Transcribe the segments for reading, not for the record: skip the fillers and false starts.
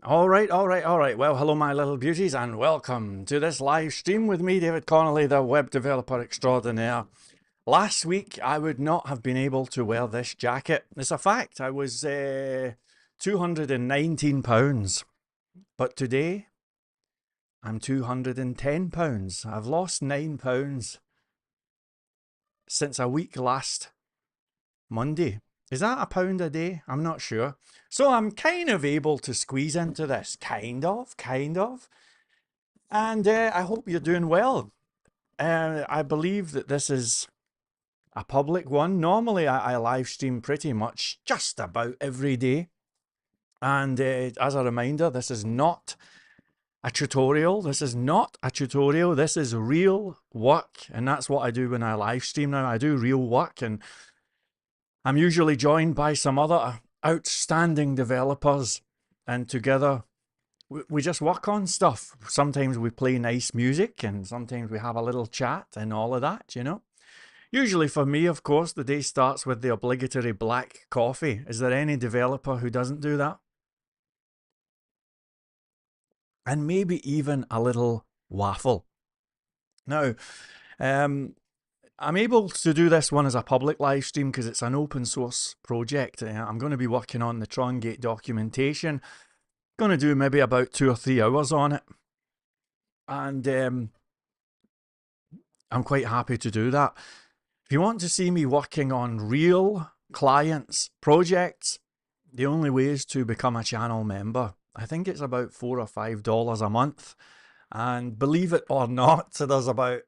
All right, all right, all right. Well, hello, my little beauties, and welcome to this live stream with me, David Connolly, the web developer extraordinaire. Last week, I would not have been able to wear this jacket. It's a fact. I was £219, but today I'm £210. I've lost £9 since a week last Monday. Is that a pound a day? I'm not sure. So I'm kind of able to squeeze into this. Kind of. And I hope you're doing well. I believe that this is a public one. Normally, I live stream pretty much just about every day. And as a reminder, this is not a tutorial. This is not a tutorial. This is real work. And that's what I do when I live stream now. I do real work. And I'm usually joined by some other outstanding developers. And together, we just work on stuff. Sometimes we play nice music and sometimes we have a little chat and all of that, you know. Usually for me, of course, the day starts with the obligatory black coffee. Is there any developer who doesn't do that? And maybe even a little waffle. Now, I'm able to do this one as a public live stream because it's an open source project. I'm going to be working on the Trongate documentation. Going to do maybe about 2 or 3 hours on it. And I'm quite happy to do that. If you want to see me working on real clients' projects, the only way is to become a channel member. I think it's about $4 or $5 a month. And believe it or not, there's about,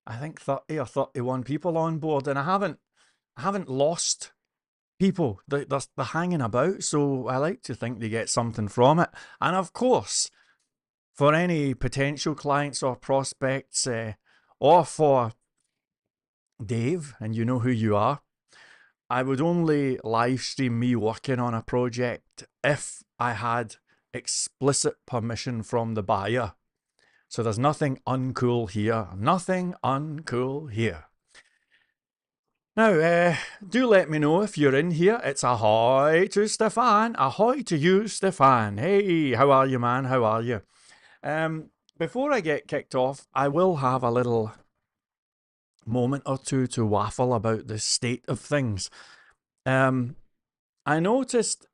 I think 30 or 31 people on board, and I haven't lost people. They're hanging about, so I like to think they get something from it. And of course, for any potential clients or prospects, or for Dave, and you know who you are, I would only live stream me working on a project if I had explicit permission from the buyer. So there's nothing uncool here. Nothing uncool here. Now, do let me know if you're in here. It's ahoy to Stefan. Ahoy to you, Stefan. Hey, how are you, man? How are you? Before I get kicked off, I will have a little moment or two to waffle about the state of things. I noticed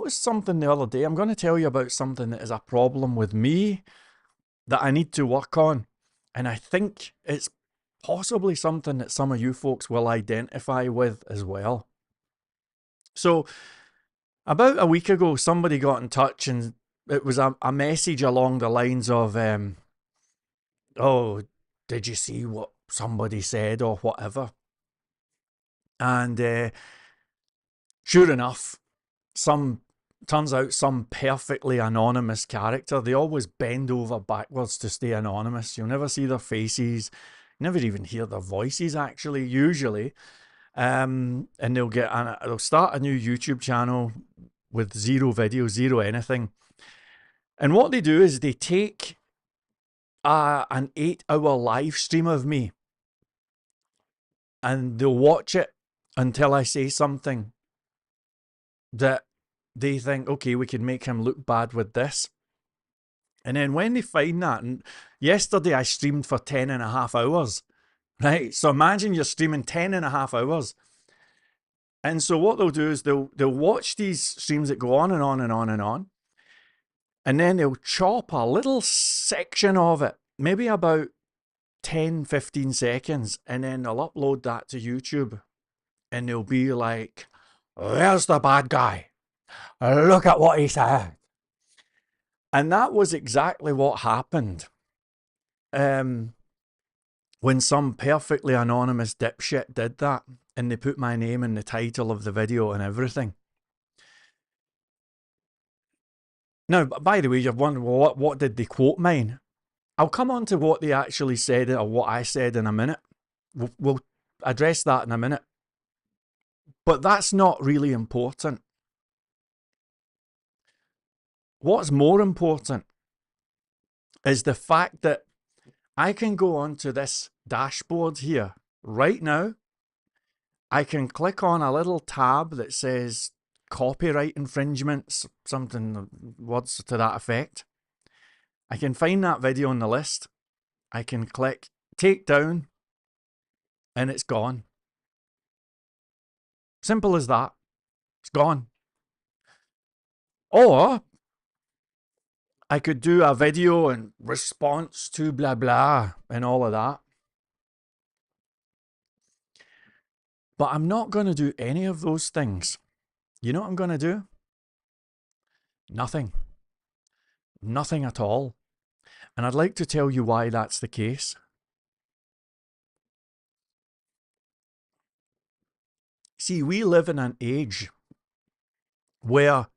something the other day. I'm going to tell you about something that is a problem with me that I need to work on. And I think it's possibly something that some of you folks will identify with as well. So about a week ago, somebody got in touch and it was a message along the lines of, oh, did you see what somebody said or whatever? And sure enough, turns out some perfectly anonymous character. They always bend over backwards to stay anonymous. You'll never see their faces, never even hear their voices actually, usually. And they'll start a new YouTube channel with zero videos, zero anything. And what they do is they take an 8-hour live stream of me and they'll watch it until I say something that they think, okay, we can make him look bad with this. And then when they find that, and yesterday I streamed for 10.5 hours, right? So imagine you're streaming 10.5 hours. And so what they'll do is they'll watch these streams that go on and on and on and on. And then they'll chop a little section of it, maybe about 10, 15 seconds, and then they'll upload that to YouTube. And they'll be like, there's the bad guy. Look at what he said. And that was exactly what happened. When some perfectly anonymous dipshit did that, and they put my name in the title of the video and everything. Now, by the way, you're wondering, well, what did they quote mine? I'll come on to what they actually said or what I said in a minute. We'll address that in a minute. But that's not really important. What's more important is the fact that I can go onto this dashboard here right now. I can click on a little tab that says copyright infringements, something, words to that effect. I can find that video on the list. I can click take down and it's gone. Simple as that. It's gone. Or I could do a video in response to blah blah and all of that. But I'm not going to do any of those things. You know what I'm going to do? Nothing. Nothing at all. And I'd like to tell you why that's the case. See, we live in an age where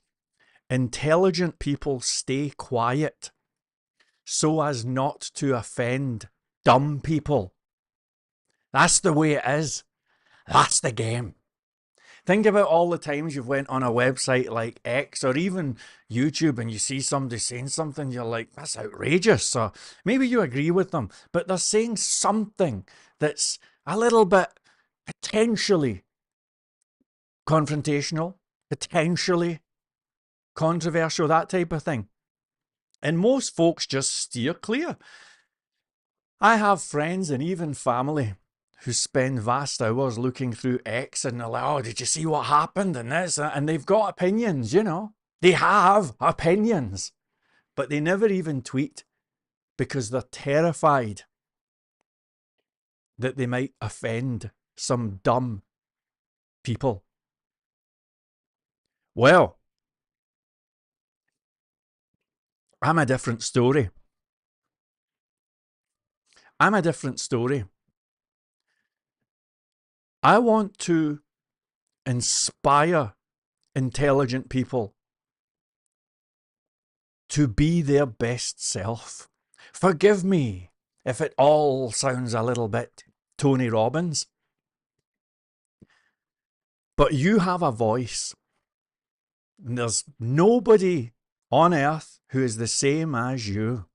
intelligent people stay quiet so as not to offend dumb people. That's the way it is. That's the game. Think about all the times you've went on a website like X or even YouTube and you see somebody saying something, you're like, that's outrageous. Or maybe you agree with them, but they're saying something that's a little bit potentially confrontational, potentially controversial, that type of thing. And most folks just steer clear. I have friends and even family who spend vast hours looking through X and they're like, oh, did you see what happened and this? And they've got opinions, you know. They have opinions, but they never even tweet because they're terrified that they might offend some dumb people. Well, I'm a different story. I'm a different story. I want to inspire intelligent people to be their best self. Forgive me if it all sounds a little bit Tony Robbins, but you have a voice. And there's nobody on earth who is the same as you.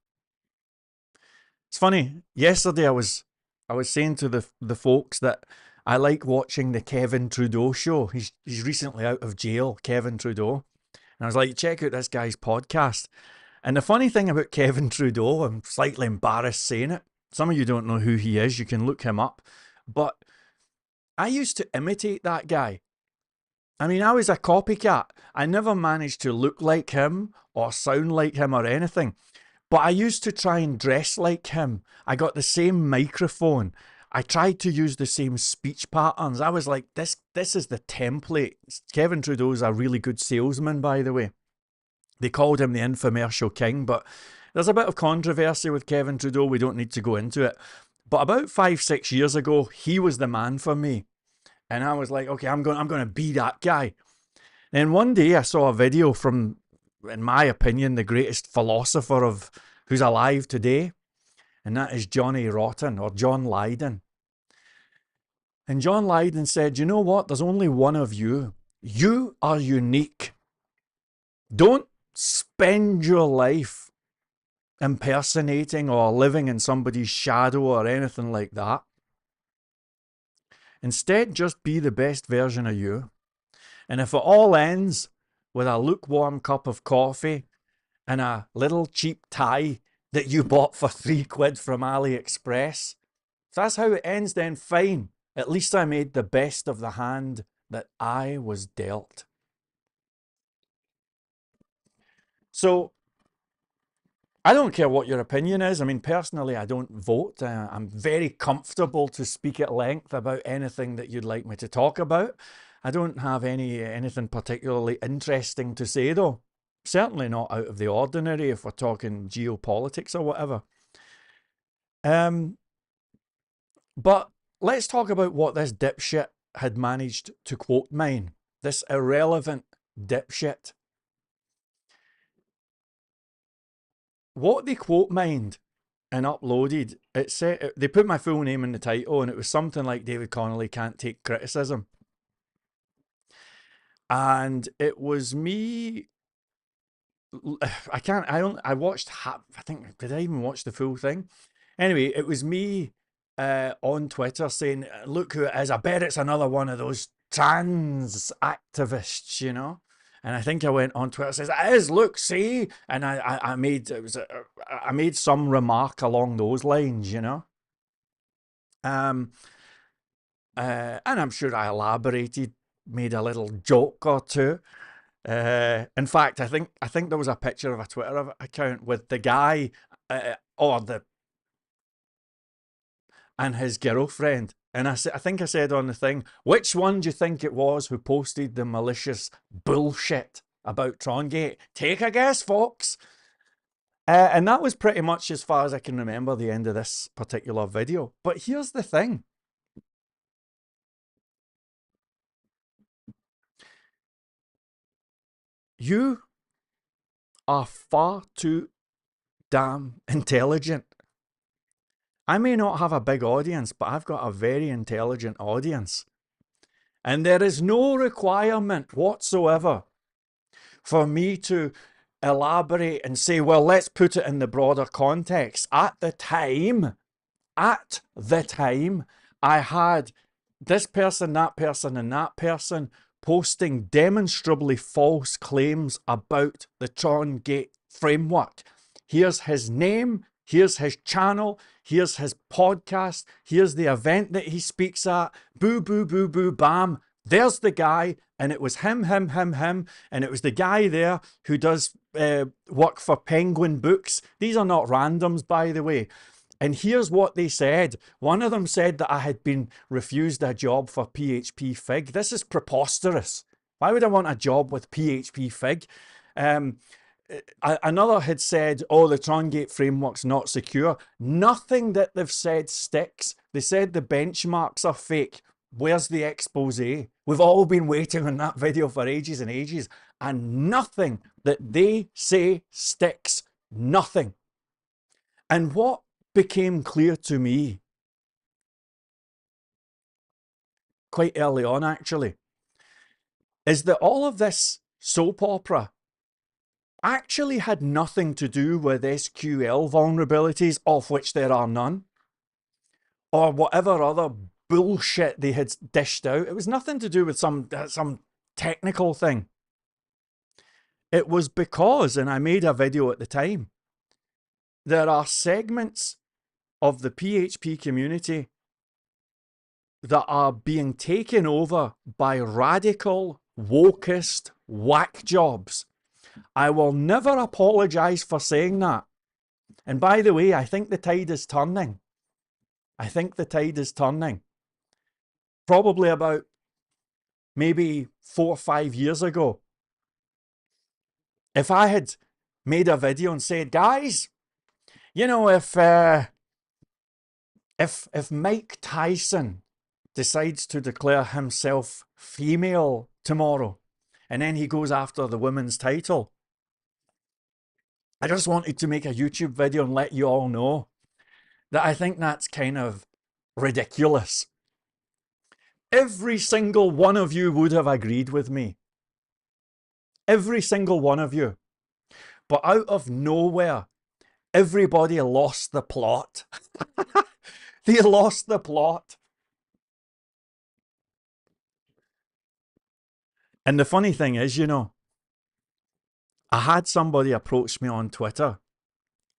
It's funny, yesterday I was saying to the folks that I like watching the Kevin Trudeau show. He's recently out of jail, Kevin Trudeau. And I was like, check out this guy's podcast. And the funny thing about Kevin Trudeau, I'm slightly embarrassed saying it. Some of you don't know who he is. You can look him up. But I used to imitate that guy. I mean, I was a copycat. I never managed to look like him or sound like him or anything. But I used to try and dress like him. I got the same microphone. I tried to use the same speech patterns. I was like, this is the template. Kevin Trudeau's a really good salesman, by the way. They called him the infomercial king, but there's a bit of controversy with Kevin Trudeau. We don't need to go into it. But about 5-6 years ago, he was the man for me. And I was like, okay, I'm going to be that guy. And one day I saw a video from, in my opinion, the greatest philosopher of who's alive today. And that is Johnny Rotten or John Lydon. And John Lydon said, you know what? There's only one of you. You are unique. Don't spend your life impersonating or living in somebody's shadow or anything like that. Instead, just be the best version of you. And if it all ends with a lukewarm cup of coffee and a little cheap tie that you bought for £3 from AliExpress, if that's how it ends, then fine. At least I made the best of the hand that I was dealt. So, I don't care what your opinion is. I mean, personally, I don't vote. I'm very comfortable to speak at length about anything that you'd like me to talk about. I don't have anything particularly interesting to say, though. Certainly not out of the ordinary if we're talking geopolitics or whatever. But let's talk about what this dipshit had managed to quote mine. This irrelevant dipshit. What they quote mined and uploaded, it said, they put my full name in the title and it was something like David Connolly can't take criticism. And it was me. I watched, I think, did I even watch the full thing? Anyway, it was me on Twitter saying, look who it is. I bet it's another one of those trans activists, you know. And I think I went on Twitter, says, it is, look, see? And I made, I made some remark along those lines, you know? Um, and I'm sure I elaborated, made a little joke or two. In fact, I think there was a picture of a Twitter account with the guy or the and his girlfriend. And I think I said on the thing, which one do you think it was who posted the malicious bullshit about Trongate? Take a guess, folks. And that was pretty much as far as I can remember the end of this particular video. But here's the thing. You are far too damn intelligent. I may not have a big audience, but I've got a very intelligent audience. And there is no requirement whatsoever for me to elaborate and say, well, let's put it in the broader context. At the time, I had this person, that person, and that person posting demonstrably false claims about the Trongate framework. Here's his name, here's his channel, here's his podcast, here's the event that he speaks at, boo, boo, boo, boo, bam. There's the guy, and it was him, and it was the guy there who does work for Penguin Books. These are not randoms, by the way. And here's what they said. One of them said that I had been refused a job for PHP Fig. This is preposterous. Why would I want a job with PHP Fig? Another had said, oh, the Trongate framework's not secure. Nothing that they've said sticks. They said the benchmarks are fake. Where's the expose? We've all been waiting on that video for ages and ages, and nothing that they say sticks. Nothing. And what became clear to me quite early on, actually, is that all of this soap opera actually had nothing to do with SQL vulnerabilities, of which there are none, or whatever other bullshit they had dished out. It was nothing to do with some technical thing. It was because, and I made a video at the time, there are segments of the PHP community that are being taken over by radical, wokist whack jobs. I will never apologize for saying that. And by the way, I think the tide is turning. I think the tide is turning. Probably about maybe 4 or 5 years ago, if I had made a video and said, guys, you know, if Mike Tyson decides to declare himself female tomorrow, and then he goes after the women's title, I just wanted to make a YouTube video and let you all know that I think that's kind of ridiculous. Every single one of you would have agreed with me. Every single one of you. But out of nowhere, everybody lost the plot. They lost the plot. And the funny thing is, you know, I had somebody approach me on Twitter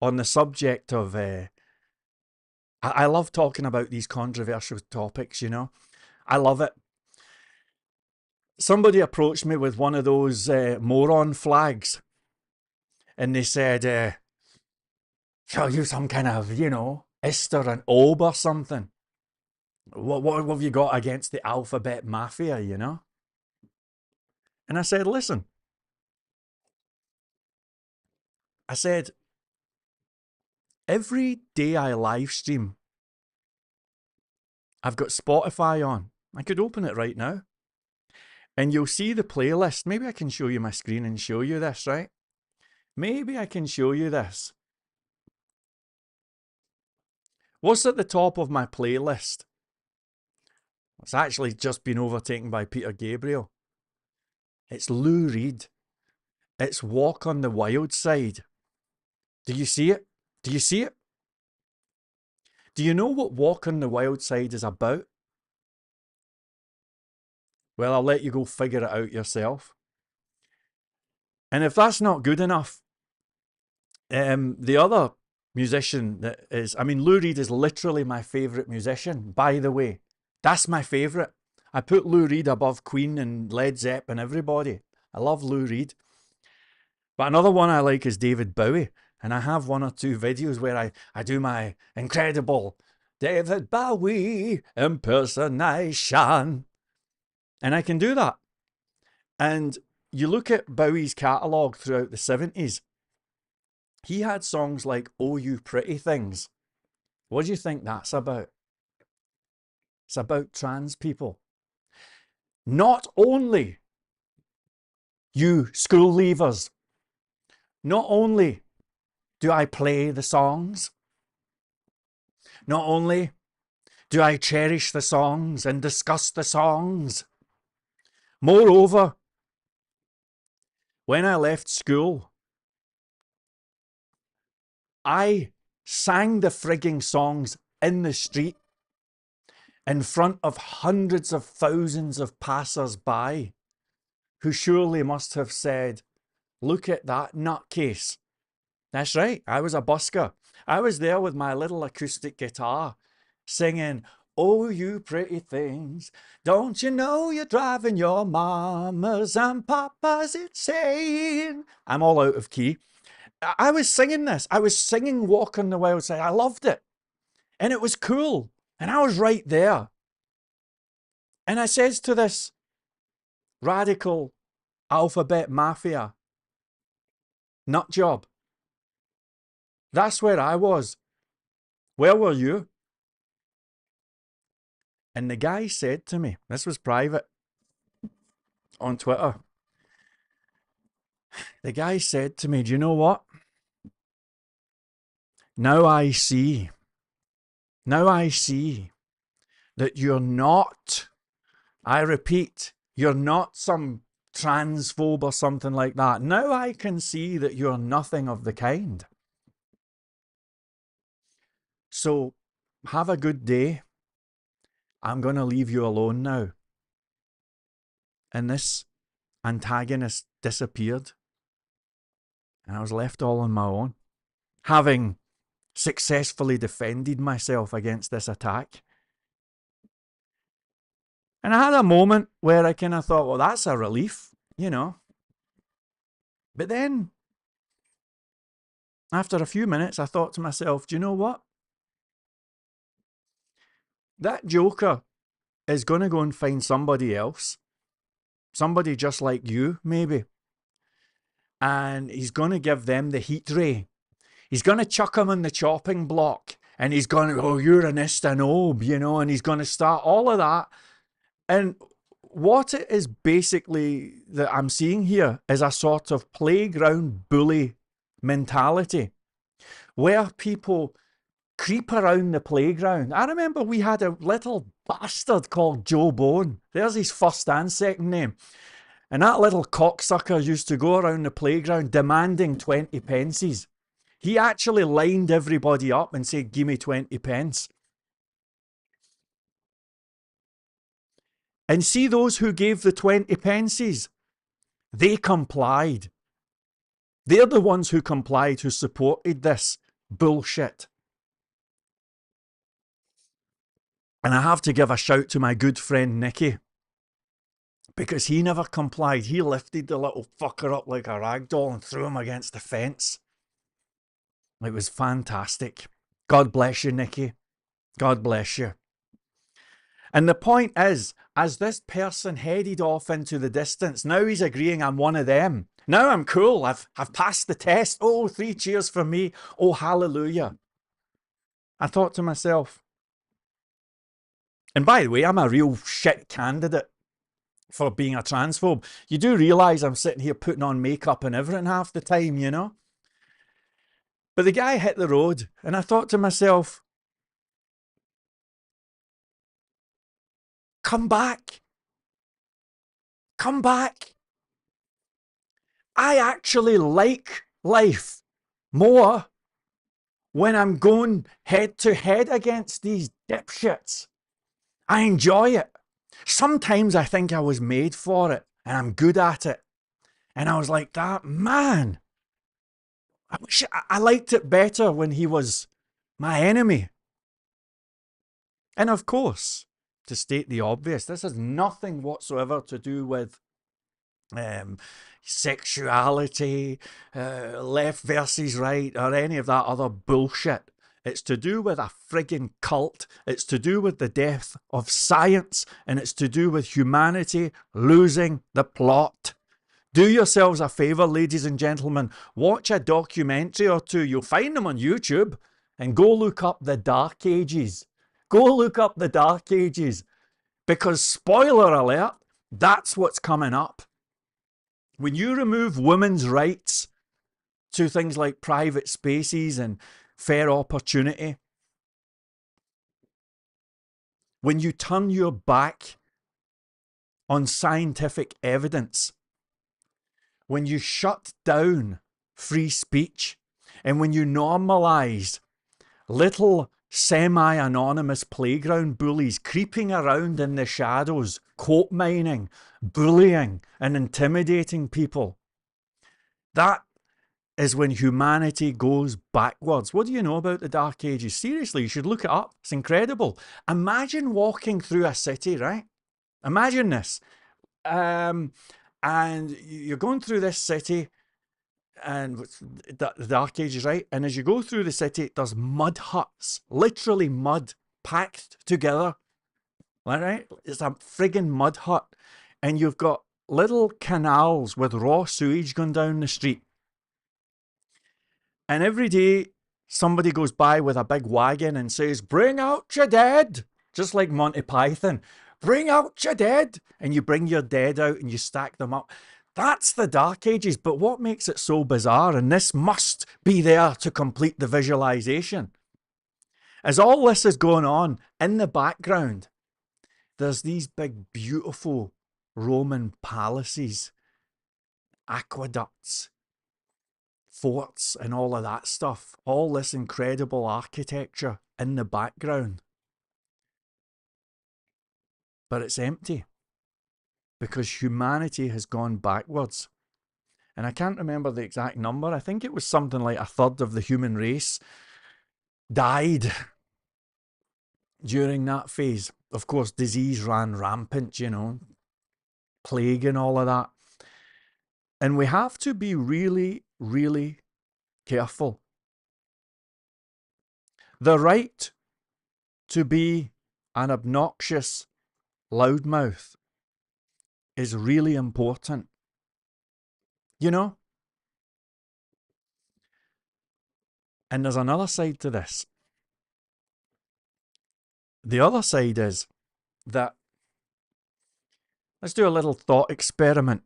on the subject of, I love talking about these controversial topics, you know. I love it. Somebody approached me with one of those moron flags. And they said, are you some kind of, you know, Esther and Ob or something? What have you got against the alphabet mafia, you know? And I said, listen. I said, every day I live stream, I've got Spotify on. I could open it right now. And you'll see the playlist. Maybe I can show you my screen and show you this, right? Maybe I can show you this. What's at the top of my playlist? It's actually just been overtaken by Peter Gabriel. It's Lou Reed. It's Walk on the Wild Side. Do you see it? Do you see it? Do you know what Walk on the Wild Side is about? Well, I'll let you go figure it out yourself. And if that's not good enough, the other musician that is, I mean, Lou Reed is literally my favourite musician, by the way. That's my favourite. I put Lou Reed above Queen and Led Zeppelin and everybody. I love Lou Reed. But another one I like is David Bowie. And I have one or two videos where I do my incredible David Bowie impersonation. And I can do that. And you look at Bowie's catalogue throughout the 70s. He had songs like Oh You Pretty Things. What do you think that's about? It's about trans people. Not only you school leavers, not only do I play the songs, not only do I cherish the songs and discuss the songs, moreover, when I left school, I sang the frigging songs in the street in front of hundreds of thousands of passers-by who surely must have said, look at that nutcase. That's right, I was a busker. I was there with my little acoustic guitar singing, oh, you pretty things, don't you know you're driving your mamas and papas insane? I'm all out of key. I was singing this. I was singing Walk on the Wild Side. I loved it. And it was cool. And I was right there. And I says to this radical alphabet mafia nut job, that's where I was. Where were you? And the guy said to me, this was private on Twitter. The guy said to me, do you know what? Now I see that you're not, I repeat, you're not some transphobe or something like that. Now I can see that you're nothing of the kind. So have a good day. I'm going to leave you alone now. And this antagonist disappeared. And I was left all on my own, having successfully defended myself against this attack. And I had a moment where I kind of thought, well, that's a relief, you know. But then, after a few minutes, I thought to myself, do you know what? That joker is going to go and find somebody else. Somebody just like you, maybe. And he's going to give them the heat ray. He's going to chuck them on the chopping block. And he's going to, oh, you're an istanobe, you know. And he's going to start all of that. And what it is basically that I'm seeing here is a sort of playground bully mentality where people creep around the playground. I remember we had a little bastard called Joe Bone. There's his first and second name. And that little cocksucker used to go around the playground demanding 20 pences. He actually lined everybody up and said, give me 20 pence. And see those who gave the 20 pences? They complied. They're the ones who complied, who supported this bullshit. And I have to give a shout to my good friend Nicky, because he never complied. He lifted the little fucker up like a rag doll and threw him against the fence. It was fantastic. God bless you, Nicky. God bless you. And the point is, as this person headed off into the distance, now he's agreeing I'm one of them. Now I'm cool. I've passed the test. Oh, 3 cheers for me. Oh, hallelujah. I thought to myself, and by the way, I'm a real shit candidate for being a transphobe. You do realise I'm sitting here putting on makeup and everything half the time, you know? But the guy hit the road, and I thought to myself, come back. Come back. I actually like life more when I'm going head to head against these dipshits. I enjoy it. Sometimes I think I was made for it and I'm good at it. And I was like, that man, I wish I liked it better when he was my enemy. And of course, to state the obvious, this has nothing whatsoever to do with um, sexuality, left versus right, or any of that other bullshit. It's to do with a frigging cult. It's to do with the death of science, and it's to do with humanity losing the plot. Do yourselves a favour, ladies and gentlemen. Watch a documentary or two. You'll find them on YouTube. And go look up the Dark Ages. Go look up the Dark Ages. Because, spoiler alert, that's what's coming up. When you remove women's rights to things like private spaces and fair opportunity, when you turn your back on scientific evidence, when you shut down free speech, and when you normalise little semi-anonymous playground bullies creeping around in the shadows, quote mining, bullying and intimidating people, that is when humanity goes backwards. What do you know about the Dark Ages? Seriously, you should look it up. It's incredible. Imagine walking through a city, right? Imagine this. And you're going through this city, and the Dark Ages, right? And as you go through the city, there's mud huts, literally mud packed together. All right? It's a friggin' mud hut. And you've got little canals with raw sewage going down the street. And every day, somebody goes by with a big wagon and says, "Bring out your dead." Just like Monty Python. "Bring out your dead." And you bring your dead out and you stack them up. That's the Dark Ages. But what makes it so bizarre, and this must be there to complete the visualization, as all this is going on in the background, there's these big, beautiful Roman palaces, aqueducts, forts, and all of that stuff. All this incredible architecture in the background. But it's empty because humanity has gone backwards. And I can't remember the exact number. I think it was something like a third of the human race died during that phase. Of course, disease ran rampant, you know, plague and all of that. And we have to be really, really careful. The right to be an obnoxious loudmouth is really important. You know? And there's another side to this. The other side is that, let's do a little thought experiment.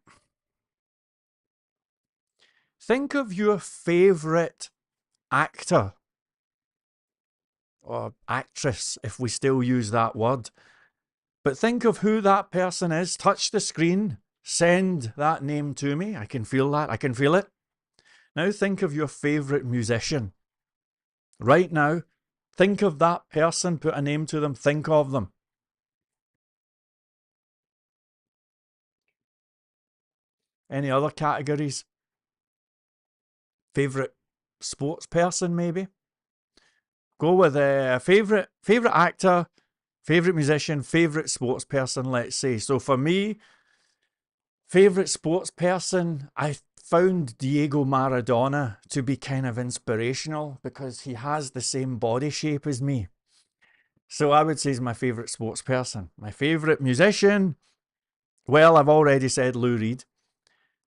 Think of your favourite actor or actress, if we still use that word. But think of who that person is. Touch the screen. Send that name to me. I can feel that. I can feel it. Now think of your favourite musician. Right now, think of that person. Put a name to them. Think of them. Any other categories? Favourite sports person, maybe? Go with a favourite actor, favourite musician, favourite sports person, let's say. So for me, favourite sports person, I found Diego Maradona to be kind of inspirational because he has the same body shape as me. So I would say he's my favourite sports person. My favourite musician, well, I've already said Lou Reed.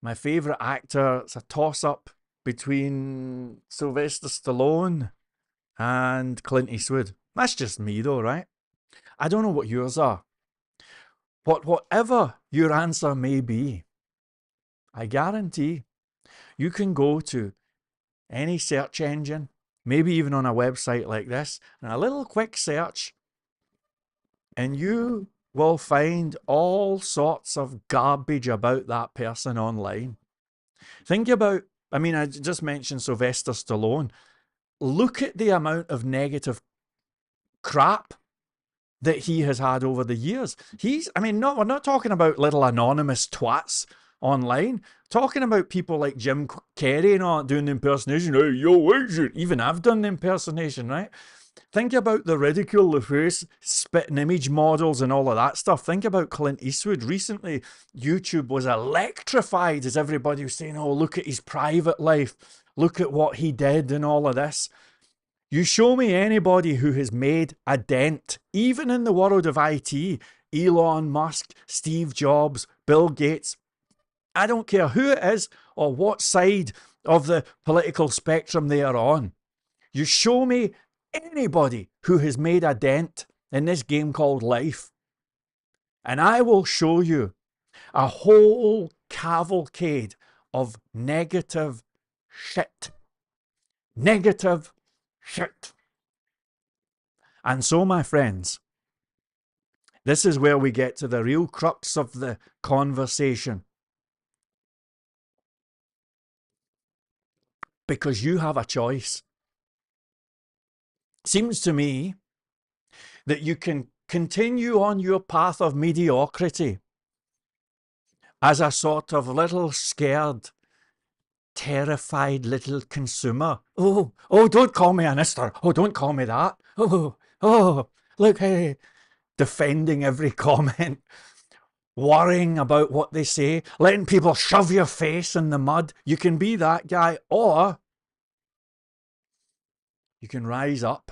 My favourite actor, it's a toss-up between Sylvester Stallone and Clint Eastwood. That's just me though, right? I don't know what yours are. But whatever your answer may be, I guarantee you can go to any search engine, maybe even on a website like this, and a little quick search, and you will find all sorts of garbage about that person online. Think about, I mean, I just mentioned Sylvester Stallone. Look at the amount of negative crap that he has had over the years. We're not talking about little anonymous twats online, talking about people like Jim Carrey and all doing the impersonation. Hey, yo, where's it? Even I've done the impersonation, right? Think about the ridicule, the face spitting image models and all of that stuff. Think about Clint Eastwood. Recently, YouTube was electrified as everybody was saying, oh, look at his private life. Look at what he did and all of this. You show me anybody who has made a dent, even in the world of IT, Elon Musk, Steve Jobs, Bill Gates. I don't care who it is or what side of the political spectrum they are on. You show me anybody who has made a dent in this game called life, and I will show you a whole cavalcade of negative shit. Negative shit. And so, my friends, this is where we get to the real crux of the conversation. Because you have a choice. It seems to me that you can continue on your path of mediocrity as a sort of little scared, terrified little consumer. Oh, don't call me an Easter. Oh, don't call me that. Oh, look, hey, defending every comment, worrying about what they say, letting people shove your face in the mud. You can be that guy, or you can rise up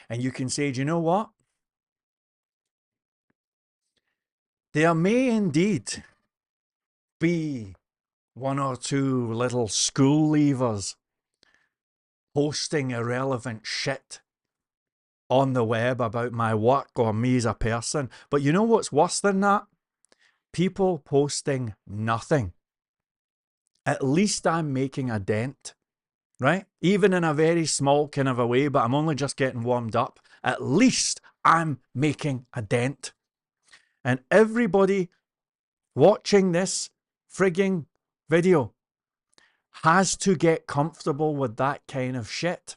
and you can say, do you know what? There may indeed be one or two little school leavers posting irrelevant shit on the web about my work or me as a person. But you know what's worse than that? People posting nothing. At least I'm making a dent, right? Even in a very small kind of a way, but I'm only just getting warmed up. At least I'm making a dent. And everybody watching this frigging video has to get comfortable with that kind of shit.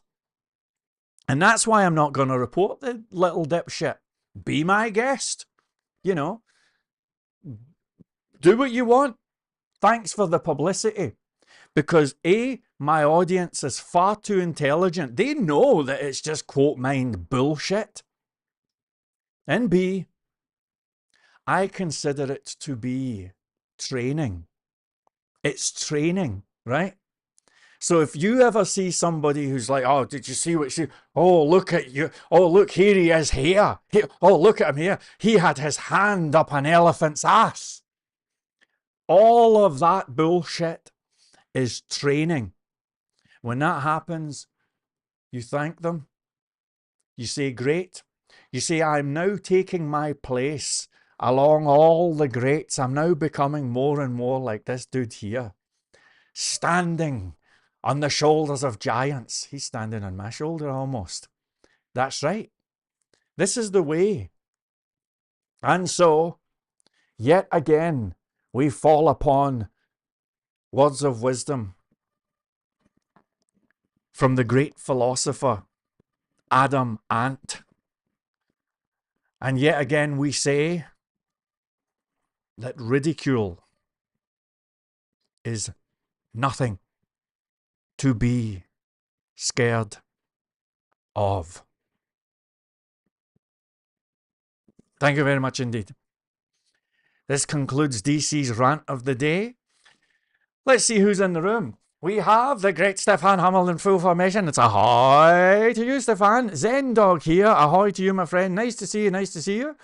And that's why I'm not going to report the little dipshit. Be my guest. You know, do what you want. Thanks for the publicity. Because A, my audience is far too intelligent. They know that it's just quote mind bullshit. And B, I consider it to be training. It's training, right? So if you ever see somebody who's like, oh, did you see what she, oh, look at you. Oh, look, here he is here. Oh, look at him here. He had his hand up an elephant's ass. All of that bullshit is training. When that happens, you thank them. You say, great. You say, I'm now taking my place along all the greats. I'm now becoming more and more like this dude here. Standing on the shoulders of giants. He's standing on my shoulder almost. That's right. This is the way. And so, yet again, we fall upon words of wisdom from the great philosopher Adam Ant. And yet again, we say that ridicule is nothing to be scared of. Thank you very much indeed. This concludes DC's rant of the day. Let's see who's in the room. We have the great Stefan Hummel in full formation. It's ahoy to you, Stefan. Zendog here. Ahoy to you, my friend. Nice to see you. Nice to see you.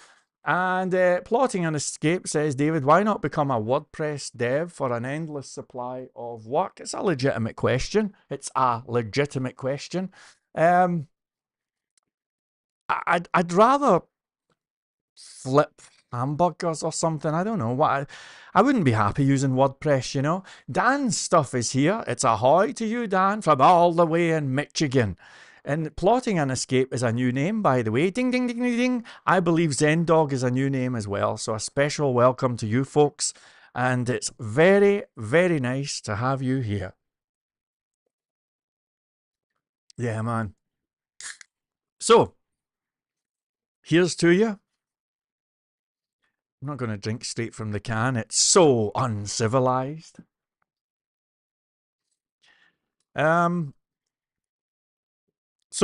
And Plotting an Escape says, David, why not become a WordPress dev for an endless supply of work? It's a legitimate question. It's a legitimate question. I'd rather flip hamburgers or something. I don't know what. I wouldn't be happy using WordPress, you know. Dan's stuff is here. It's ahoy to you, Dan, from all the way in Michigan. And Plotting an Escape is a new name, by the way. Ding, ding, ding, ding, ding. I believe Zendog is a new name as well. So a special welcome to you folks. And it's very, very nice to have you here. Yeah, man. So, here's to you. I'm not going to drink straight from the can. It's so uncivilized. So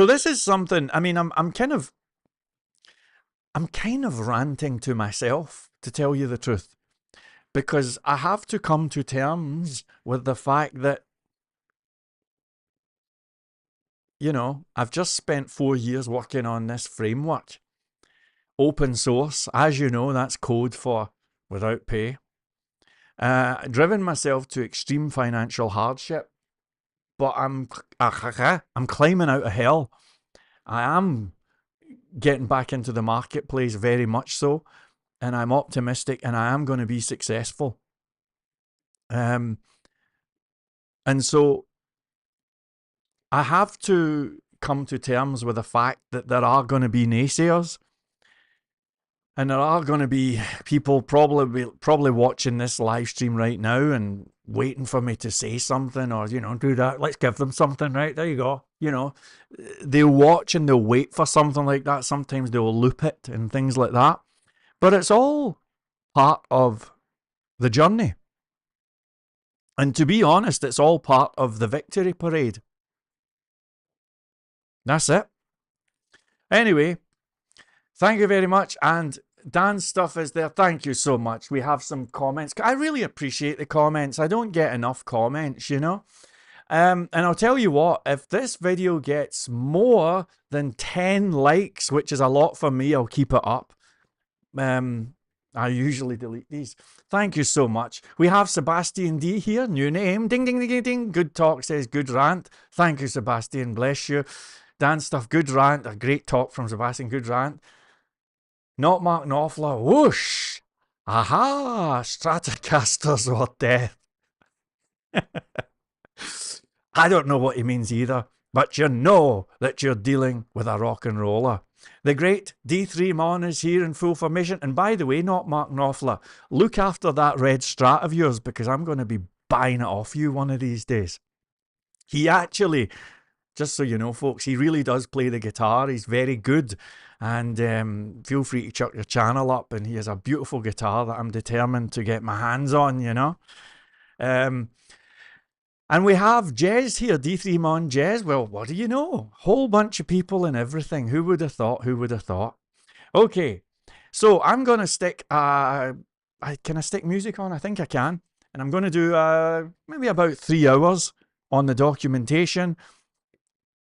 this is something. I mean, I'm kind of ranting to myself, to tell you the truth, because I have to come to terms with the fact that, you know, I've just spent 4 years working on this framework. Open source, as you know, that's code for without pay. Driven myself to extreme financial hardship, but I'm climbing out of hell. I am getting back into the marketplace, very much so, and I'm optimistic, and I am going to be successful. And so I have to come to terms with the fact that there are going to be naysayers, and there are going to be people probably watching this live stream right now and waiting for me to say something, or, you know, do that. Let's give them something, right? There you go. You know, they'll watch and they'll wait for something like that. Sometimes they'll loop it and things like that. But it's all part of the journey. And to be honest, it's all part of the victory parade. That's it. Anyway, thank you very much. And Dan's stuff is there. Thank you so much. We have some comments. I really appreciate the comments. I don't get enough comments, you know. And I'll tell you what, if this video gets more than 10 likes, which is a lot for me, I'll keep it up. I usually delete these. Thank you so much. We have Sebastian D here, new name. Ding, ding, ding, ding, ding. Good talk says good rant. Thank you, Sebastian. Bless you. Dan stuff, good rant. A great talk from Sebastian, good rant. Not Mark Knopfler. Whoosh. Aha. Stratocasters or death. I don't know what he means either, but you know that you're dealing with a rock and roller. The great D3 Mon is here in full formation. And by the way, not Mark Knopfler, look after that red Strat of yours, because I'm going to be buying it off you one of these days. He actually, just so you know, folks, he really does play the guitar. He's very good. And feel free to chuck your channel up. And he has a beautiful guitar that I'm determined to get my hands on, you know. And we have Jez here, D3 Mon Jez. Well, what do you know? Whole bunch of people and everything. Who would have thought? Who would have thought? Okay, so I'm going to stick, can I stick music on? I think I can. And I'm going to do maybe about 3 hours on the documentation.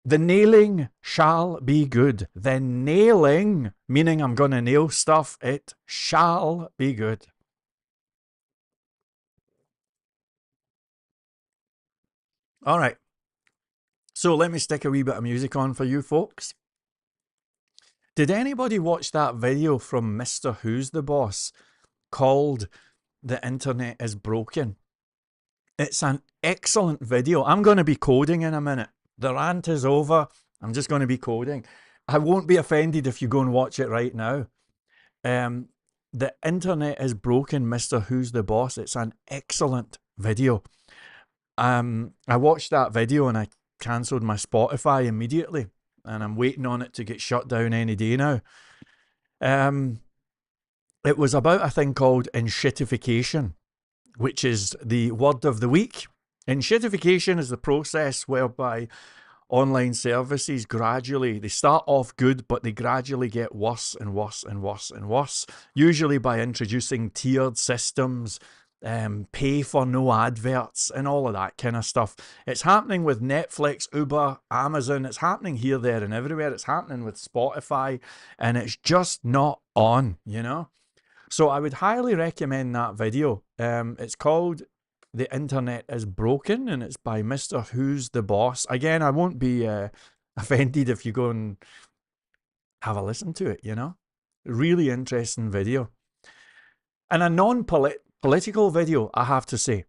The nailing shall be good. The nailing, meaning I'm going to nail stuff, it shall be good. All right. So let me stick a wee bit of music on for you folks. Did anybody watch that video from Mr. Who's the Boss called The Internet is Broken? It's an excellent video. I'm going to be coding in a minute. The rant is over. I'm just going to be coding. I won't be offended if you go and watch it right now. The Internet is Broken, Mr. Who's the Boss. It's an excellent video. I watched that video and I cancelled my Spotify immediately, and I'm waiting on it to get shut down any day now. It was about a thing called enshittification, which is the word of the week. Enshittification is the process whereby online services gradually, they start off good, but they gradually get worse and worse and worse and worse, usually by introducing tiered systems, pay for no adverts and all of that kind of stuff. It's happening with Netflix, Uber, Amazon. It's happening here, there and everywhere. It's happening with Spotify, and it's just not on, you know. So I would highly recommend that video. It's called The Internet is Broken, and it's by Mr. Who's the Boss. Again, I won't be offended if you go and have a listen to it, you know. Really interesting video. And a non-political video, I have to say.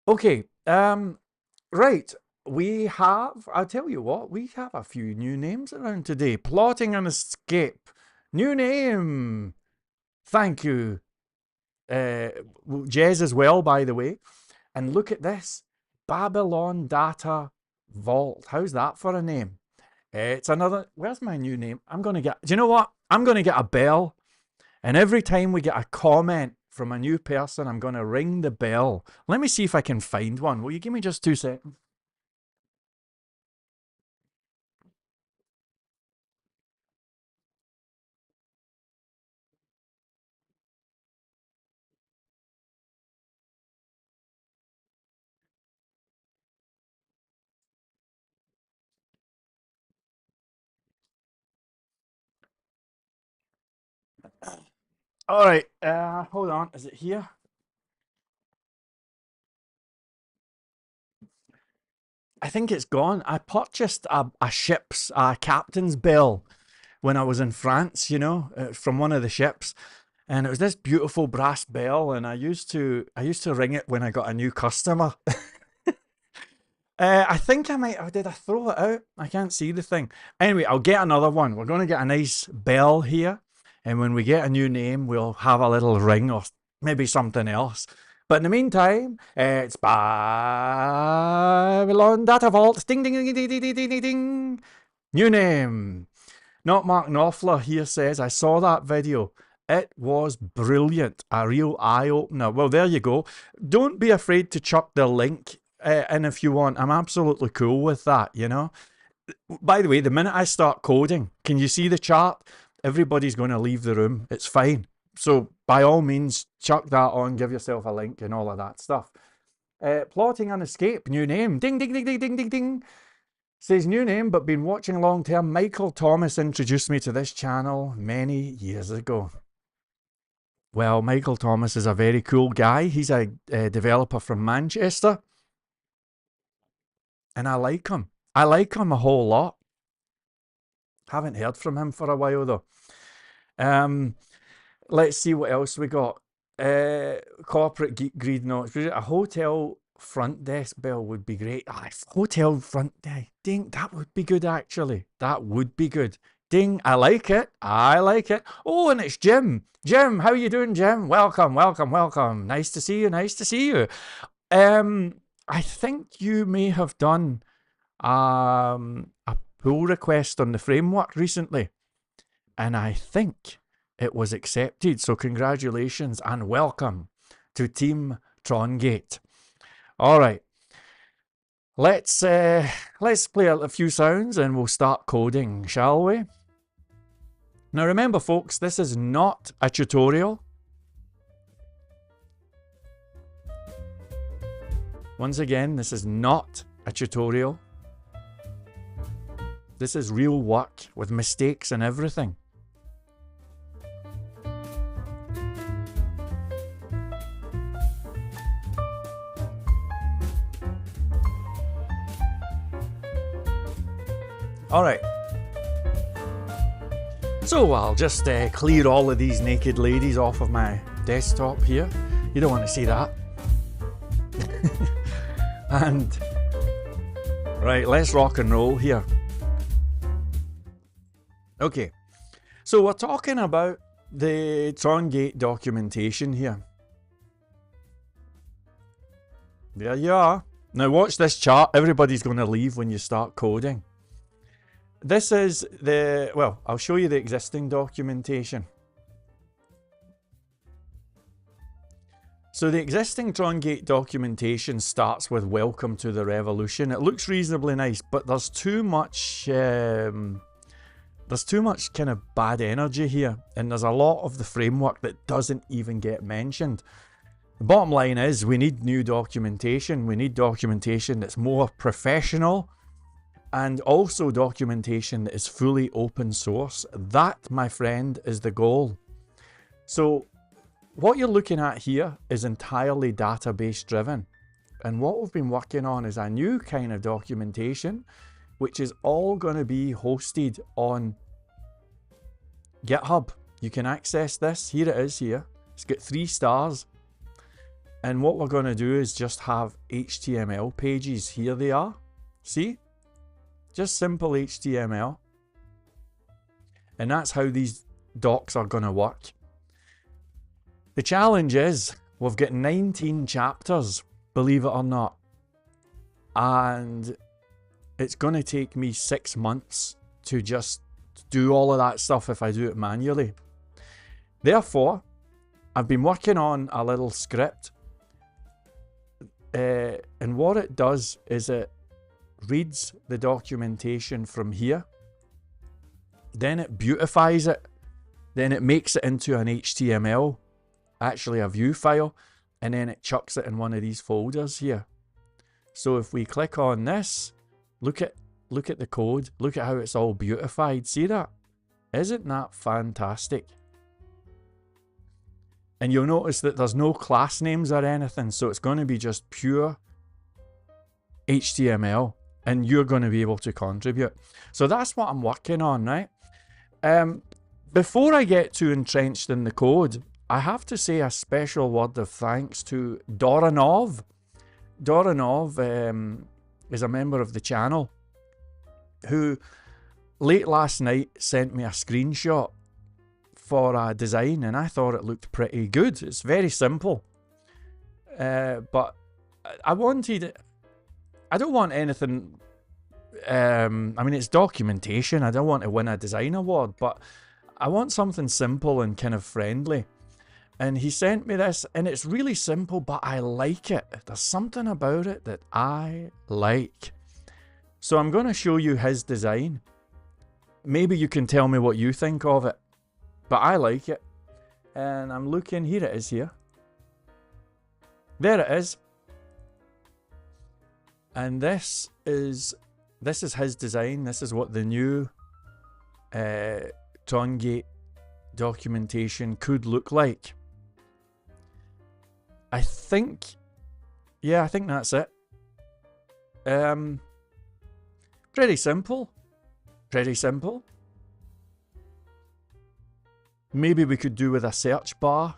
Okay, right. We have, I'll tell you what, we have a few new names around today. Plotting an Escape. New name. Thank you. Jez as well, by the way. And look at this. Babylon Data Vault. How's that for a name? It's another, where's my new name? I'm going to get, do you know what? I'm going to get a bell And every time we get a comment from a new person, I'm going to ring the bell. Let me see if I can find one. Will you give me just 2 seconds? All right, hold on. Is it here? I think it's gone. I purchased a ship's captain's bell when I was in France, you know, from one of the ships. And it was this beautiful brass bell, and I used to ring it when I got a new customer. I think I might. Oh, did I throw it out? I can't see the thing. Anyway, I'll get another one. We're going to get a nice bell here, and when we get a new name, we'll have a little ring or maybe something else. But in the meantime, it's Babylon Data Vault. Ding ding ding ding ding ding ding ding. New name. Not Mark Knopfler here says, I saw that video. It was brilliant. A real eye-opener. Well, there you go. Don't be afraid to chuck the link in if you want. I'm absolutely cool with that, you know. By the way, the minute I start coding, can you see the chart? Everybody's going to leave the room. It's fine. So by all means, chuck that on, give yourself a link and all of that stuff. Plotting an escape, new name. Ding, ding, ding, ding, ding, ding, ding. Says new name, but been watching long term. Michael Thomas introduced me to this channel many years ago. Well, Michael Thomas is a very cool guy. He's a developer from Manchester. And I like him. I like him a whole lot. Haven't heard from him for a while though. Let's see what else we got. Corporate geek greed notes. A hotel front desk bell would be great. Hotel front desk. Ding, that would be good actually. That would be good. Ding, I like it. I like it. Oh, and it's Jim. Jim, how you doing, Jim? Welcome, welcome, welcome. Nice to see you. Nice to see you. I think you may have done a pull request on the framework recently, and I think it was accepted. So congratulations and welcome to Team Trongate. All right, let's play a few sounds and we'll start coding, shall we? Now remember, folks, this is not a tutorial. Once again, this is not a tutorial. This is real work with mistakes and everything. All right. So I'll just clear all of these naked ladies off of my desktop here. You don't want to see that. And right, let's rock and roll here. Okay, so we're talking about the Trongate documentation here. There you are. Now watch this chart. Everybody's going to leave when you start coding. This is the, well, I'll show you the existing documentation. So the existing Trongate documentation starts with "Welcome to the Revolution." It looks reasonably nice, but there's too much kind of bad energy here, and there's a lot of the framework that doesn't even get mentioned. The bottom line is we need new documentation. We need documentation that's more professional, and also documentation that is fully open source. That, my friend, is the goal. So what you're looking at here is entirely database driven. And what we've been working on is a new kind of documentation, which is all going to be hosted on GitHub. You can access this. Here it is here. It's got 3 stars. And what we're going to do is just have HTML pages. Here they are. See? Just simple HTML. And that's how these docs are going to work. The challenge is we've got 19 chapters, believe it or not. And it's going to take me 6 months to just do all of that stuff if I do it manually. Therefore, I've been working on a little script, and what it does is it reads the documentation from here, then it beautifies it, then it makes it into an HTML, actually a view file, and then it chucks it in one of these folders here. So if we click on this, look at the code, look at how it's all beautified. See that? Isn't that fantastic? And you'll notice that there's no class names or anything, so it's going to be just pure HTML, and you're going to be able to contribute. So that's what I'm working on, right? Before I get too entrenched in the code, I have to say a special word of thanks to Doranov. Doranov is a member of the channel who late last night sent me a screenshot for a design, and I thought it looked pretty good. It's very simple, but I don't want anything, I mean, it's documentation. I don't want to win a design award, but I want something simple and kind of friendly. And he sent me this, and it's really simple, but I like it. There's something about it that I like. So I'm going to show you his design. Maybe you can tell me what you think of it. But I like it. And I'm looking, here it is here. There it is. And this is his design. This is what the new Trongate documentation could look like. I think that's it. Pretty simple. Pretty simple. Maybe we could do with a search bar.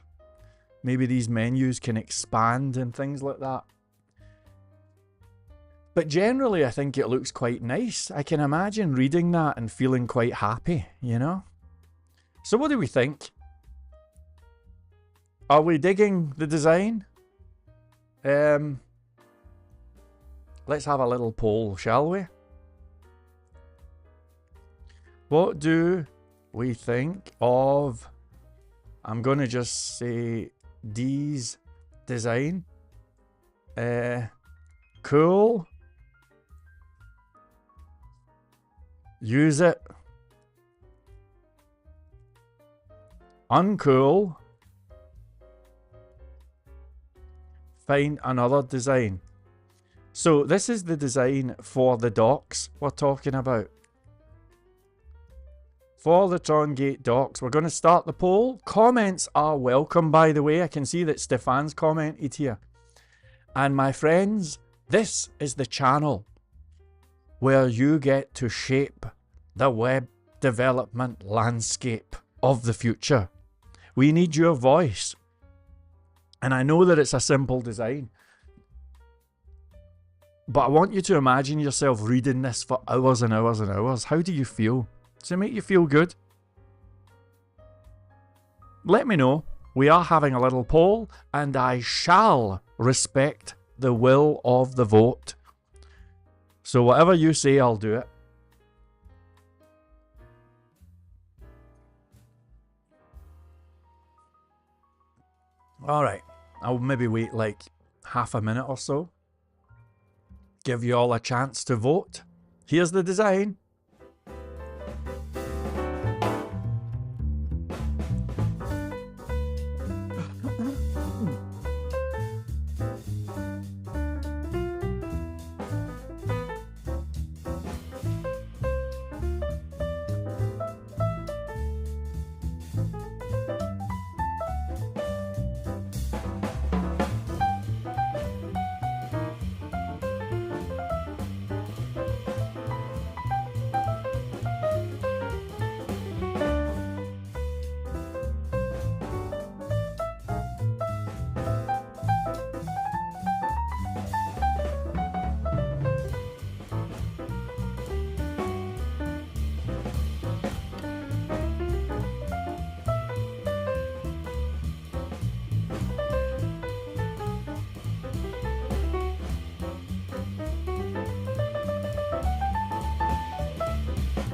Maybe these menus can expand and things like that. But generally, I think it looks quite nice. I can imagine reading that and feeling quite happy, you know? So what do we think? Are we digging the design? Let's have a little poll, shall we? What do we think of, I'm going to just say, D's design? Cool. Use it. Uncool. Find another design. So this is the design for the docs we're talking about. For the Trongate docs, we're going to start the poll. Comments are welcome, by the way. I can see that Stefan's commented here. And my friends, this is the channel where you get to shape the web development landscape of the future. We need your voice. And I know that it's a simple design, but I want you to imagine yourself reading this for hours and hours and hours. How do you feel? Does it make you feel good? Let me know. We are having a little poll, and I shall respect the will of the vote. So whatever you say, I'll do it. Alright, I'll maybe wait like half a minute or so. Give you all a chance to vote. Here's the design.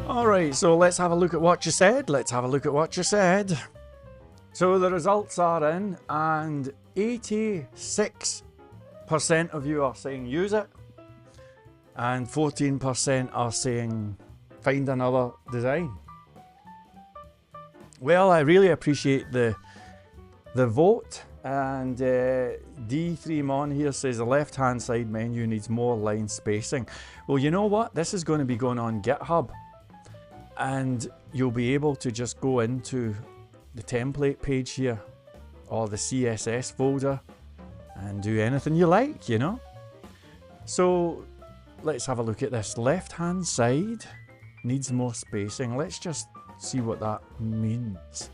Alright, so let's have a look at what you said. So the results are in, and 86% of you are saying use it, and 14% are saying find another design. Well, I really appreciate the vote, and D3 Mon here says the left hand side menu needs more line spacing. Well, you know what? This is going to be going on GitHub, and you'll be able to just go into the template page here or the CSS folder and do anything you like, you know. So let's have a look at this. Left hand side needs more spacing. Let's just see what that means.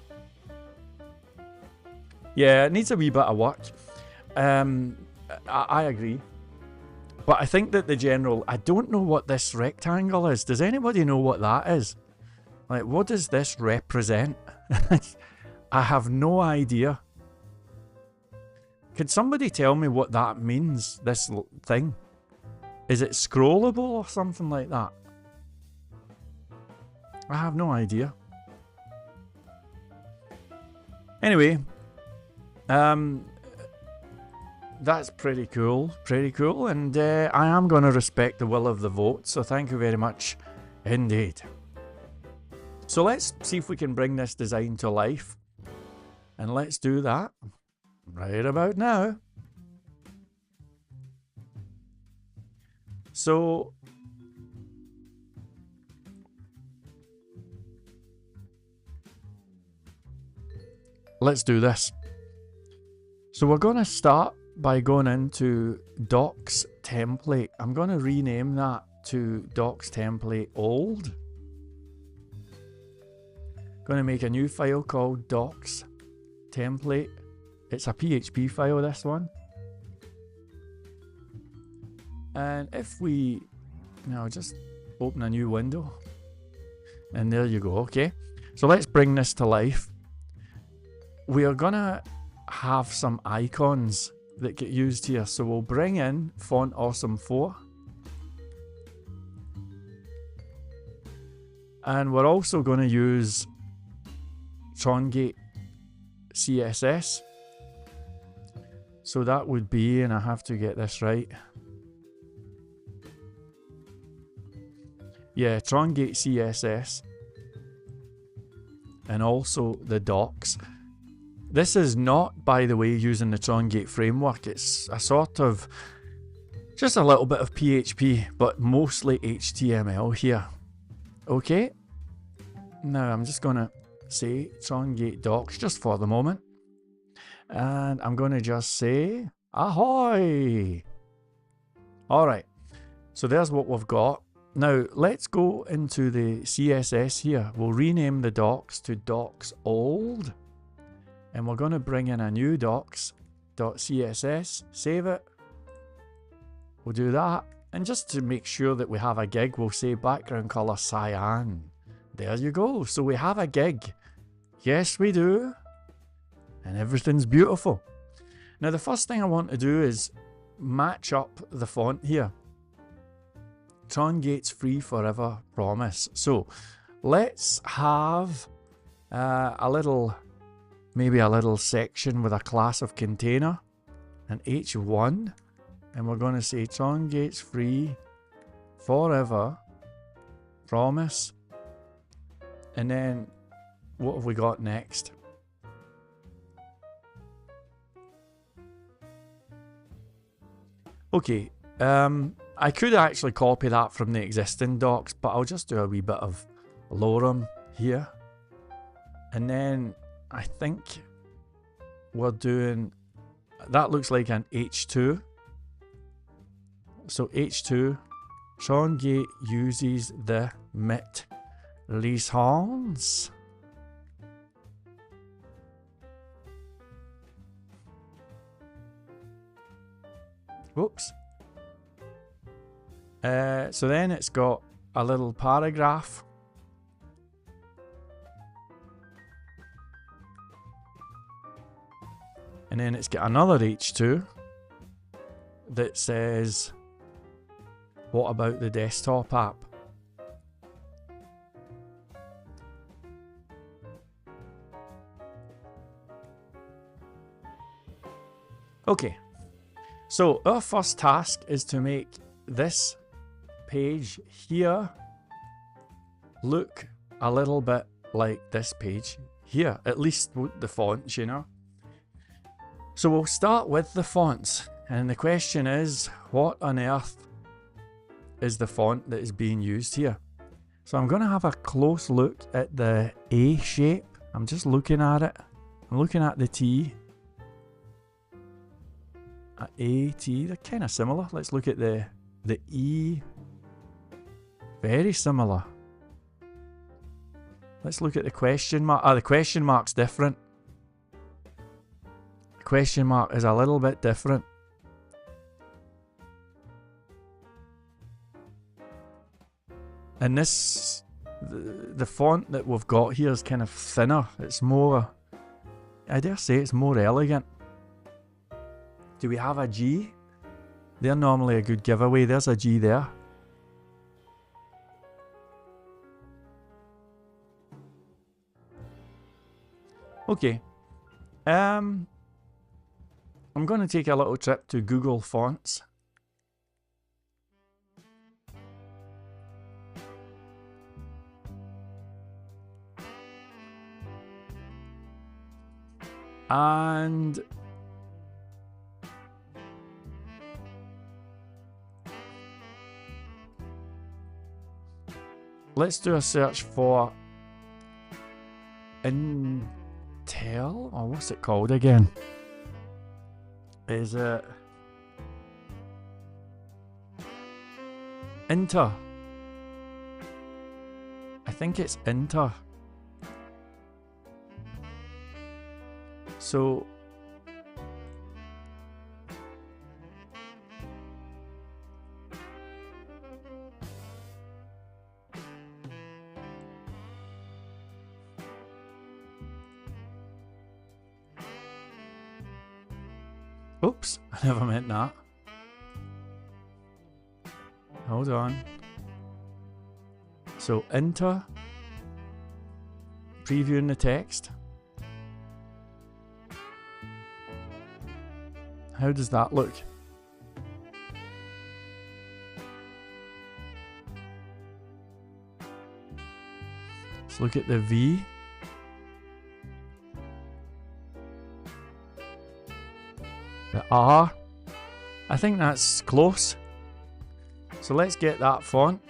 Yeah, it needs a wee bit of work. I agree. But I think that the general, I don't know what this rectangle is. Does anybody know what that is? Like, what does this represent? I have no idea. Could somebody tell me what that means, this thing? Is it scrollable or something like that? I have no idea. Anyway, that's pretty cool, and I am going to respect the will of the vote, so thank you very much indeed. So let's see if we can bring this design to life, and let's do that right about now. So let's do this. So we're going to start by going into docs template. I'm going to rename that to docs template old. Going to make a new file called docs template. It's a PHP file, this one. And if we now just open a new window, and there you go. Okay, so let's bring this to life. We are gonna have some icons that get used here, so we'll bring in Font Awesome 4, and we're also going to use Trongate CSS. So that would be, and I have to get this right, yeah, Trongate CSS, and also the docs. This is not, by the way, using the Trongate framework. It's a sort of, just a little bit of PHP, but mostly HTML here. Okay, now I'm just going to say Trongate docs just for the moment. And I'm going to just say, ahoy! Alright, so there's what we've got. Now, let's go into the CSS here. We'll rename the docs to docs old. And we're going to bring in a new docs.css, save it. We'll do that. And just to make sure that we have a gig, we'll say background color cyan. There you go. So we have a gig. Yes, we do. And everything's beautiful. Now, the first thing I want to do is match up the font here. Trongate's free forever promise. So let's have maybe a little section with a class of container, an H1, and we're going to say Trongate's free forever promise. And then what have we got next? Okay, I could actually copy that from the existing docs, but I'll just do a wee bit of lorem here. And then I think we're doing, that looks like an H2. So H2, Trongate uses the mit license. Whoops. So then it's got a little paragraph. And then it's got another H2 that says, what about the desktop app? Okay, so our first task is to make this page here look a little bit like this page here, at least the fonts, you know. So we'll start with the fonts, and the question is, what on earth is the font that is being used here? So I'm going to have a close look at the A shape. I'm just looking at it. I'm looking at the T. A, T, they're kind of similar. Let's look at the E. Very similar. Let's look at the question mark. The question mark's different. The question mark is a little bit different. And this, the font that we've got here is kind of thinner. It's more, I dare say it's more elegant. Do we have a G? They're normally a good giveaway. There's a G there. Okay. I'm going to take a little trip to Google Fonts. And let's do a search for Intel, or what's it called again? Is it Inter? I think it's Inter. So oops, I never meant that. Hold on. So Inter, previewing the text. How does that look? Let's look at the V. The R. I think that's close. So let's get that font.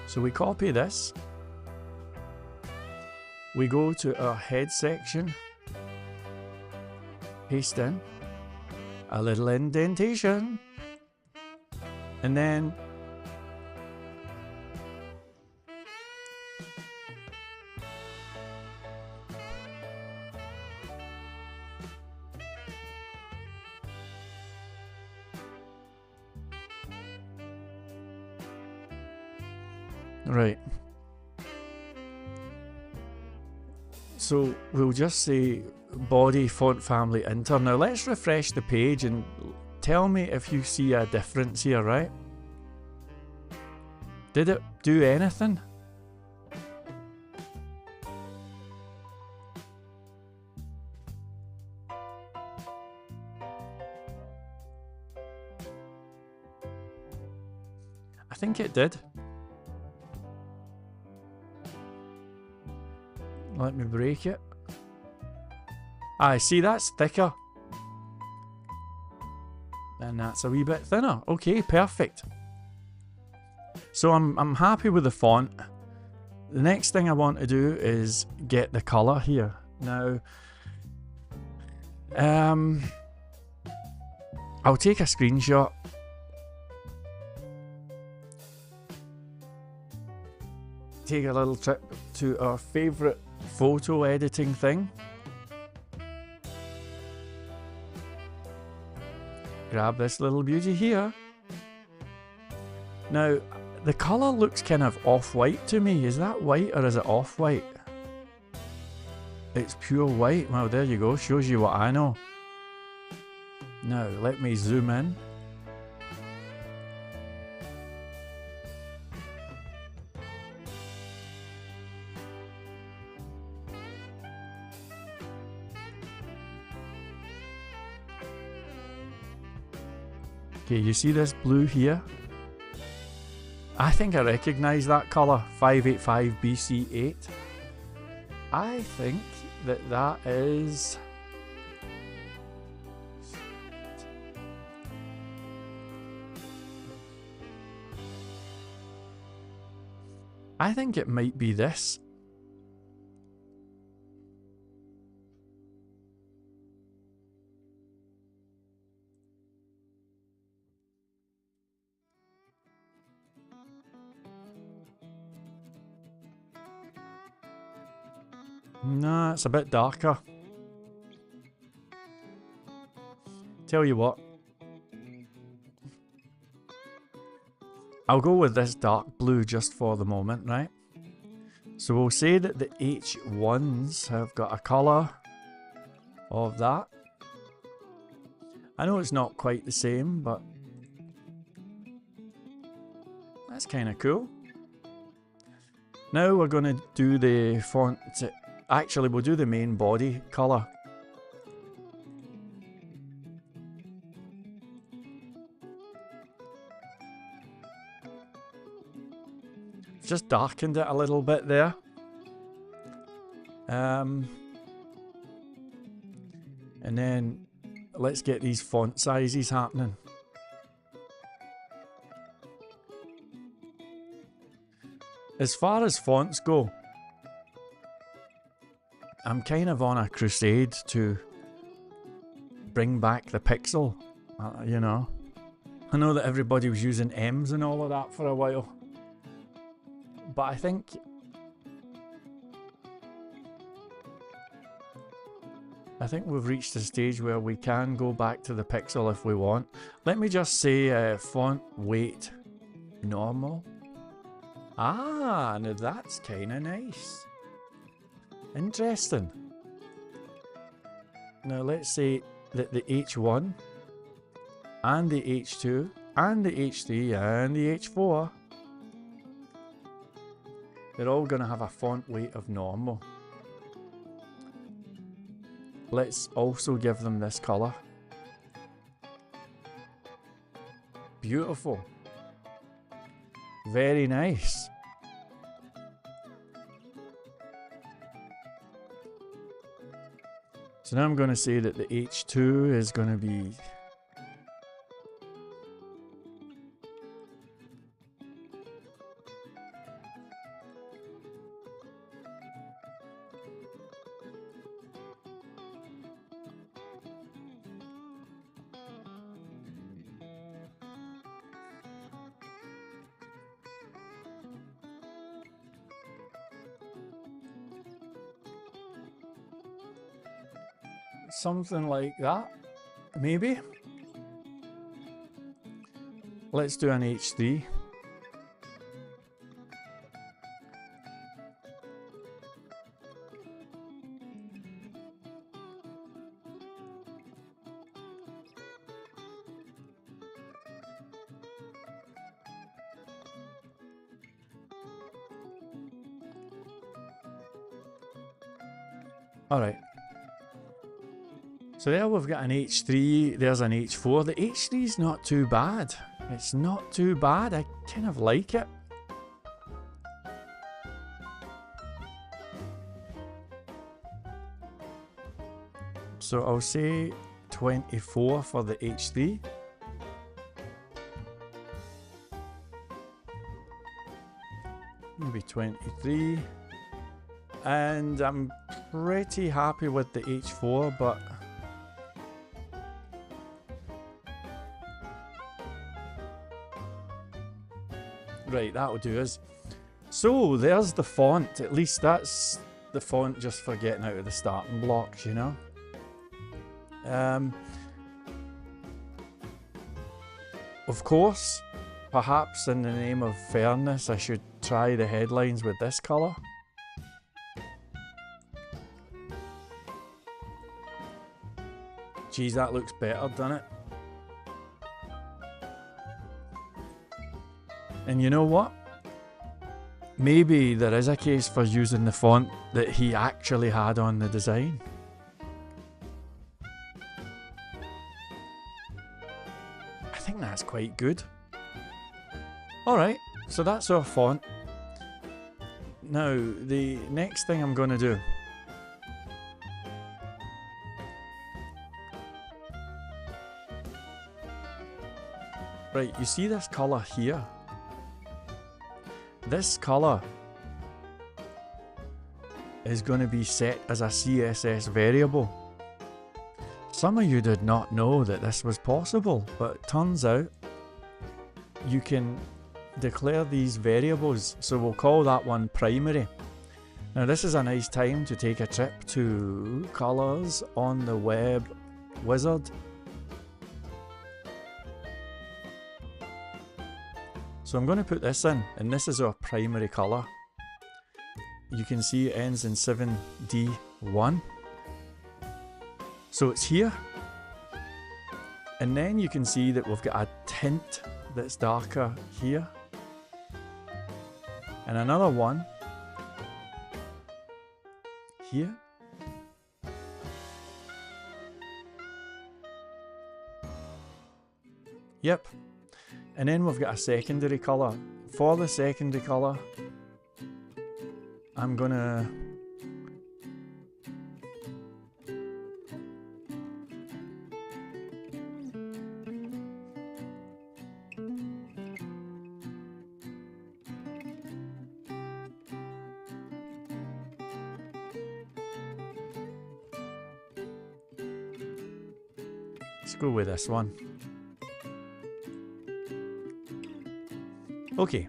So we copy this. We go to our head section, paste in a little indentation, and then right. So we'll just say body font family Inter. Now let's refresh the page and tell me if you see a difference here, right? Did it do anything? I think it did. Let me break it. I see, that's thicker. And that's a wee bit thinner. Okay, perfect. So I'm happy with the font. The next thing I want to do is get the colour here. Now, I'll take a screenshot. Take a little trip to our favourite photo editing thing. Grab this little beauty here. Now, the colour looks kind of off-white to me. Is that white or is it off-white? It's pure white. Well, there you go. Shows you what I know. Now, let me zoom in. Okay, you see this blue here? I think I recognise that colour, 585 BC8. I think that that is... I think it might be this. Nah, it's a bit darker. Tell you what. I'll go with this dark blue just for the moment, right? So we'll say that the H1s have got a colour of that. I know it's not quite the same, but that's kind of cool. Now we're going to do the font. Actually, we'll do the main body colour. Just darkened it a little bit there. And then let's get these font sizes happening. As far as fonts go, I'm kind of on a crusade to bring back the pixel, you know. I know that everybody was using M's and all of that for a while, but I think we've reached a stage where we can go back to the pixel if we want. Let me just say font weight normal. Ah, now that's kind of nice. Interesting. Now let's say that the H1 and the H2 and the H3 and the H4, they're all going to have a font weight of normal. Let's also give them this colour. Beautiful. Very nice. So now I'm going to say that the H2 is going to be something like that, maybe. Let's do an H3. All right. So there we've got an H3, there's an H4. The H3 is not too bad. It's not too bad. I kind of like it. So I'll say 24 for the H3. Maybe 23. And I'm pretty happy with the H4, but right, that'll do us. So there's the font. At least that's the font just for getting out of the starting blocks, you know. Of course, perhaps in the name of fairness, I should try the headlines with this colour. Geez, that looks better, doesn't it? And you know what? Maybe there is a case for using the font that he actually had on the design. I think That's quite good. Alright, so that's our font. Now, the next thing I'm going to do, right, you see this colour here? This colour is going to be set as a CSS variable. Some of you did not know that this was possible, but it turns out you can declare these variables, so we'll call that one primary. Now this is a nice time to take a trip to colours on the web wizard. So I'm going to put this in, and this is our primary colour. You can see it ends in 7D1. So it's here. And then you can see that we've got a tint that's darker here. And another one here. Yep. And then we've got a secondary colour. For the secondary colour, I'm gonna let's go with this one. Okay,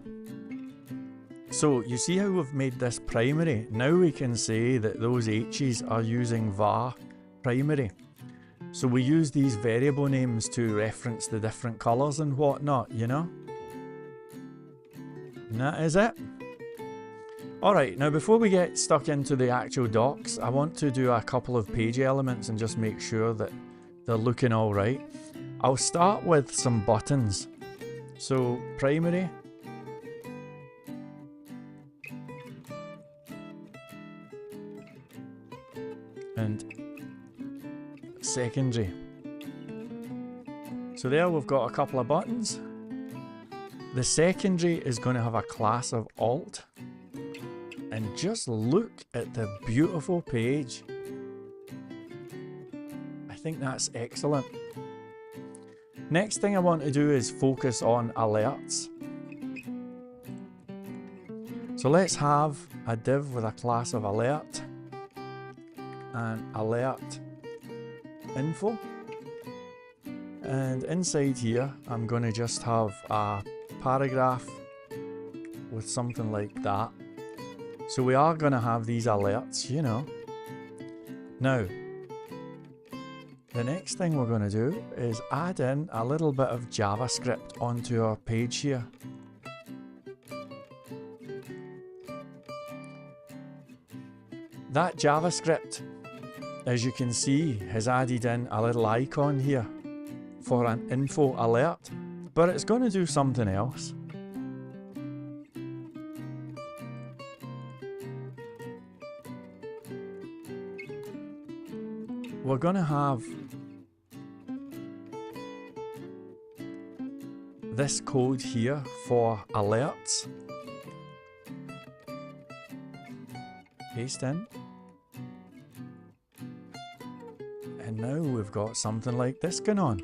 so you see how we've made this primary? Now we can say that those H's are using var primary. So we use these variable names to reference the different colours and whatnot, you know? And that is it. Alright, now before we get stuck into the actual docs, I want to do a couple of page elements and just make sure that they're looking alright. I'll start with some buttons. So primary. And secondary. So there we've got a couple of buttons. The secondary is going to have a class of alt. And just look at the beautiful page. I think that's excellent. Next thing I want to do is focus on alerts. So let's have a div with a class of alert and alert info, and inside here I'm going to just have a paragraph with something like that. So we are going to have these alerts, you know. Now the next thing we're going to do is add in a little bit of JavaScript onto our page here. That JavaScript, as you can see, has added in a little icon here for an info alert, but it's going to do something else. We're going to have this code here for alerts. Paste in. And now we've got something like this going on.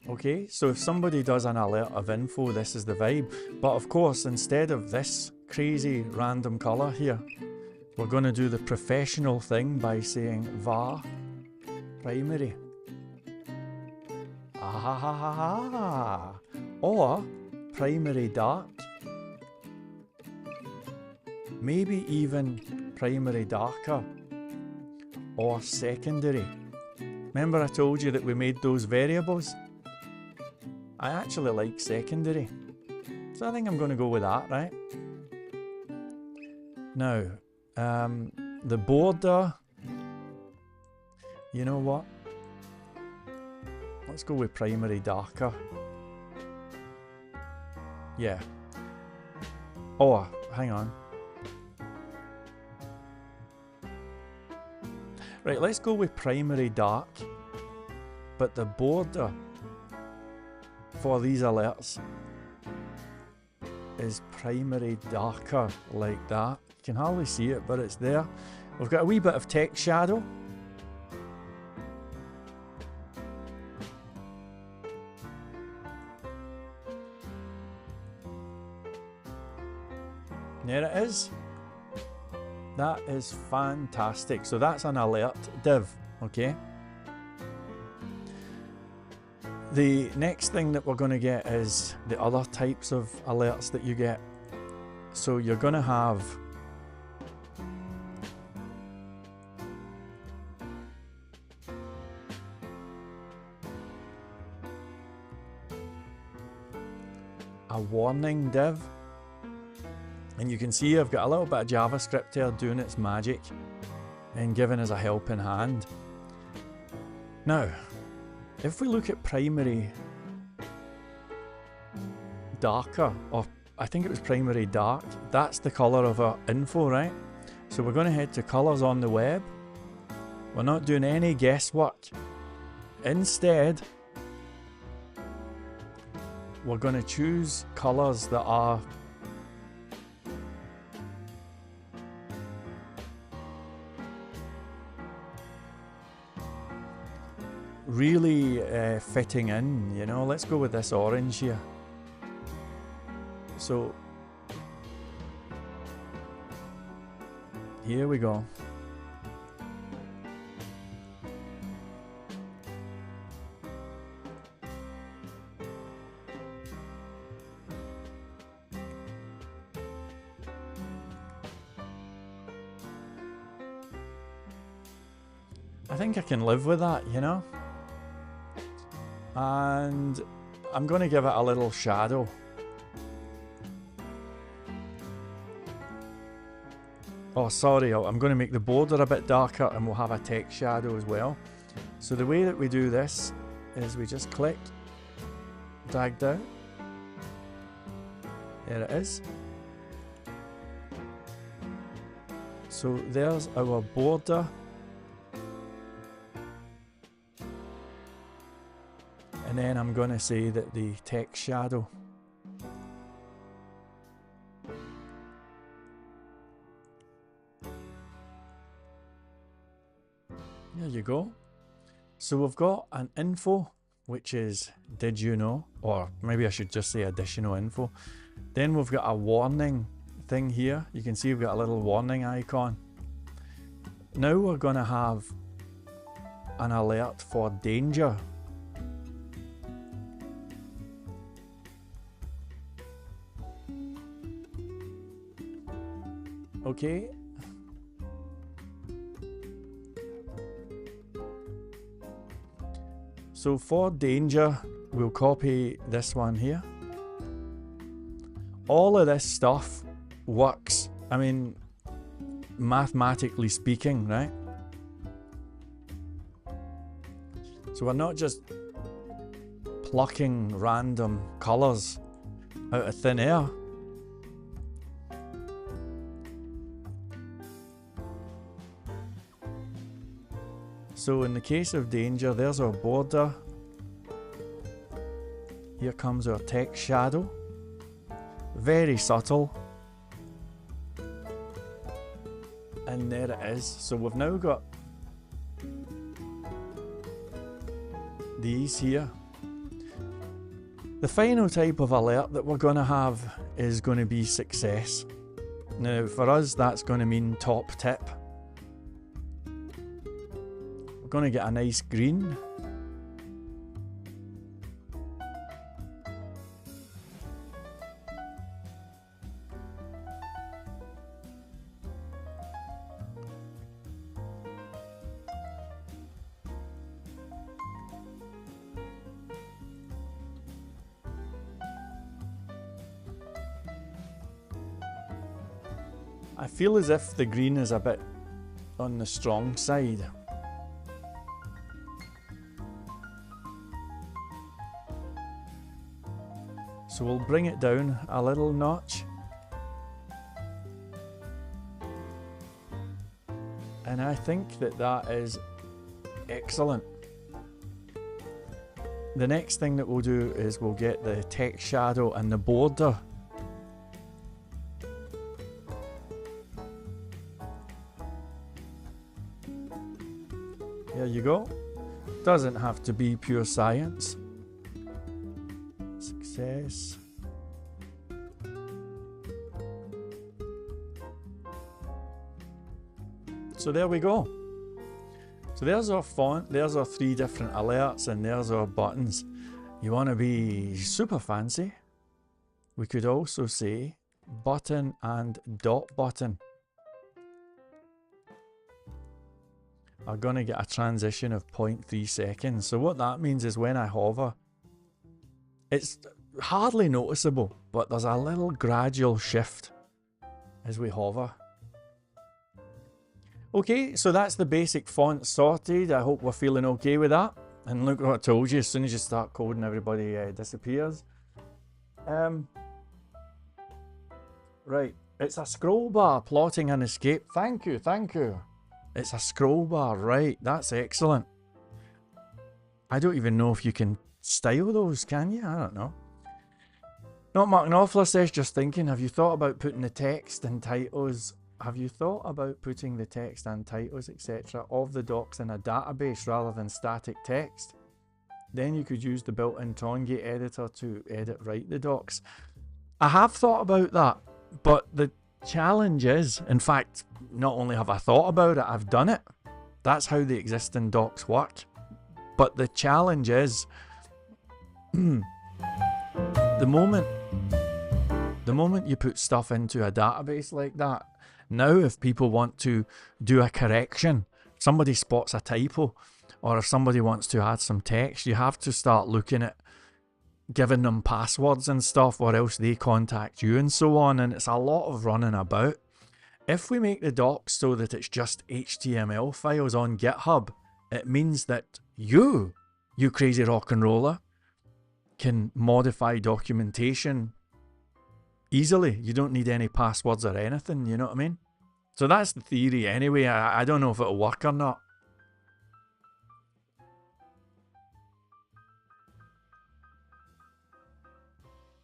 Okay, so if somebody does an alert of info, this is the vibe. But of course, instead of this crazy random colour here, we're going to do the professional thing by saying var primary. Ah, or primary dark. Maybe even primary darker. Or secondary. Remember I told you that we made those variables? I actually like secondary. So I think I'm going to go with that, right? Now, the border, you know what? Let's go with primary darker. Yeah. Oh, hang on. Right, let's go with primary dark, but the border for these alerts is primary darker, like that. You can hardly see it, but it's there. We've got a wee bit of text shadow. There it is. That is fantastic. So that's an alert div, okay? The next thing that we're going to get is the other types of alerts that you get. So you're going to have a warning div. And you can see I've got a little bit of JavaScript there doing its magic and giving us a helping hand. Now, if we look at primary darker, or I think it was primary dark, that's the colour of our info, right? So we're going to head to colours on the web. We're not doing any guesswork. Instead, we're going to choose colours that are really fitting in, you know. Let's go with this orange here. So here we go. I think I can live with that, you know. And I'm going to give it a little shadow. Oh, sorry, I'm going to make the border a bit darker and we'll have a text shadow as well. So the way that we do this is we just click, drag down. There it is. So there's our border. And then I'm going to say that the text shadow there you go. So we've got an info, which is did you know, or maybe I should just say additional info. Then we've got a warning thing here. You can see we've got a little warning icon. Now we're going to have an alert for danger. Okay. So for danger, we'll copy this one here. All of this stuff works, I mean, mathematically speaking, right? So we're not just plucking random colours out of thin air. So in the case of danger, there's our border. Here comes our text shadow. Very subtle. And there it is. So we've now got these here. The final type of alert that we're going to have is going to be success. Now for us, that's going to mean top tip. Going to get a nice green. I feel as if the green is a bit on the strong side. So we'll bring it down a little notch. And I think that that is excellent. the next thing that we'll do is we'll get the text shadow and the border. There you go. Doesn't have to be pure science. Success. So there we go. So there's our font, there's our 3 different alerts, and there's our buttons. You want to be super fancy? We could also say button and dot button are going to get a transition of 0.3 seconds. So what that means is when I hover, it's hardly noticeable, but there's a little gradual shift as we hover. Okay, so that's the basic font sorted. I hope we're feeling okay with that. And look what I told you, as soon as you start coding, everybody disappears. Right, it's a scroll bar plotting an escape. Thank you, thank you. It's a scroll bar, right, that's excellent. I don't even know if you can style those, can you? I don't know. Not Mark Knopfler says, just thinking, have you thought about putting the text and titles? Have you thought about putting the text and titles, etc. of the docs in a database rather than static text? Then you could use the built-in Trongate editor to write the docs. I have thought about that, but the challenge is, in fact, not only have I thought about it, I've done it. That's how the existing docs work. But the challenge is, the moment you put stuff into a database like that, now if people want to do a correction, somebody spots a typo, or if somebody wants to add some text, you have to start looking at giving them passwords and stuff, or else they contact you and so on, and it's a lot of running about. If we make the docs so that it's just HTML files on GitHub, it means that you crazy rock and roller, can modify documentation easily. You don't need any passwords or anything, you know what I mean? So that's the theory anyway. I don't know if it'll work or not.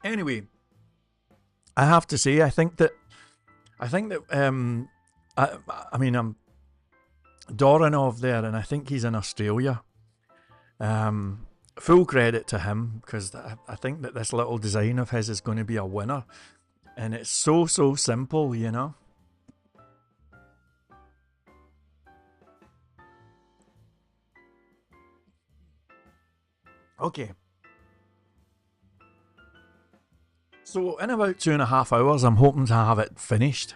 Anyway, I have to say, I think that I mean, I'm Doranov there, and I think he's in Australia. Full credit to him, because I think that this little design of his is going to be a winner. And it's so simple, you know. Okay. So in about 2.5 hours, I'm hoping to have it finished.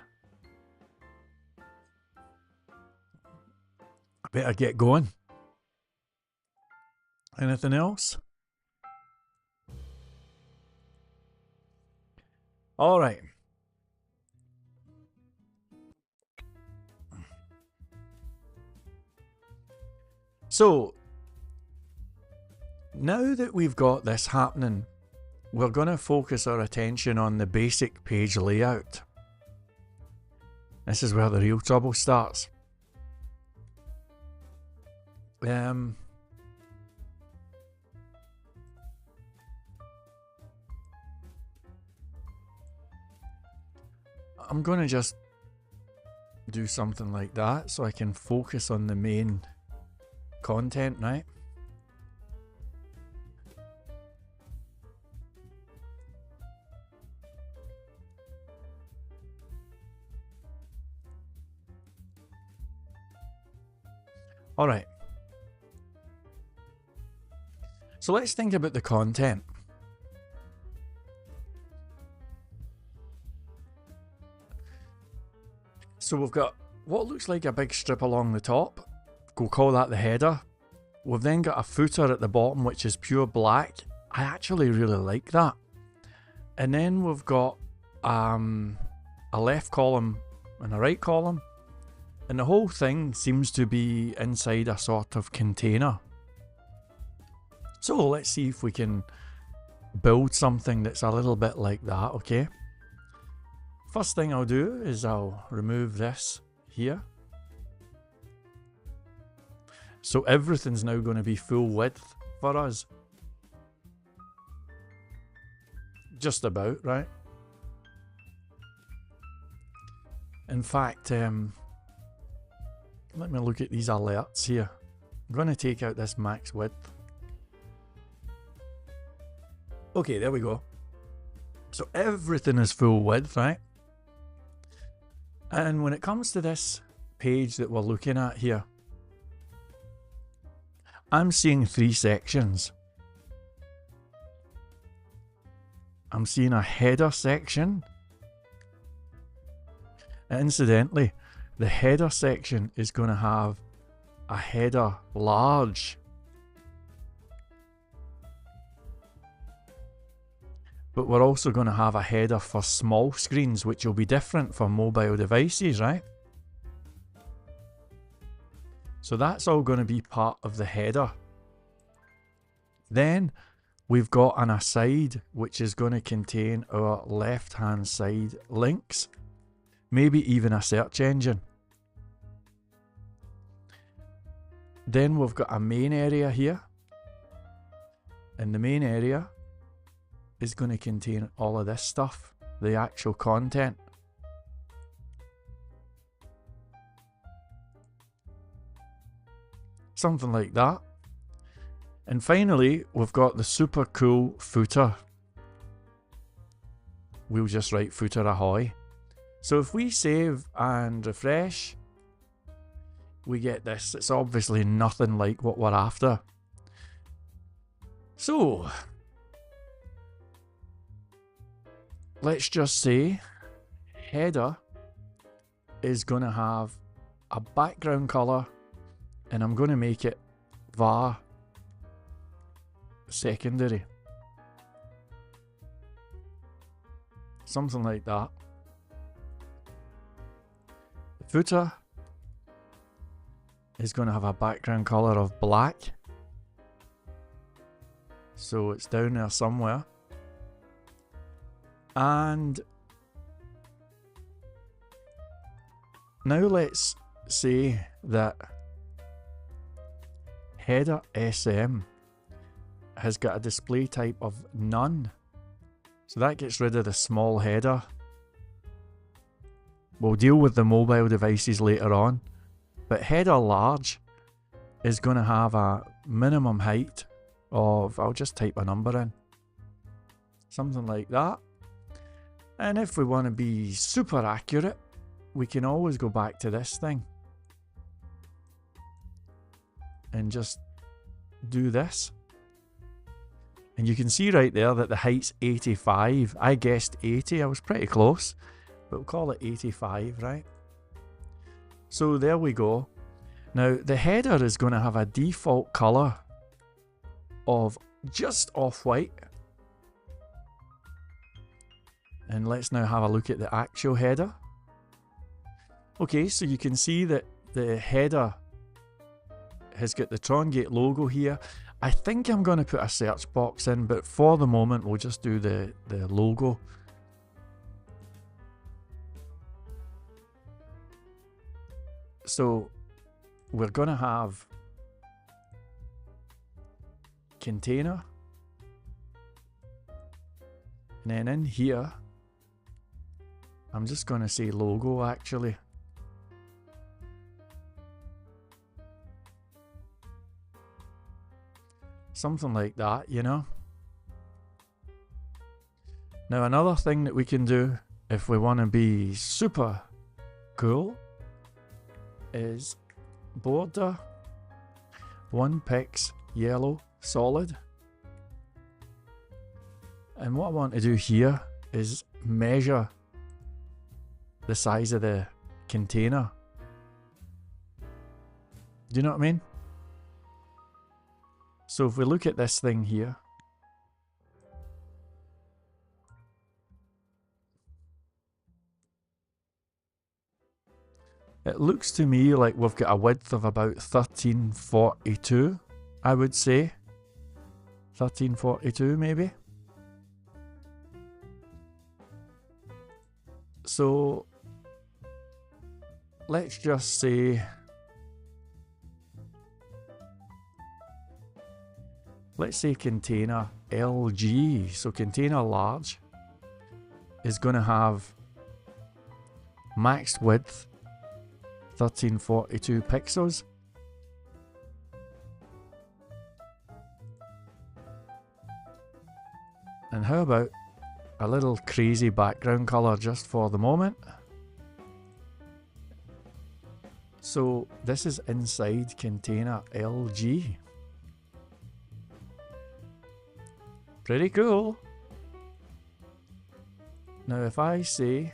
I better get going. Anything else? All right. So now that we've got this happening, we're going to focus our attention on the basic page layout. This is where the real trouble starts. I'm going to just do something like that so I can focus on the main content, right? All right. So let's think about the content. So we've got what looks like a big strip along the top. We'll call that the header. We've then got a footer at the bottom, which is pure black. I actually really like that. And then we've got a left column and a right column. And the whole thing seems to be inside a sort of container. So let's see if we can build something that's a little bit like that, okay? First thing I'll do is I'll remove this here. So everything's now going to be full width for us. just about, right? In fact, let me look at these alerts here. I'm going to take out this max width. Okay, there we go. So everything is full width, right? And when it comes to this page that we're looking at here, I'm seeing 3 sections. I'm seeing a header section. Incidentally, the header section is going to have a header large. But we're also going to have a header for small screens, which will be different for mobile devices, right? So that's all going to be part of the header. Then we've got an aside, which is going to contain our left-hand side links, maybe even a search engine. Then we've got a main area here, and the main area is going to contain all of this stuff, the actual content. Something like that. And finally, we've got the super cool footer. We'll just write footer Ahoy. So if we save and refresh, we get this. It's obviously nothing like what we're after. So let's just say header is going to have a background color, and I'm going to make it var secondary. Something like that. The footer is going to have a background color of black. So it's down there somewhere. And now let's say that header SM has got a display type of none. So that gets rid of the small header. We'll deal with the mobile devices later on. But header large is going to have a minimum height of, I'll just type a number in. Something like that. And if we want to be super accurate, we can always go back to this thing and just do this. And you can see right there that the height's 85. I guessed 80, I was pretty close, but we'll call it 85, right? So there we go. Now the header is going to have a default color of just off-white. And let's now have a look at the actual header. Okay, so you can see that the header has got the Trongate logo here. I think I'm going to put a search box in, but for the moment we'll just do the logo. So we're going to have container, and then in here I'm just going to say logo actually. Something like that, you know. Now another thing that we can do if we want to be super cool is border 1 pix yellow solid. And what I want to do here is measure the size of the container. Do you know what I mean? So if we look at this thing here, it looks to me like we've got a width of about 1342, I would say. 1342 maybe. So let's just say, let's say container LG, so container large. is going to have max width 1342 pixels. And how about a little crazy background color just for the moment? So this is inside container LG. Pretty cool. Now if I say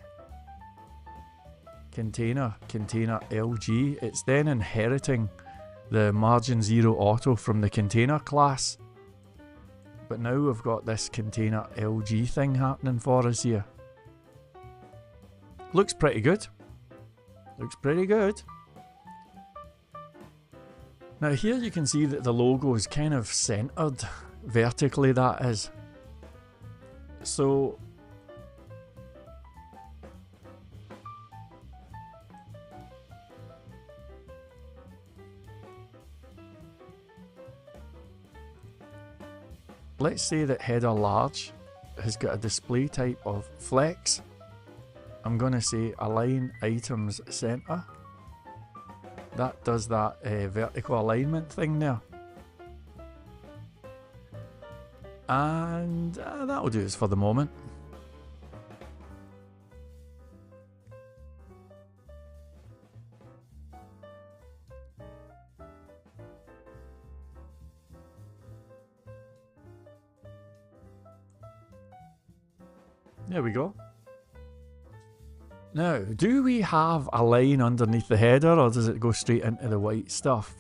container LG, it's then inheriting the margin 0 auto from the container class. But now we've got this container LG thing happening for us here. Looks pretty good. Looks pretty good. Now here you can see that the logo is kind of centered vertically, that is. So let's say that header large has got a display type of flex. I'm going to say align items center. That does that vertical alignment thing there. And that'll do us for the moment. There we go. Now, do we have a line underneath the header, or does it go straight into the white stuff?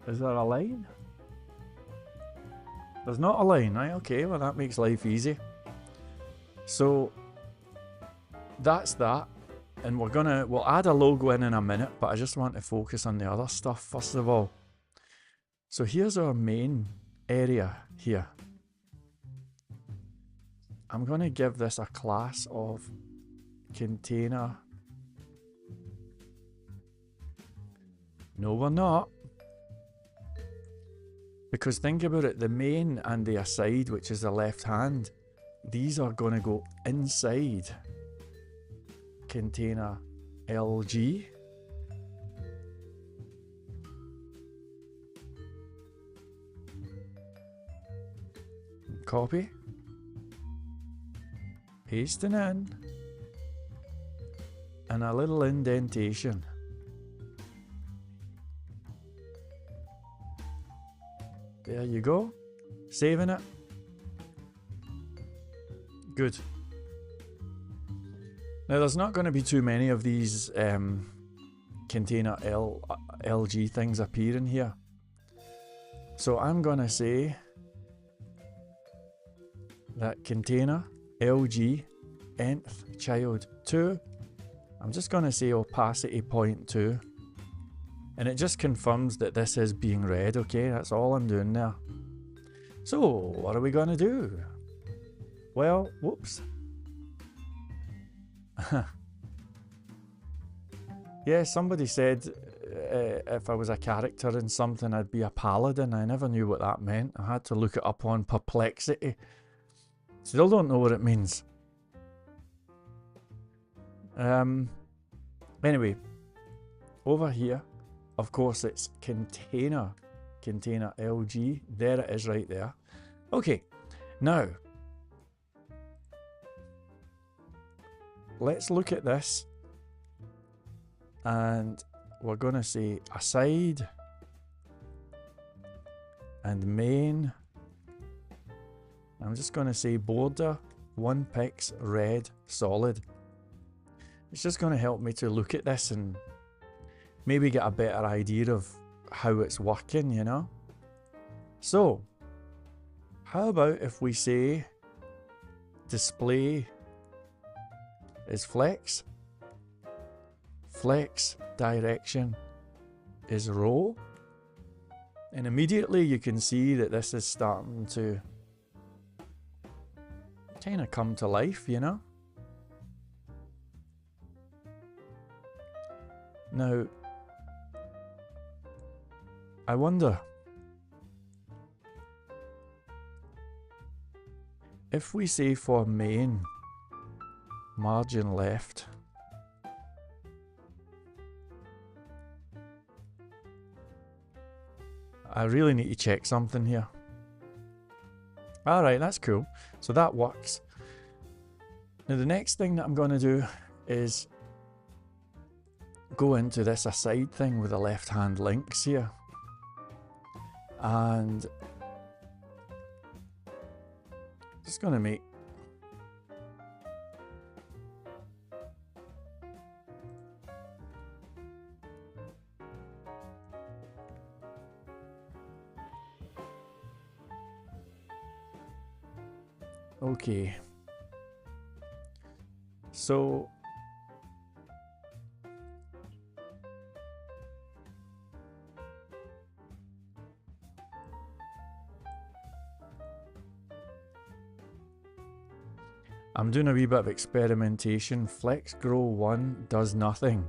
Is there a line? There's not a line, right? Okay, well that makes life easy. So that's that, and we'll add a logo in a minute, but I just want to focus on the other stuff first of all. So here's our main area here. I'm going to give this a class of container. No, we're not. Because think about it, the main and the aside, which is the left hand, these are going to go inside container LG. Copy. Pasting in. And a little indentation. There you go. Saving it. Good. Now there's not going to be too many of these container LG things appearing here. So I'm going to say that container LG nth child 2. I'm just going to say opacity 0.2. And it just confirms that this is being read, okay? That's all I'm doing there. So, what are we going to do? Well, whoops. Yeah, somebody said if I was a character in something, I'd be a paladin. I never knew what that meant. I had to look it up on Perplexity. Still don't know what it means. Anyway, over here, of course, it's container LG. There it is right there. Okay, now let's look at this, and we're going to say aside and main. I'm just going to say border 1 pix red solid. It's just going to help me to look at this and maybe get a better idea of how it's working, you know? So, how about if we say display is flex, flex direction is row, and immediately you can see that this is starting to kind of come to life, you know? Now, I wonder if we say for main, margin left, I really need to check something here. Alright, that's cool. So that works. Now the next thing that I'm going to do is go into this aside thing with the left hand links here. And just going to make okay. So I'm doing a wee bit of experimentation. Flex grow 1 does nothing.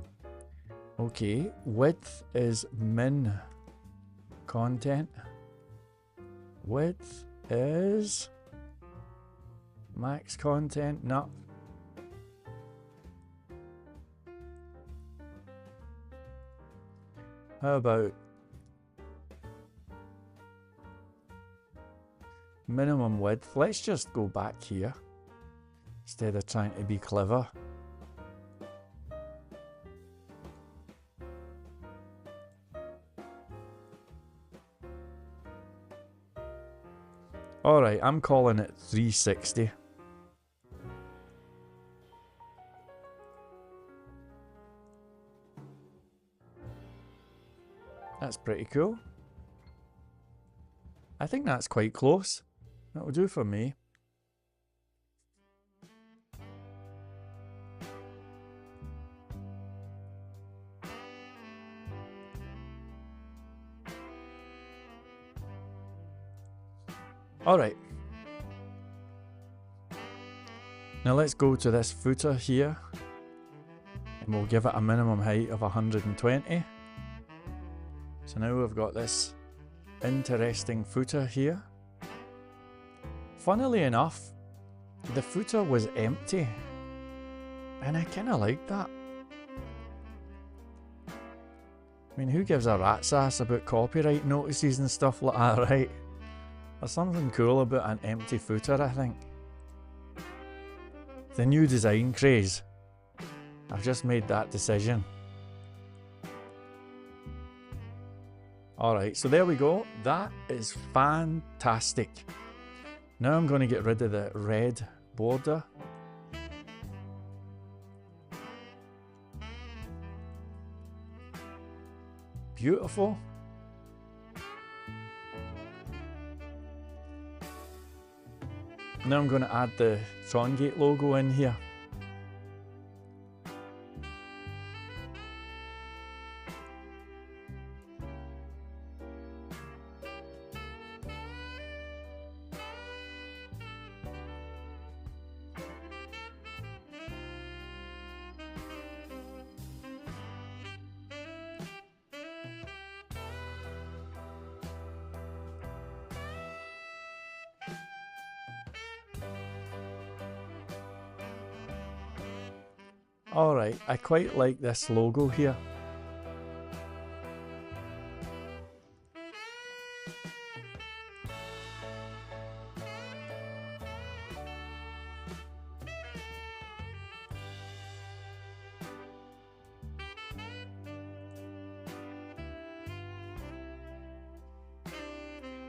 Okay, width is min content. Width is max content. No. How about minimum width? Let's just go back here instead of trying to be clever. Alright, I'm calling it 360. That's pretty cool. I think that's quite close. That'll do for me. Alright. Now let's go to this footer here. And we'll give it a minimum height of 120. So now we've got this interesting footer here. Funnily enough, the footer was empty. And I kind of like that. I mean, who gives a rat's ass about copyright notices and stuff like that, right? There's something cool about an empty footer, I think. The new design craze. I've just made that decision. Alright, so there we go. That is fantastic. Now I'm going to get rid of the red border. Beautiful. Now I'm going to add the Trongate logo in here. Alright, I quite like this logo here.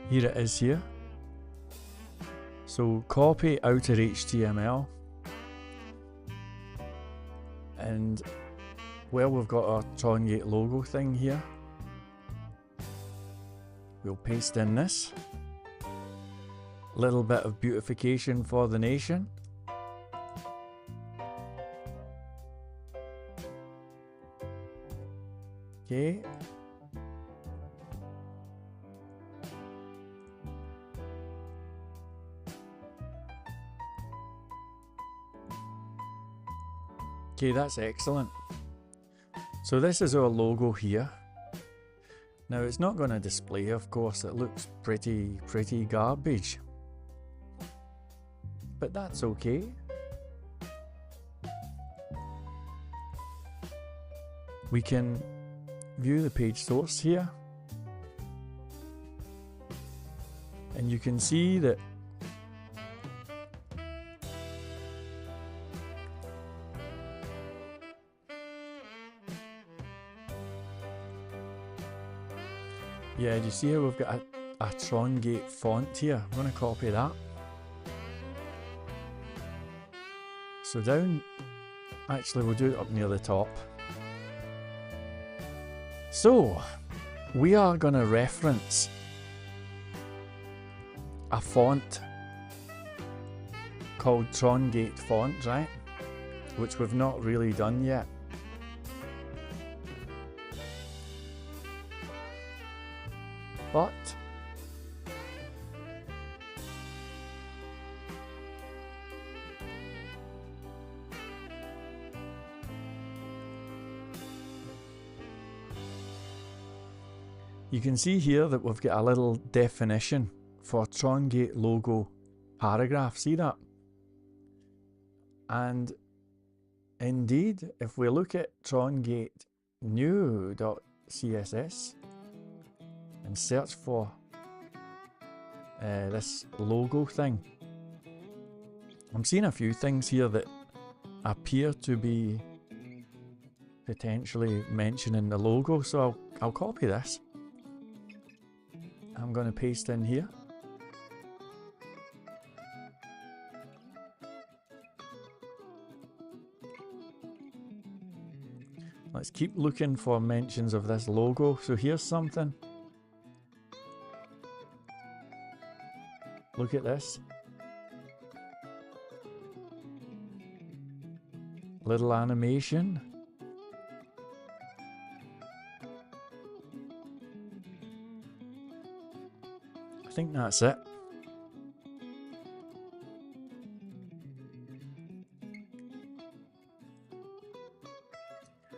Here it is here. So copy outer HTML. And well, we've got our Trongate logo thing here. We'll paste in this. Little bit of beautification for the nation. Okay. Okay, that's excellent. So this is our logo here. Now it's not going to display, of course, it looks pretty garbage. but that's okay. We can view the page source here, and you can see that yeah, do you see how we've got a Trongate font here? I'm going to copy that. So down, actually we'll do it up near the top. So, we are going to reference a font called Trongate font, right? Which we've not really done yet. But you can see here that we've got a little definition for Trongate logo paragraph. See that? And indeed, if we look at Trongate new.css and search for this logo thing, I'm seeing a few things here that appear to be potentially mentioning the logo, so I'll copy this. I'm going to paste in here. Let's keep looking for mentions of this logo. So here's something. Look at this. Little animation. I think that's it.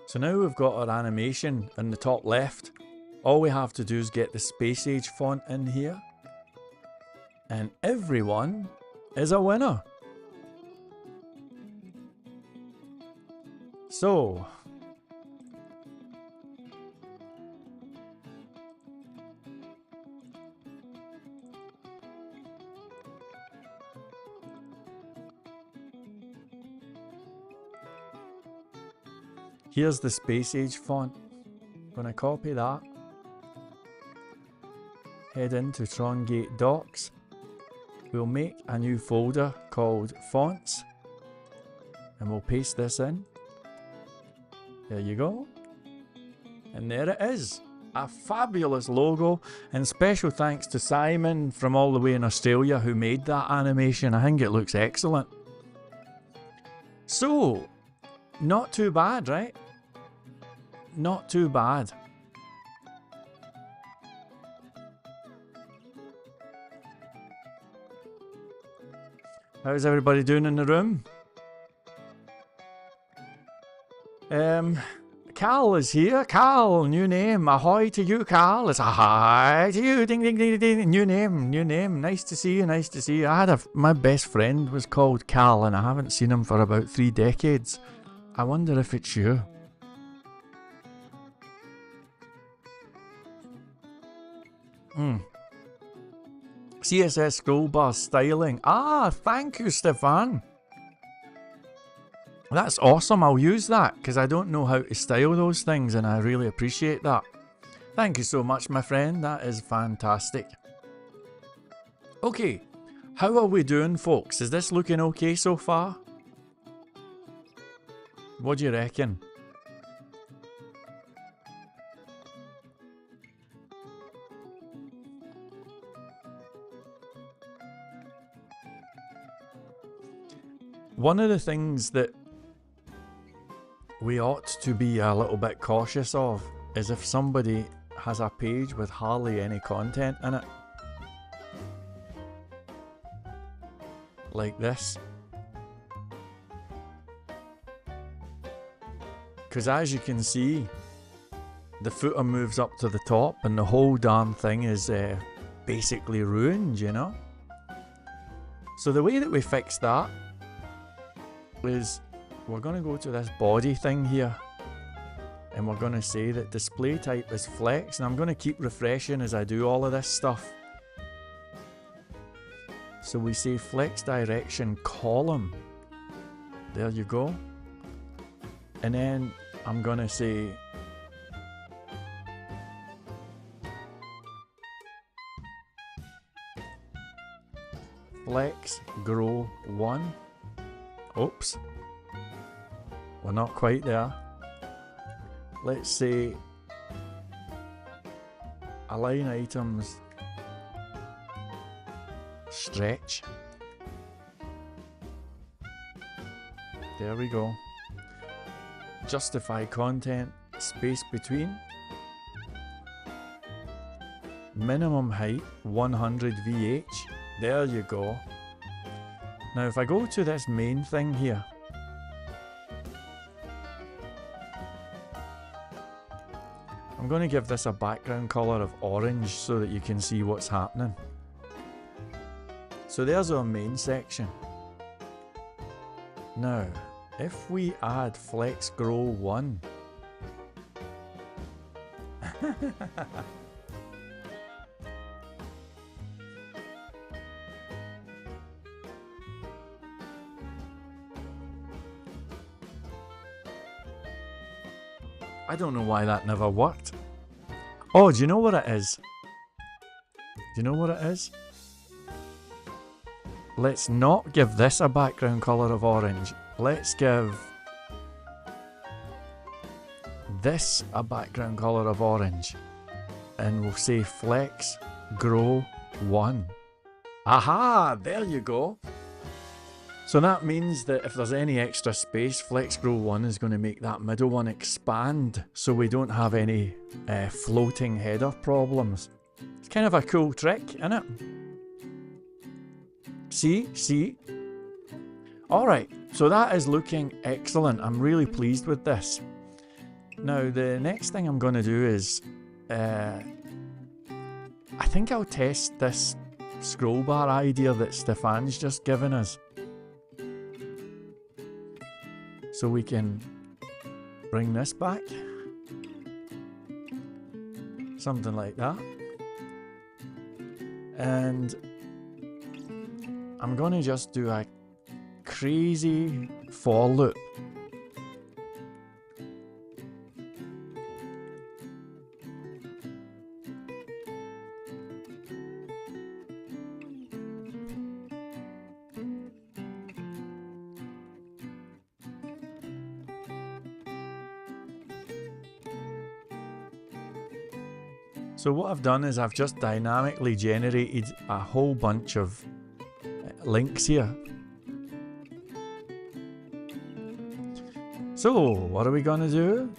So now we've got our animation in the top left. All we have to do is get the space age font in here. And everyone is a winner. So, here's the space age font. I'm going to copy that. Head into Trongate docs. We'll make a new folder called fonts. And we'll paste this in. There you go. And there it is. A fabulous logo. And special thanks to Simon from all the way in Australia who made that animation. I think it looks excellent. So, not too bad, right? Not too bad. How's everybody doing in the room? Carl is here. Carl, new name. Ahoy to you, Carl. It's a hi to you. Ding, ding, ding, ding. New name, new name. Nice to see you, nice to see you. My best friend was called Carl and I haven't seen him for about 3 decades. I wonder if it's you. CSS scroll bar styling. Ah, thank you, Stefan. That's awesome. I'll use that because I don't know how to style those things and I really appreciate that. Thank you so much, my friend. That is fantastic. Okay, how are we doing, folks? Is this looking okay so far? What do you reckon? One of the things that we ought to be a little bit cautious of is if somebody has a page with hardly any content in it. Like this. Because as you can see, the footer moves up to the top and the whole darn thing is basically ruined, you know? So the way that we fix that is we're going to go to this body thing here, and we're going to say that display type is flex, and I'm going to keep refreshing as I do all of this stuff. So we say flex direction column. There you go. And then I'm going to say flex grow 1. Oops. We're not quite there. Let's say align items stretch. There we go. Justify content space between. Minimum height 100 VH. There you go. Now if I go to this main thing here, I'm going to give this a background colour of orange so that you can see what's happening. So there's our main section. Now, if we add flex grow 1, I don't know why that never worked. Oh, do you know what it is? Do you know what it is? Let's not give this a background colour of orange. Let's give this a background colour of orange. And we'll say flex grow 1. Aha! There you go. So that means that if there's any extra space, flex grow 1 is going to make that middle one expand, so we don't have any floating header problems. It's kind of a cool trick, isn't it? See? Alright, so that is looking excellent. I'm really pleased with this. Now the next thing I'm going to do is, I think I'll test this scroll bar idea that Stefan's just given us. So we can bring this back. Something like that. And I'm going to just do a crazy for loop. So what I've done is I've just dynamically generated a whole bunch of links here. So what are we going to do?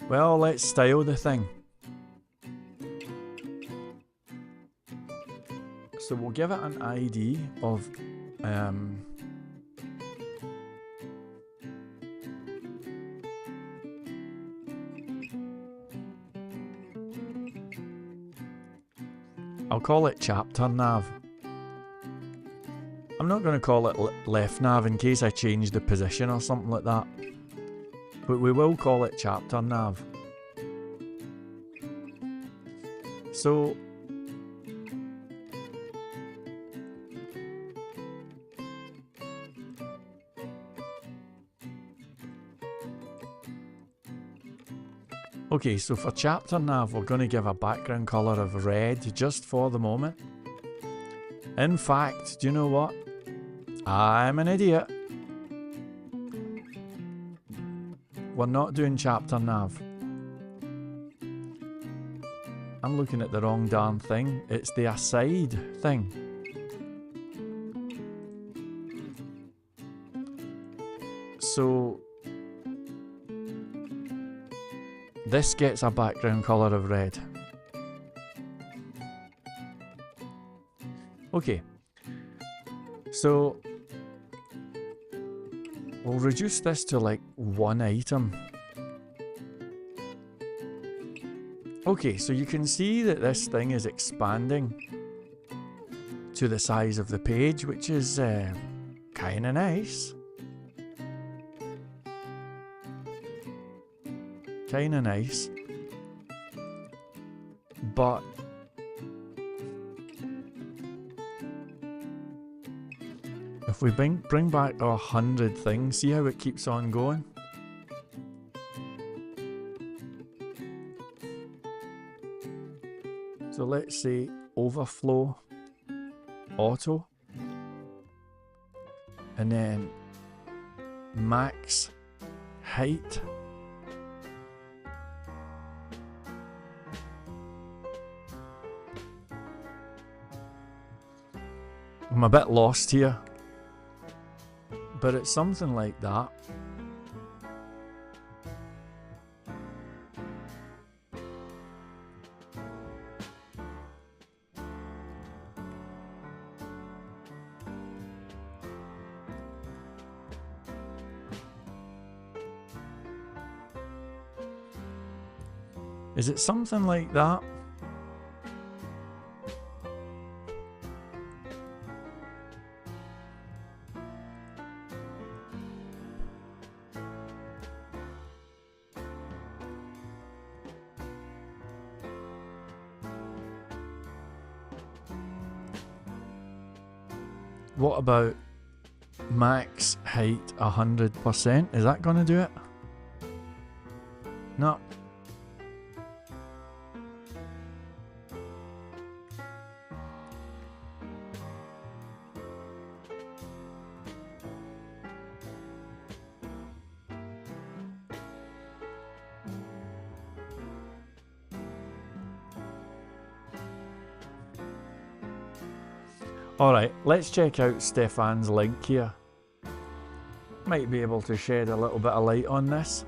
Well, let's style the thing. So we'll give it an ID of I'll call it chapter nav. I'm not going to call it left nav in case I change the position or something like that. But we will call it chapter nav. So okay, so for chapter nav, we're going to give a background colour of red just for the moment. In fact, do you know what? I'm an idiot. We're not doing chapter nav. I'm looking at the wrong darn thing. It's the aside thing. So this gets a background colour of red. Okay, so we'll reduce this to like one item. Okay, so you can see that this thing is expanding to the size of the page, which is kind of nice. Kind of nice. But if we bring back 100 things, see how it keeps on going? So let's say overflow auto, and then max height. I'm a bit lost here, but it's something like that. Is it something like that? What about max height 100%? Is that gonna do it? No. Alright, let's check out Stefan's link here. Might be able to shed a little bit of light on this.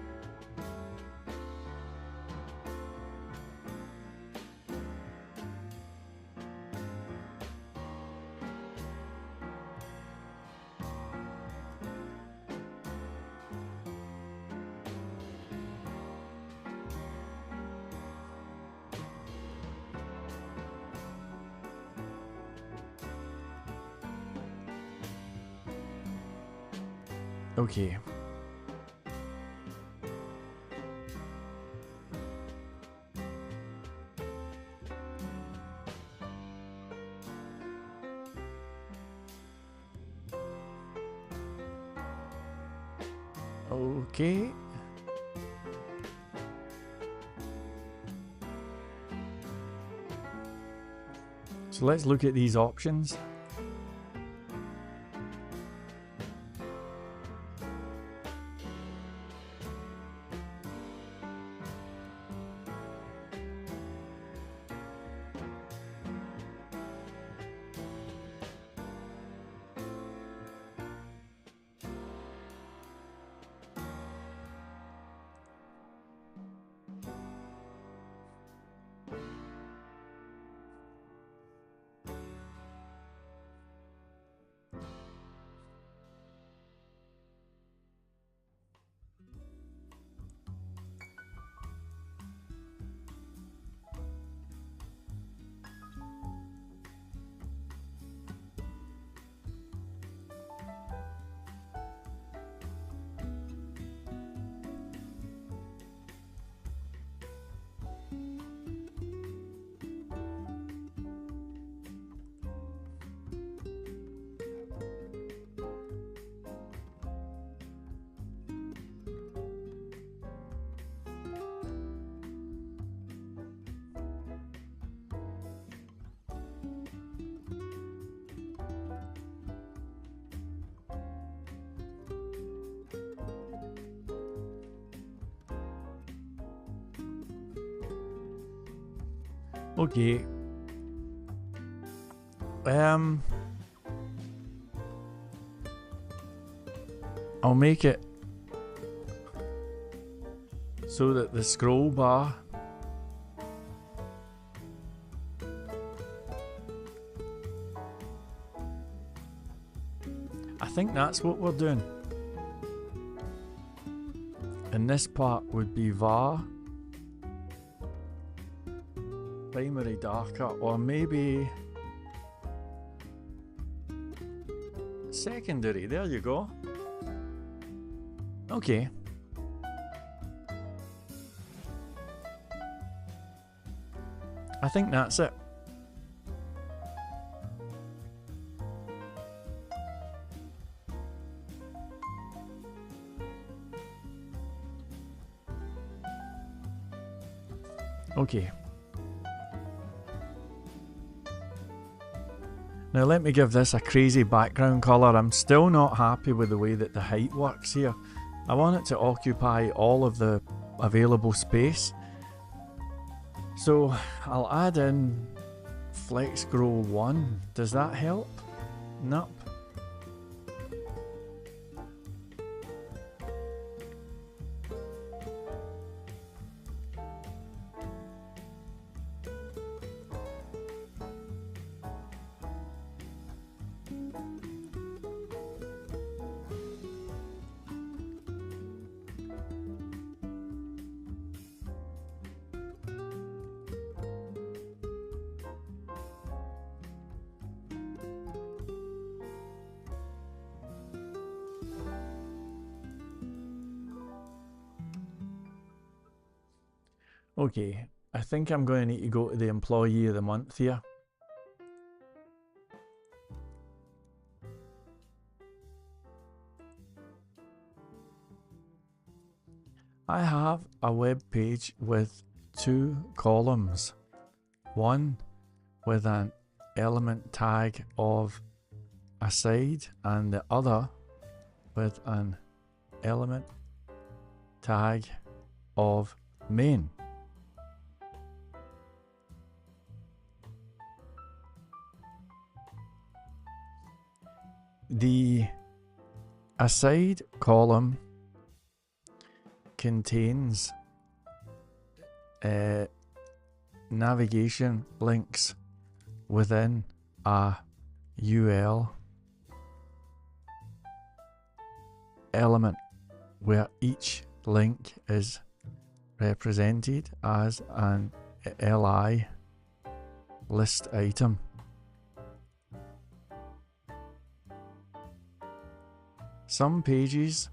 Okay. Okay. So let's look at these options. Okay. I'll make it so that the scroll bar I think that's what we're doing. And this part would be var primary darker, or maybe secondary. There you go. Okay. I think that's it. Okay. Now let me give this a crazy background colour. I'm still not happy with the way that the height works here. I want it to occupy all of the available space. So I'll add in Flex Grow 1. Does that help? Nope. Okay, I think I'm going to need to go to the Employee of the Month here. I have a web page with 2 columns. One with an element tag of aside and the other with an element tag of main. The aside column contains navigation links within a UL element where each link is represented as an LI list item. Some pages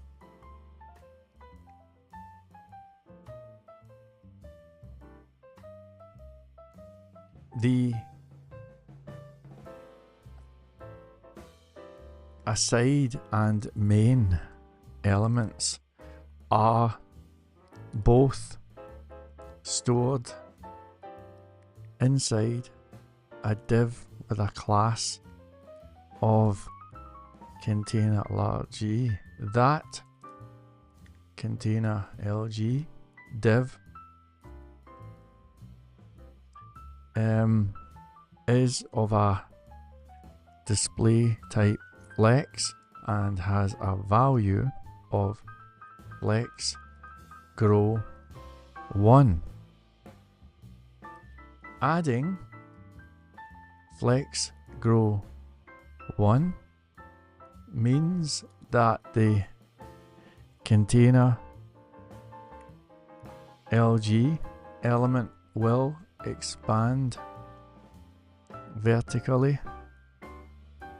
the aside and main elements are both stored inside a div with a class of container LG. That container LG div is of a display type flex and has a value of flex grow 1. Adding flex grow 1 means that the container LG element will expand vertically,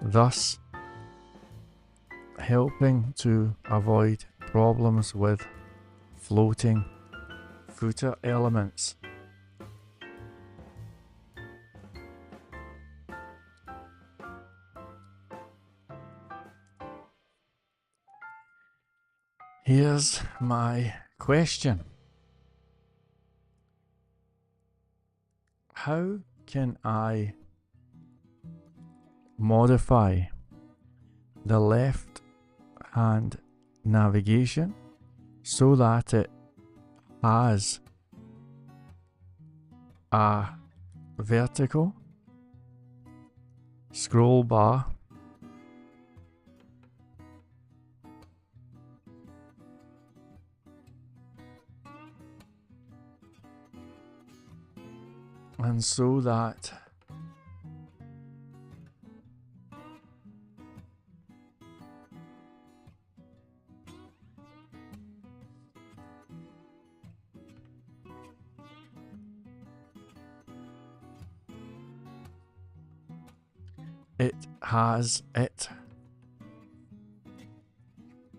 thus helping to avoid problems with floating footer elements. Here's my question. How can I modify the left hand navigation so that it has a vertical scroll bar and so that it has it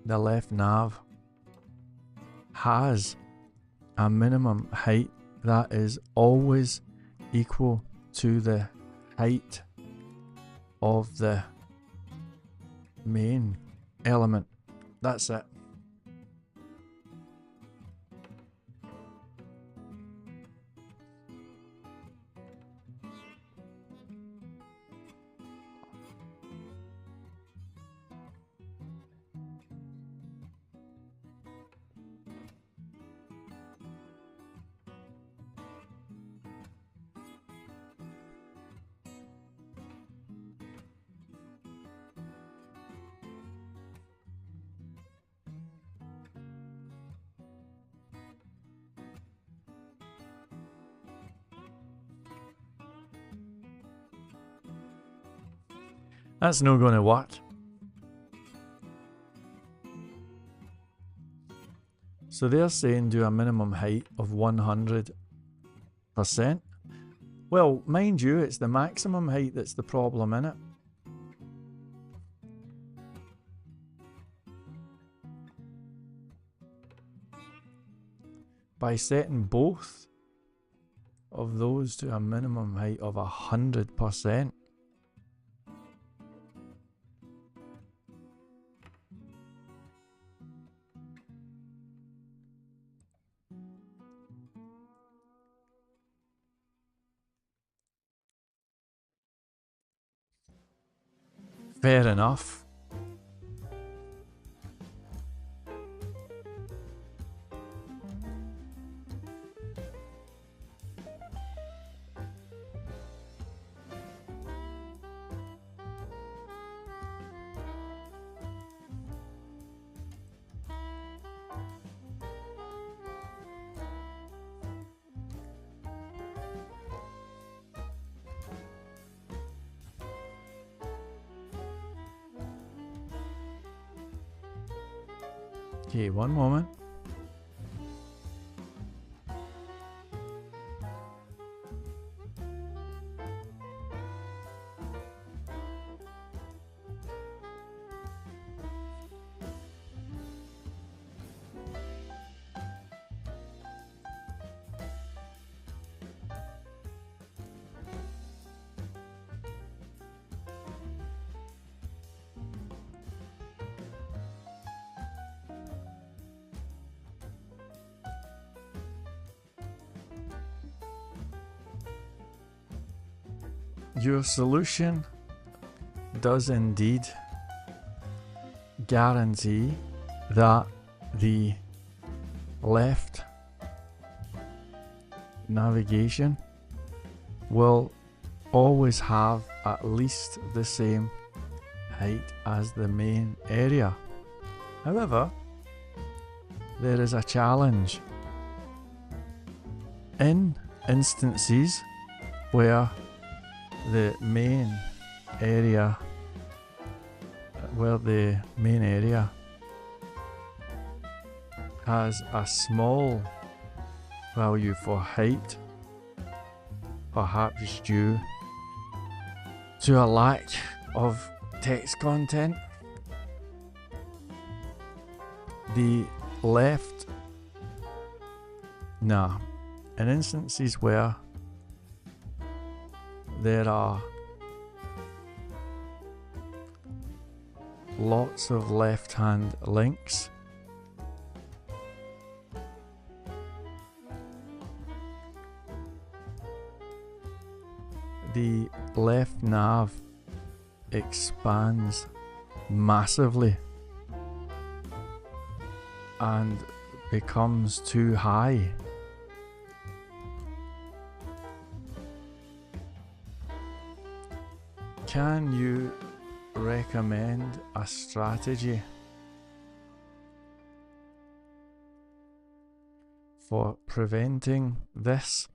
the left nav has a minimum height that is always equal to the height of the main element. That's it. That's not going to work. So they're saying do a minimum height of 100%. Well, mind you, it's the maximum height that's the problem, innit? By setting both of those to a minimum height of 100%. Fair enough. Okay, one moment. Your solution does indeed guarantee that the left navigation will always have at least the same height as the main area. However, there is a challenge. In instances where the main area has a small value for height, perhaps due to a lack of text content, the left, in instances where there are lots of left-hand links, the left nav expands massively and becomes too high. Can you recommend a strategy for preventing this?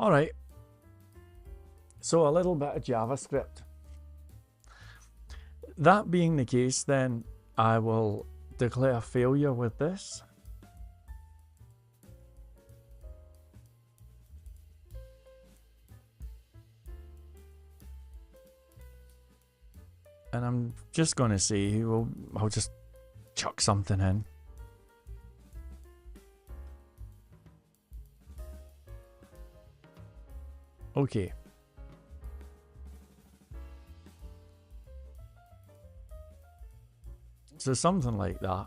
Alright, so a little bit of JavaScript. That being the case, then I will declare failure with this. And I'm just going to say, well, I'll just chuck something in. Okay. So something like that.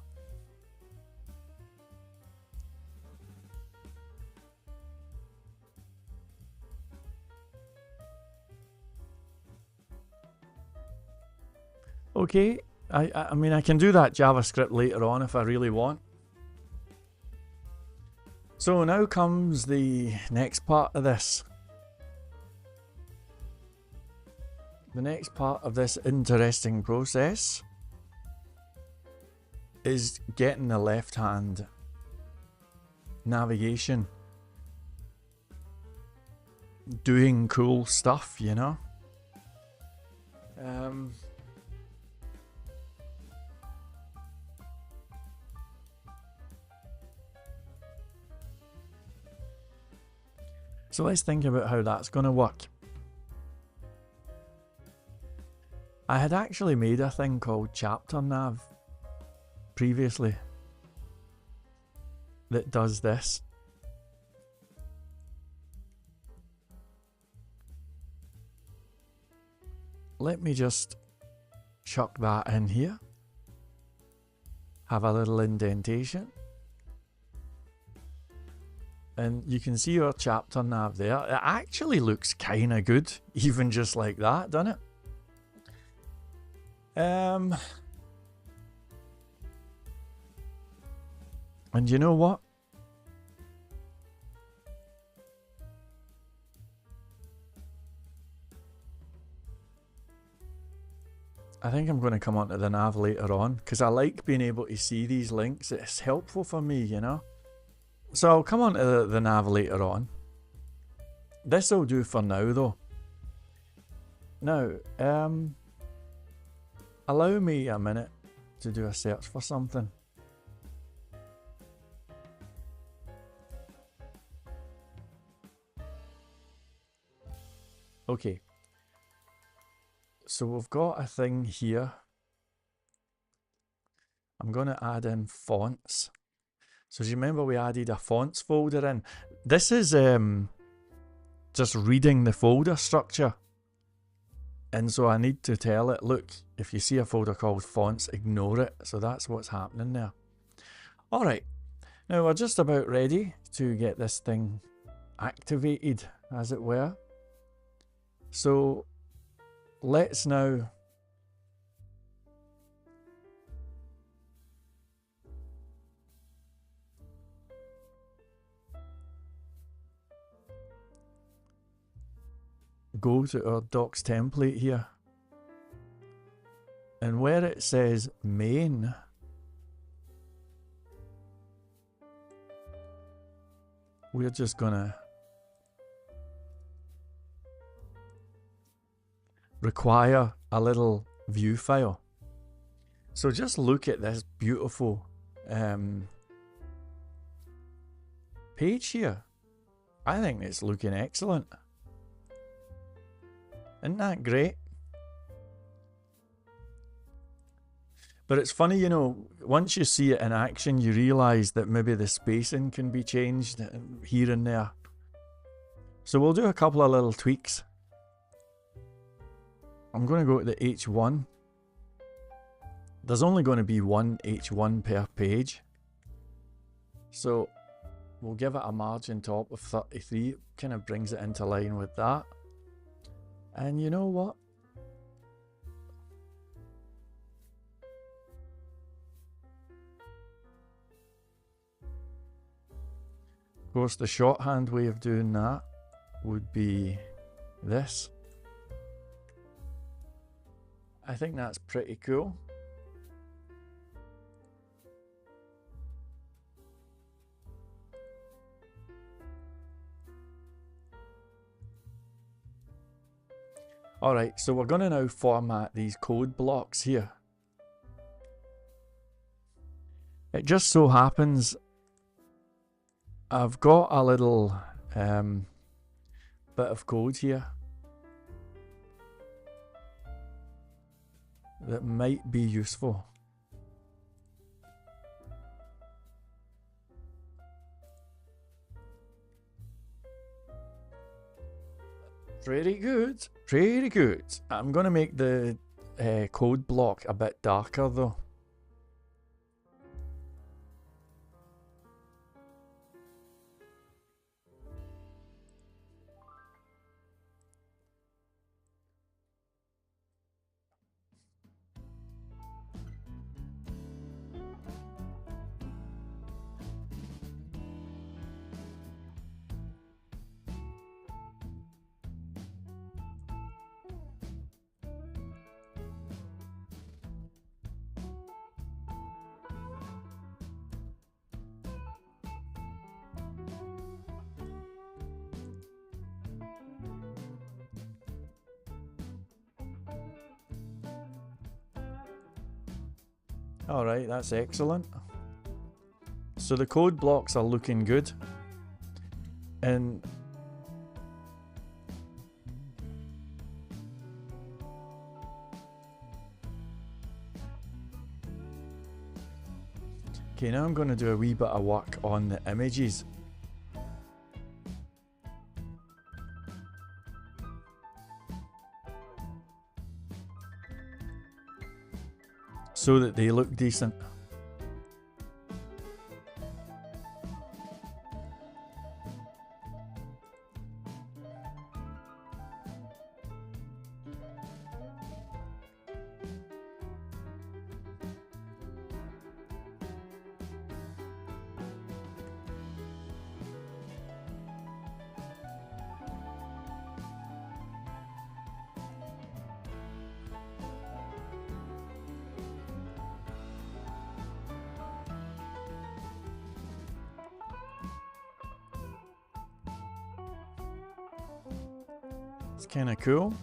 Okay, I mean, I can do that JavaScript later on if I really want. So now comes the next part of this. The next part of this interesting process is getting the left-hand navigation doing cool stuff, you know? So let's think about how that's going to work. I had actually made a thing called Chapter Nav previously that does this. Let me just chuck that in here. Have a little indentation. And you can see our chapter nav there. It actually looks kind of good, even just like that, doesn't it? And you know what? I think I'm going to come onto the nav later on, because I like being able to see these links. It's helpful for me, you know? So I'll come onto the nav later on. This will do for now, though. Now, allow me a minute to do a search for something. Okay. So we've got a thing here. I'm going to add in fonts. So do you remember we added a fonts folder in? This is just reading the folder structure. And so I need to tell it, look, if you see a folder called fonts, ignore it. So that's what's happening there. All right. Now we're just about ready to get this thing activated, as it were. So let's now go to our docs template here, and where it says main, we're just gonna require a little view file. So just look at this beautiful page here. I think it's looking excellent. Isn't that great? But it's funny, you know, once you see it in action, you realise that maybe the spacing can be changed here and there. So we'll do a couple of little tweaks. I'm going to go to the H1. There's only going to be one H1 per page. So we'll give it a margin top of 33. It kind of brings it into line with that. And you know what? Of course, the shorthand way of doing that would be this. I think that's pretty cool. Alright, so we're going to now format these code blocks here. It just so happens I've got a little bit of code here that might be useful. Pretty good, pretty good. I'm going to make the code block a bit darker though. Alright, that's excellent. So the code blocks are looking good. And okay, now I'm going to do a wee bit of work on the images. So that they look decent. It's kind of cool.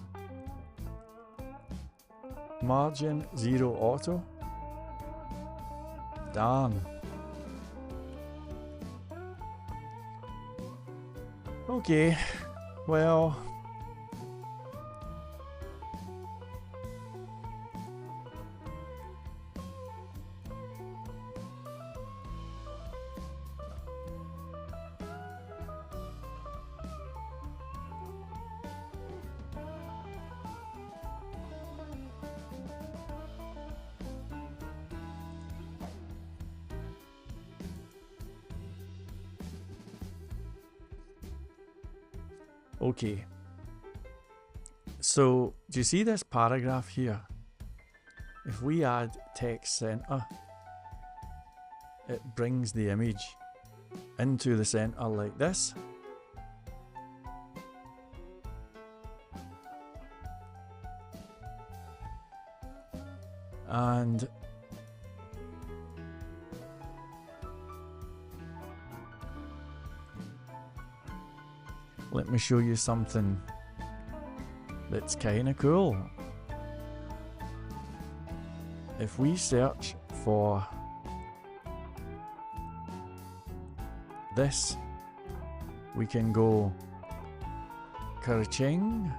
Margin 0 auto. Darn. Okay, well. Okay, so do you see this paragraph here? If we add text center, it brings the image into the center like this. And let me show you something that's kind of cool. If we search for this, we can go ka-ching.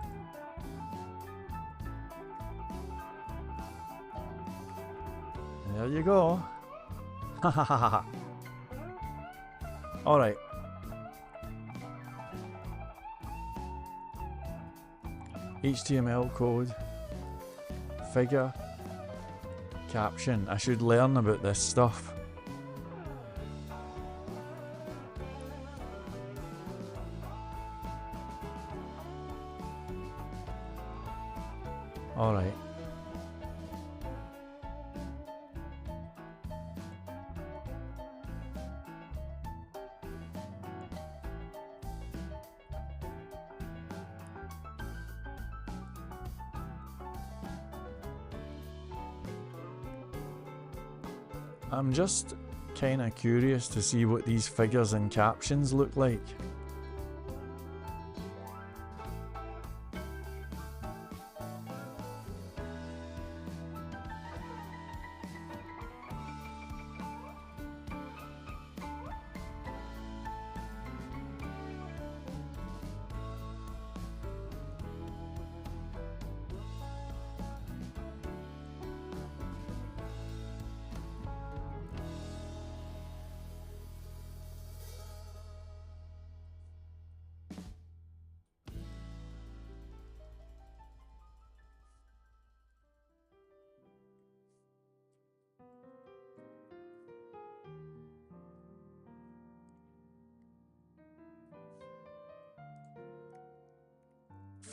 There you go. Ha ha ha ha. Alright. HTML code, figure, caption. I should learn about this stuff. Alright. I'm just kind of curious to see what these figures and captions look like.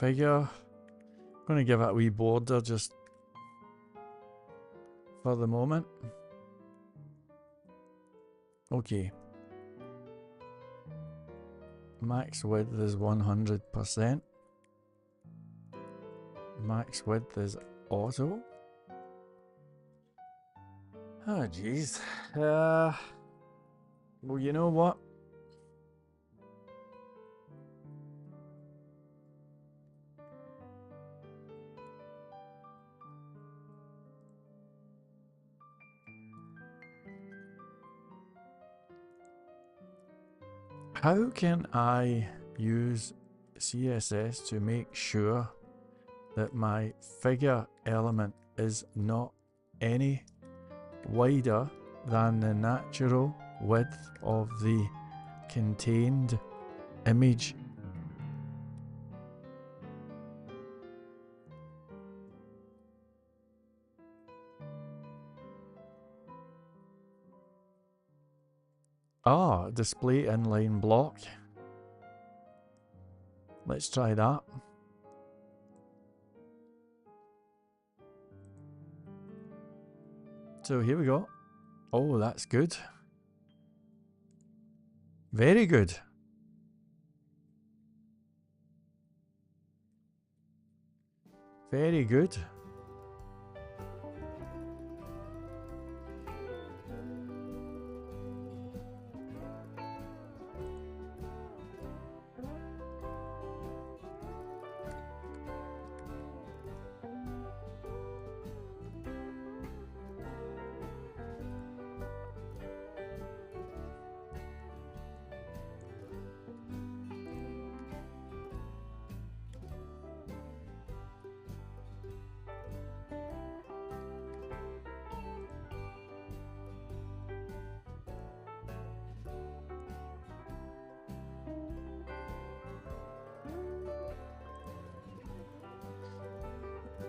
figure. I'm going to give it a wee border just for the moment. Okay. Max width is 100%. Max width is auto. Oh jeez. Well, you know what? How can I use CSS to make sure that my figure element is not any wider than the natural width of the contained image? Ah, display inline block. Let's try that. So here we go. Oh, that's good. Very good. Very good.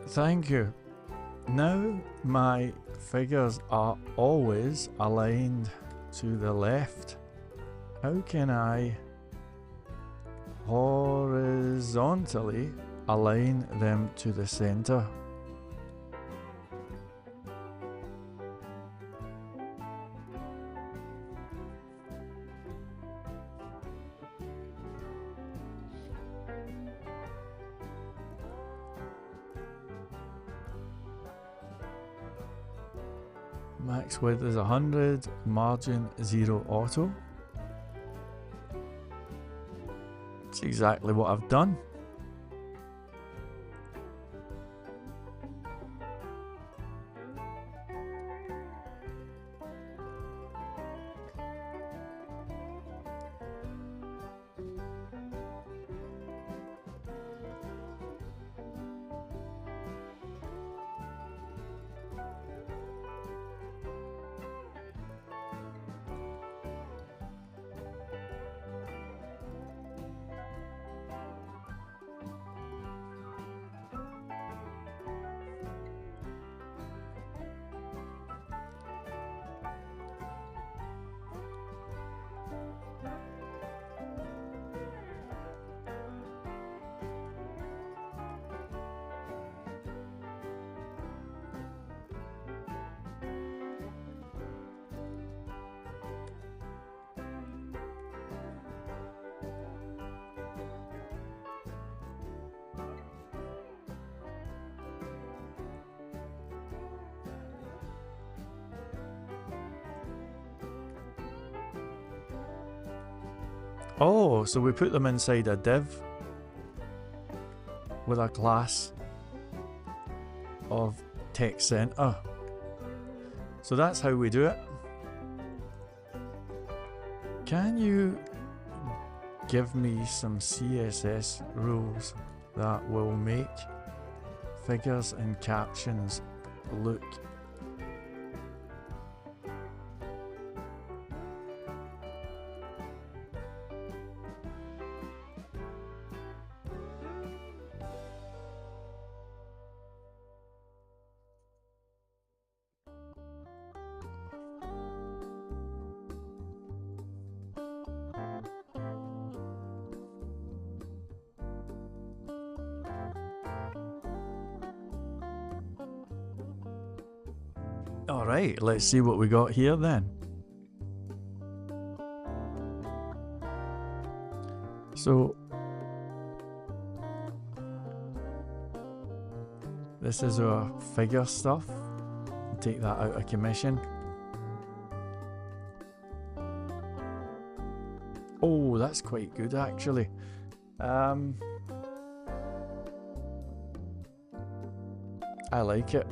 Thank you. Now my figures are always aligned to the left. How can I horizontally align them to the center? Max width is 100, margin 0 auto. That's exactly what I've done. Oh, so we put them inside a div with a class of text center. So that's how we do it. Can you give me some CSS rules that will make figures and captions look All right, let's see what we got here then. So this is our figure stuff. Take that out of commission. Oh, that's quite good actually. I like it.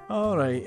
All right.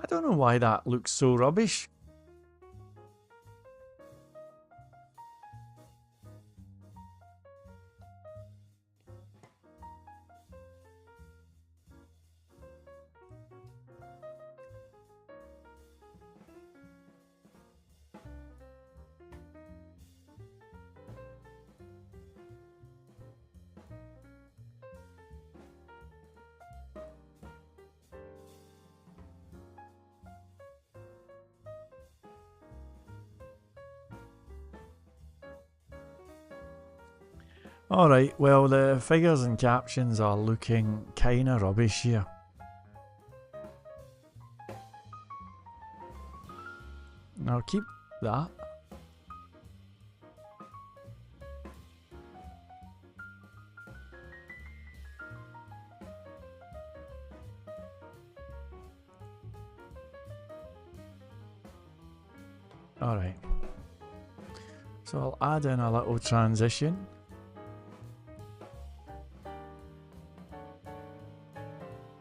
I don't know why that looks so rubbish. Alright, well the figures and captions are looking kinda rubbish here. I'll keep that. Alright. So I'll add in a little transition.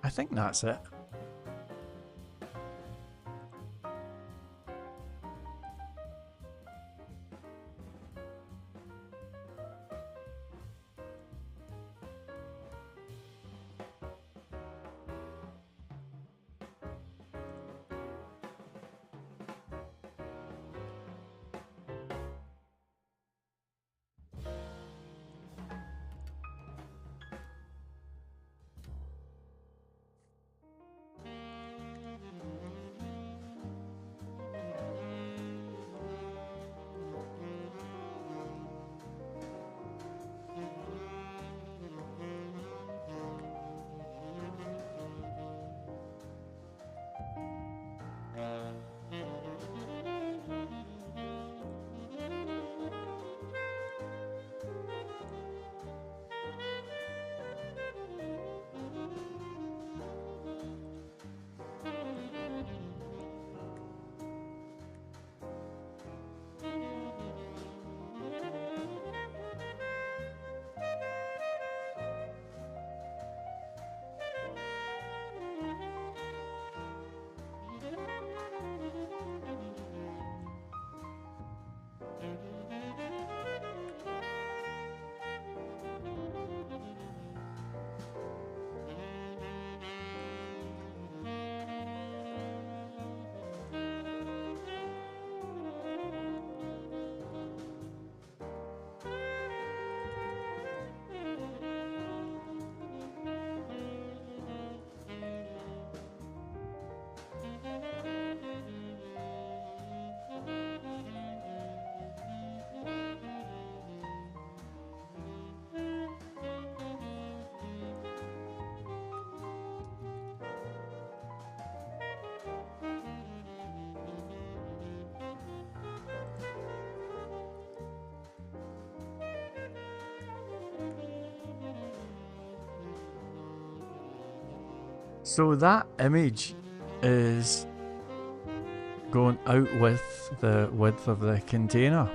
I think that's it. So that image is going out with the width of the container.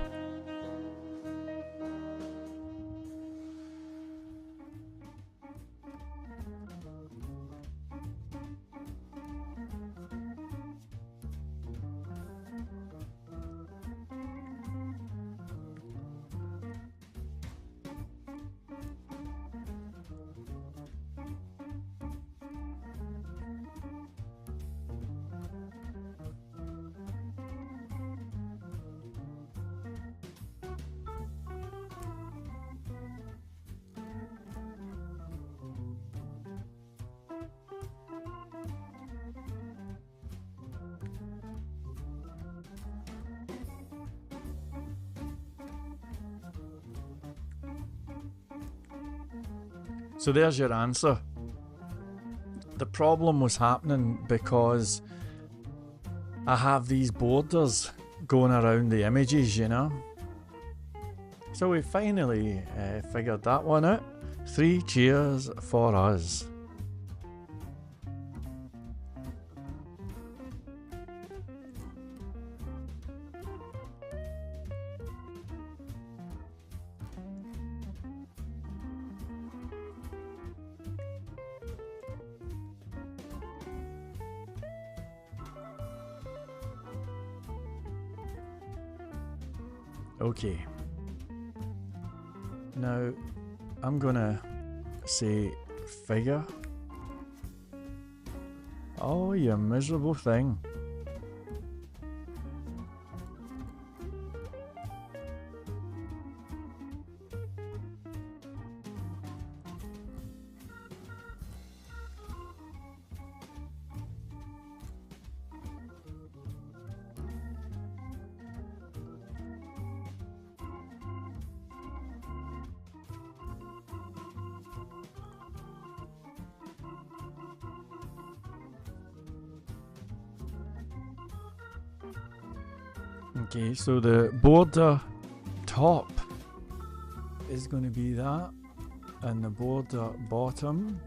So there's your answer. The problem was happening because I have these borders going around the images, you know. So we finally figured that one out. 3 cheers for us. Okay. Now I'm gonna say figure. Oh, you miserable thing. Okay, so the border top is going to be that, and the border bottom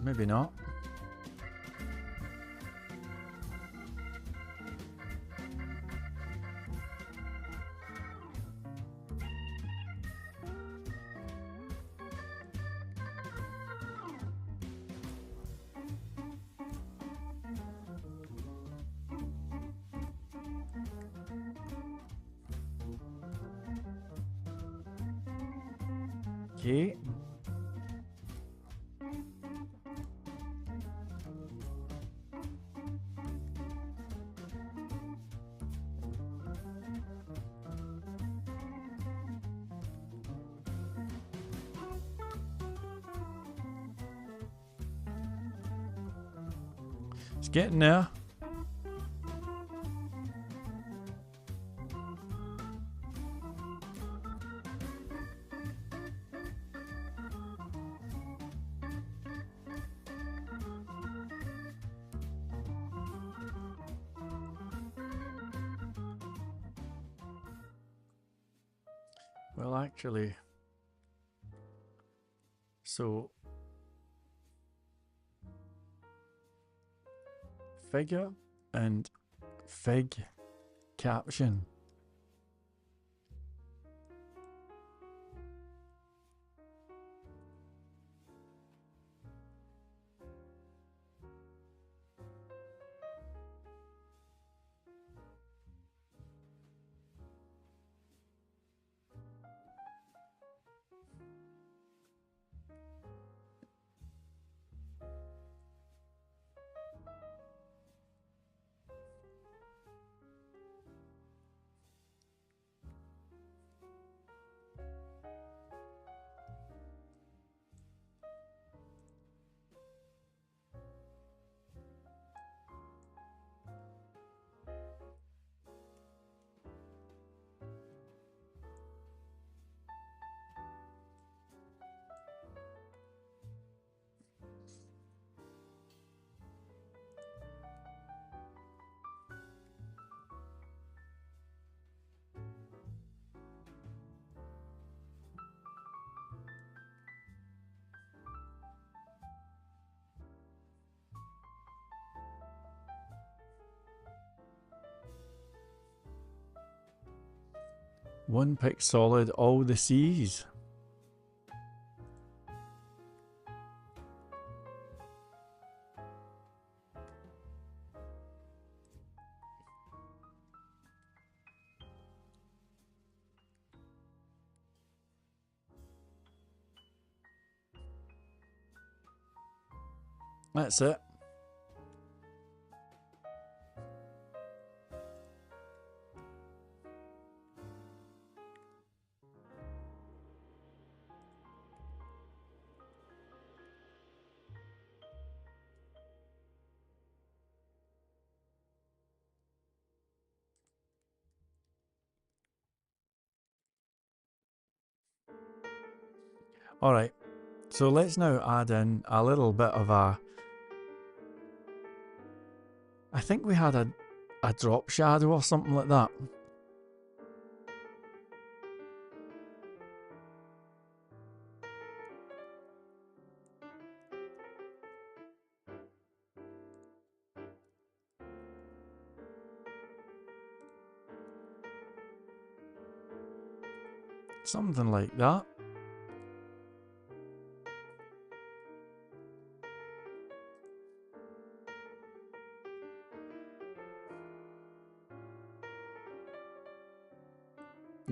maybe not. Okay. It's getting there. Well, actually, so figure and fig caption. One pick solid, all the C's. That's it. Alright, so let's now add in a little bit of a... I think we had a drop shadow or something like that. Something like that.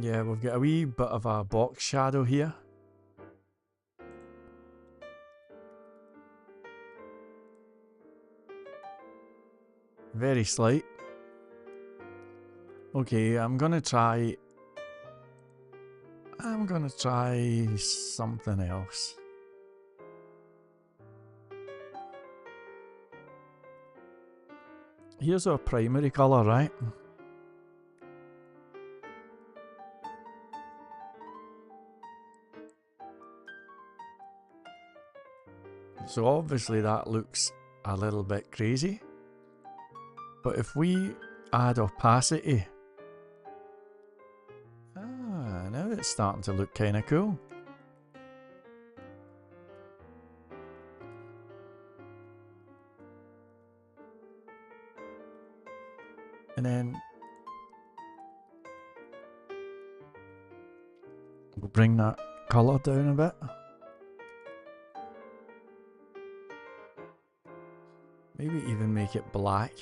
Yeah, we've got a wee bit of a box shadow here. Very slight. Okay, I'm gonna try something else. Here's our primary colour, right? So obviously that looks a little bit crazy. But if we add opacity, now it's starting to look kind of cool. And then we'll bring that colour down a bit. Maybe even make it black.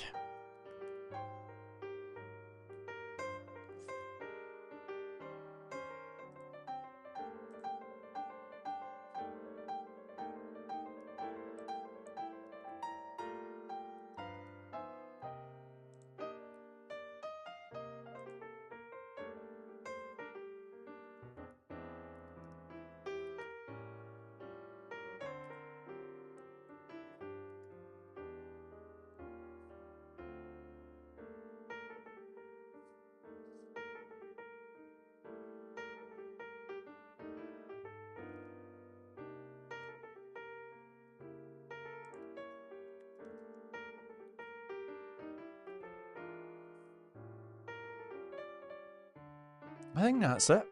I think that's it.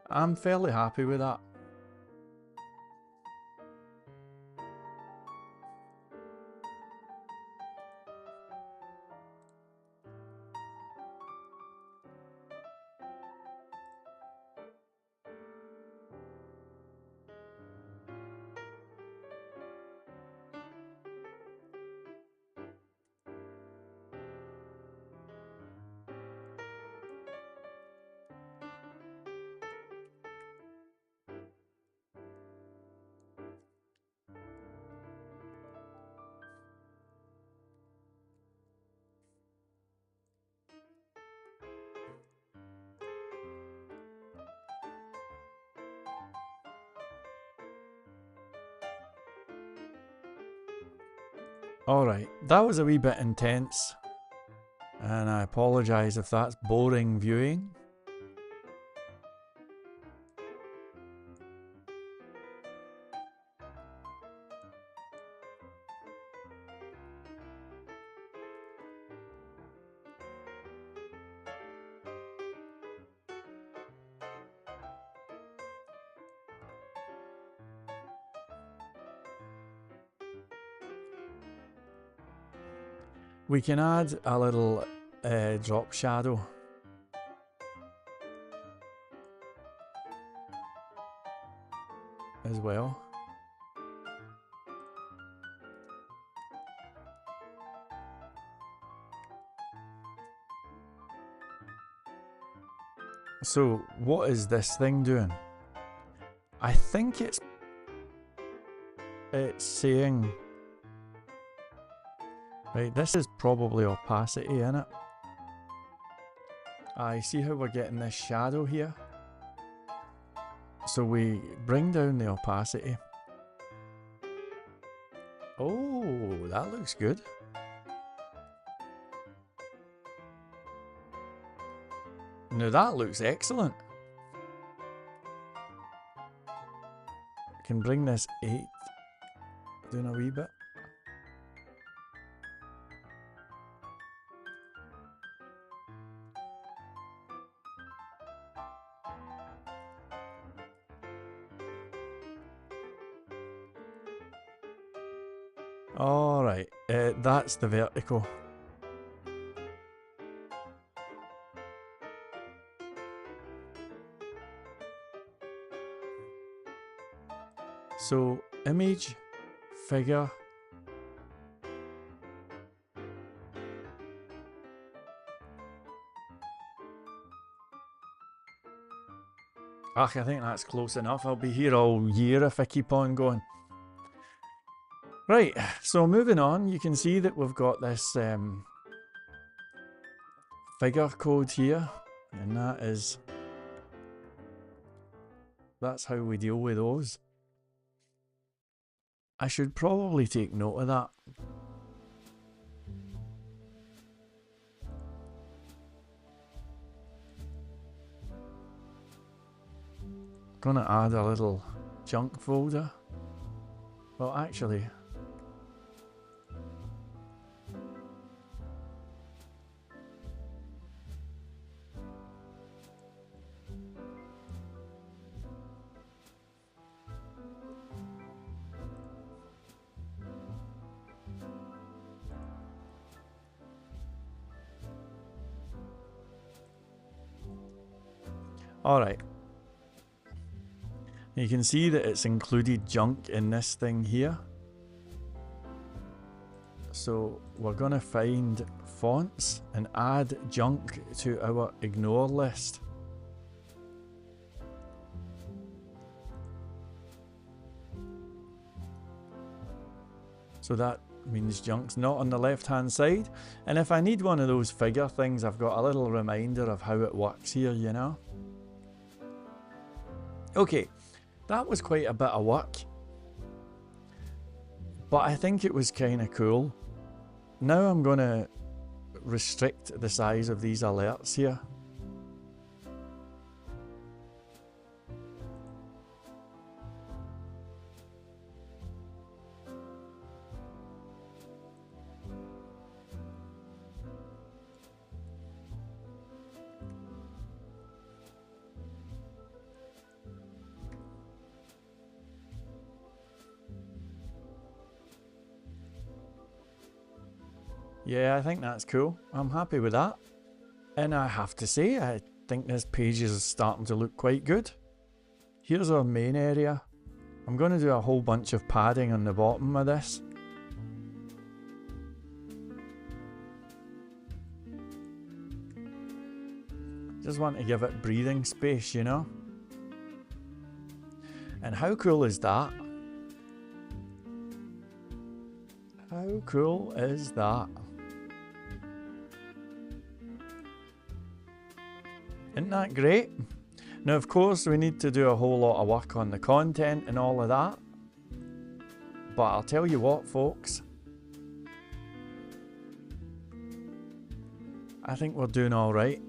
I'm fairly happy with that. Alright, that was a wee bit intense, and I apologise if that's boring viewing. We can add a little drop shadow. As well. So what is this thing doing? I think it's saying, right, this is probably opacity in it. I see how we're getting this shadow here. So we bring down the opacity. Oh, that looks good. Now that looks excellent. I can bring this 8 down a wee bit. Alright, that's the vertical. So, image, figure. Ach, I think that's close enough. I'll be here all year if I keep on going. Right, so moving on, you can see that we've got this figure code here, and that's how we deal with those. I should probably take note of that. Gonna add a little junk folder. Well, actually, alright. You can see that it's included junk in this thing here. So we're going to find fonts and add junk to our ignore list. So that means junk's not on the left hand side. And if I need one of those figure things, I've got a little reminder of how it works here, you know. Okay, that was quite a bit of work, but I think it was kind of cool. Now I'm going to restrict the size of these alerts here. Yeah, I think that's cool. I'm happy with that. And I have to say, I think this page is starting to look quite good. Here's our main area. I'm going to do a whole bunch of padding on the bottom of this. Just want to give it breathing space, you know. And how cool is that? How cool is that? Isn't that great? Now, of course, we need to do a whole lot of work on the content and all of that. But I'll tell you what, folks. I think we're doing all right.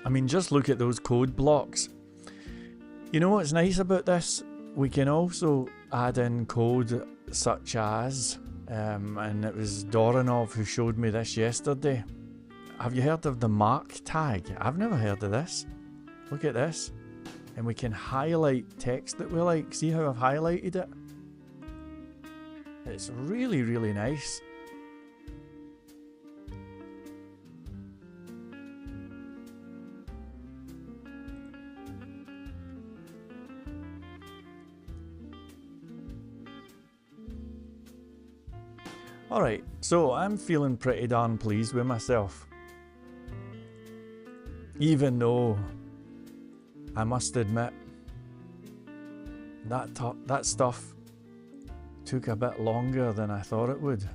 I mean, just look at those code blocks. You know what's nice about this? We can also add in code such as, and it was Doronov who showed me this yesterday. Have you heard of the mark tag? I've never heard of this. Look at this. And we can highlight text that we like. See how I've highlighted it? It's really, really nice. Alright, so I'm feeling pretty darn pleased with myself. Even though, I must admit, that stuff took a bit longer than I thought it would.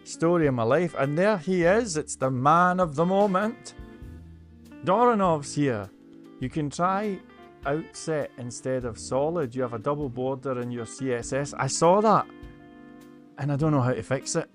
Story of my life, and there he is, it's the man of the moment. Doronov's here. You can try outset instead of solid. You have a double border in your CSS. I saw that. And I don't know how to fix it.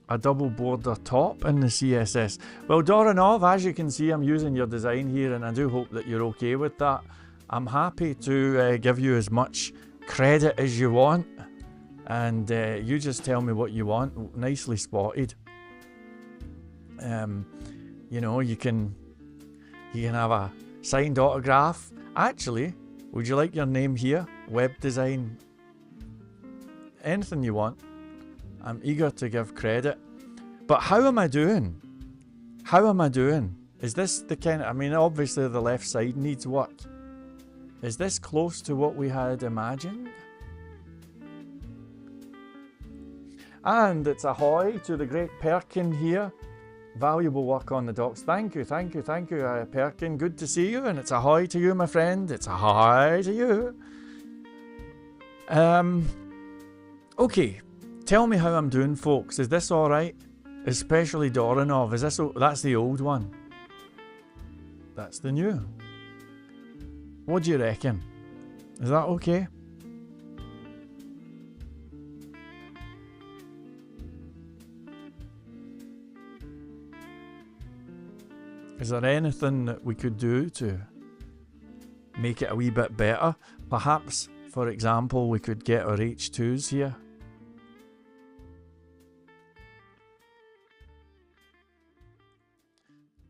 A double border top in the CSS. Well, Doronov, as you can see, I'm using your design here, and I do hope that you're okay with that. I'm happy to give you as much credit as you want, and you just tell me what you want. Nicely spotted. You know, you can have a signed autograph. Actually, would you like your name here? Web design. Anything you want. I'm eager to give credit. But how am I doing? How am I doing? Is this the kind of... I mean, obviously the left side needs work. Is this close to what we had imagined? And it's ahoy to the great Perkin here. Valuable work on the docs. Thank you, Perkin. Good to see you, and it's ahoy to you, my friend. It's ahoy to you. Okay, tell me how I'm doing, folks. Is this all right? Especially Doronov. Is this? That's the old one. That's the new. What do you reckon? Is that okay? Is there anything that we could do to make it a wee bit better? Perhaps, for example, we could get our H2s here.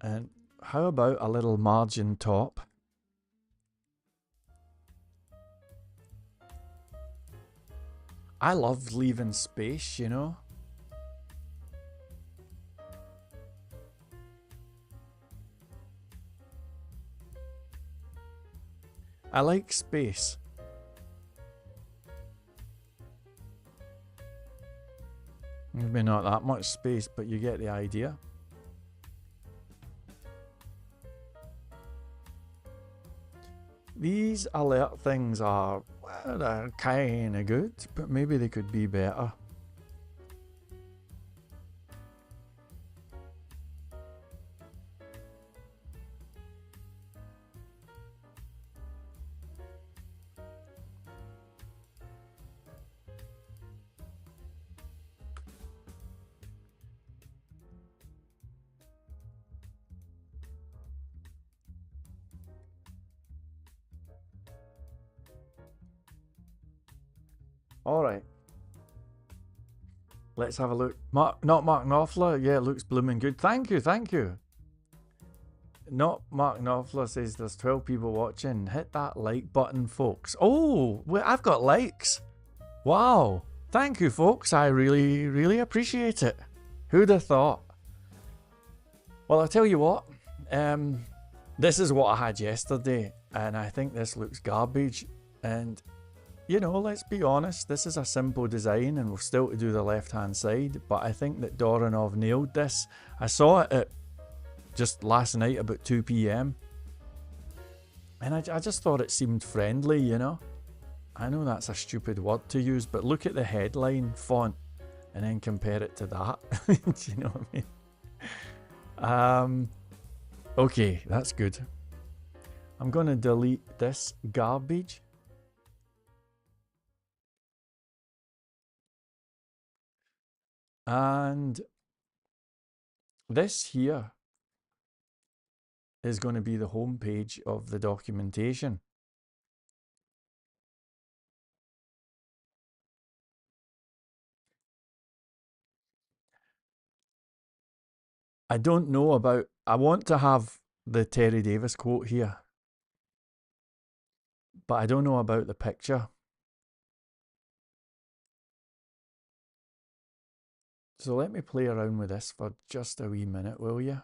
And how about a little margin top? I love leaving space, you know. I like space. Maybe not that much space, but you get the idea. These alert things are, well, they're kind of good, but maybe they could be better. Alright. Let's have a look. Not Mark Knopfler. Yeah, it looks blooming good. Thank you, thank you. Not Mark Knopfler says there's 12 people watching. Hit that like button, folks. Oh, wait, I've got likes. Wow. Thank you, folks. I really, really appreciate it. Who'd have thought? Well, I'll tell you what. This is what I had yesterday, and I think this looks garbage. And you know, let's be honest, this is a simple design and we're still to do the left hand side, but I think that Doronov nailed this. I saw it at just last night about 2 PM and I just thought it seemed friendly, you know. I know that's a stupid word to use, but look at the headline font and then compare it to that. Do you know what I mean? Okay, that's good. I'm going to delete this garbage. And this here is going to be the home page of the documentation. I don't know about, I want to have the Terry Davis quote here, but I don't know about the picture. So let me play around with this for just a wee minute, will you?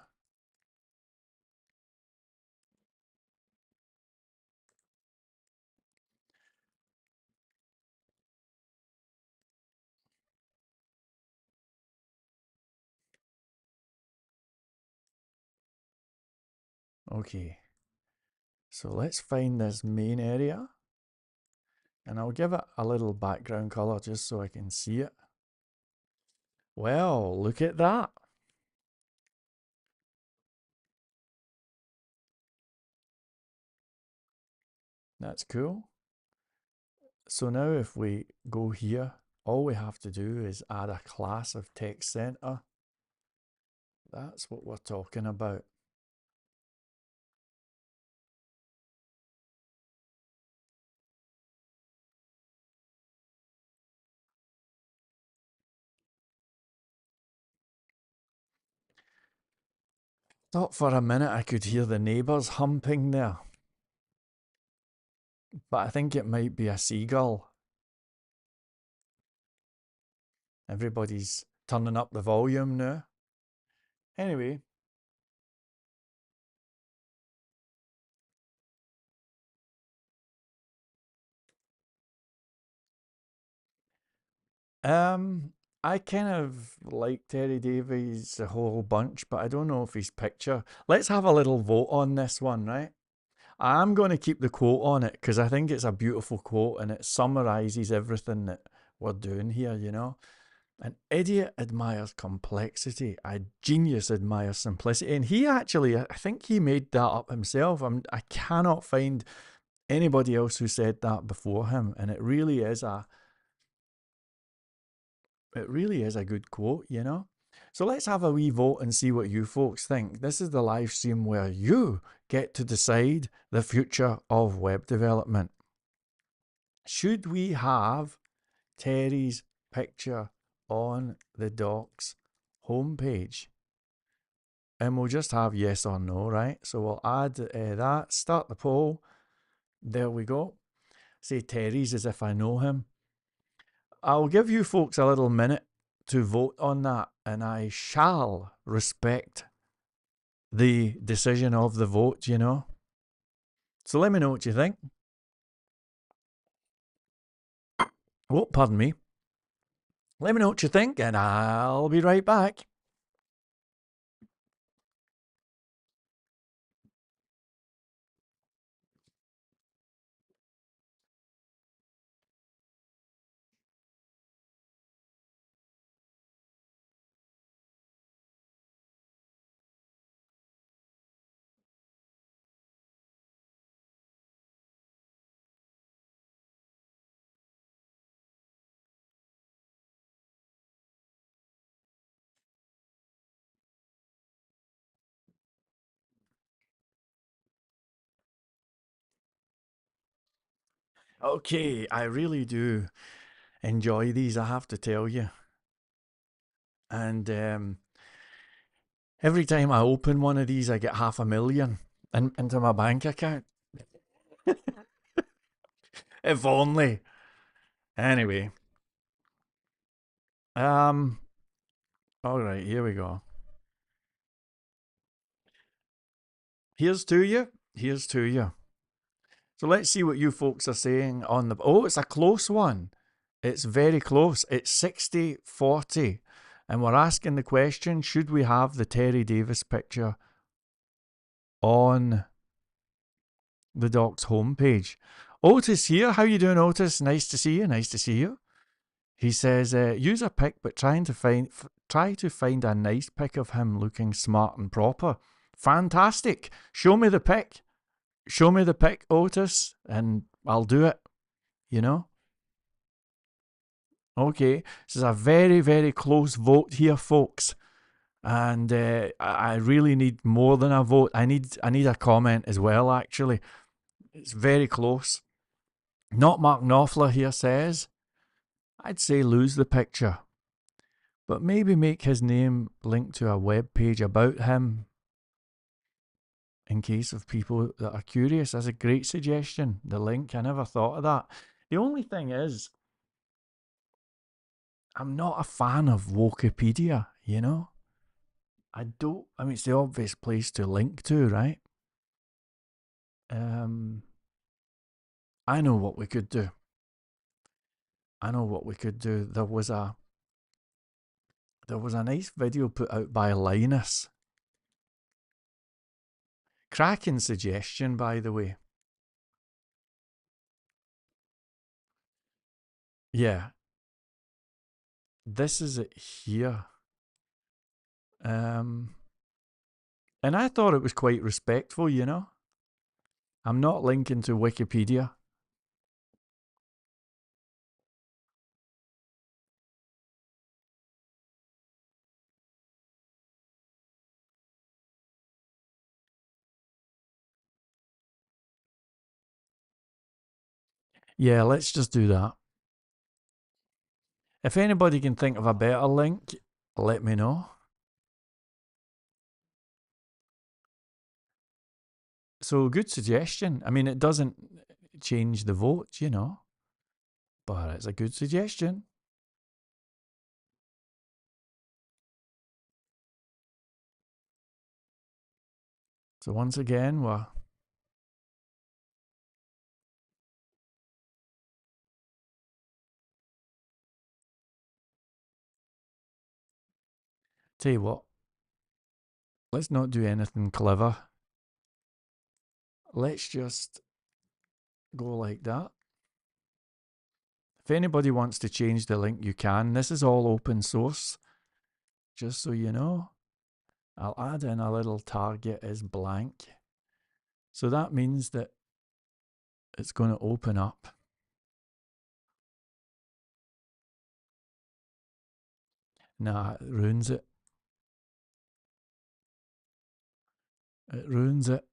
Okay, so let's find this main area and I'll give it a little background color just so I can see it. Well, look at that. That's cool. So now if we go here, all we have to do is add a class of text center. That's what we're talking about. Thought for a minute I could hear the neighbours humping there. But I think it might be a seagull. Everybody's turning up the volume now. Anyway. I kind of like Terry Davies a whole bunch, but I don't know if his picture. Let's have a little vote on this one, right? I'm going to keep the quote on it because I think it's a beautiful quote and it summarizes everything that we're doing here, you know. An idiot admires complexity, a genius admires simplicity. And he actually, I think he made that up himself. I cannot find anybody else who said that before him, and it really is a good quote, you know. So let's have a wee vote and see what you folks think. This is the live stream where you get to decide the future of web development. Should we have Terry's picture on the docs homepage? And we'll just have yes or no, right? So we'll add that, start the poll. There we go. Say Terry's as if I know him. I'll give you folks a little minute to vote on that, and I shall respect the decision of the vote, you know. So let me know what you think. Oh, pardon me. Let me know what you think, and I'll be right back. Okay, I really do enjoy these, I have to tell you. And every time I open one of these, I get 500,000 into my bank account. If only. Anyway. All right, here we go. Here's to you. Here's to you. So let's see what you folks are saying on the... Oh, it's a close one. It's very close. It's 60-40. And we're asking the question, should we have the Terry Davis picture on the Docs homepage? Otis here. How you doing, Otis? Nice to see you. Nice to see you. He says, use a pic, but try to find a nice pic of him looking smart and proper. Fantastic. Show me the pic. Show me the pic, Otis, and I'll do it. You know? Okay. This is a very, very close vote here, folks. And I really need more than a vote. I need a comment as well, actually. It's very close. Not Mark Knopfler here says, I'd say lose the picture, but maybe make his name linked to a web page about him in case of people that are curious. That's a great suggestion. The link, I never thought of that. The only thing is, I'm not a fan of Wikipedia, you know? I mean, it's the obvious place to link to, right? I know what we could do. There was a nice video put out by Linus. Cracking suggestion, by the way. Yeah. This is it here. And I thought it was quite respectful, you know? I'm not linking to Wikipedia. Yeah, let's just do that. If anybody can think of a better link, let me know. So, good suggestion. I mean, it doesn't change the vote, you know, but it's a good suggestion. So, once again, we're... Tell you what, let's not do anything clever. Let's just go like that. If anybody wants to change the link, you can. This is all open source, just so you know. I'll add in a little target is blank. So that means that it's going to open up. Nah, it ruins it. It ruins it.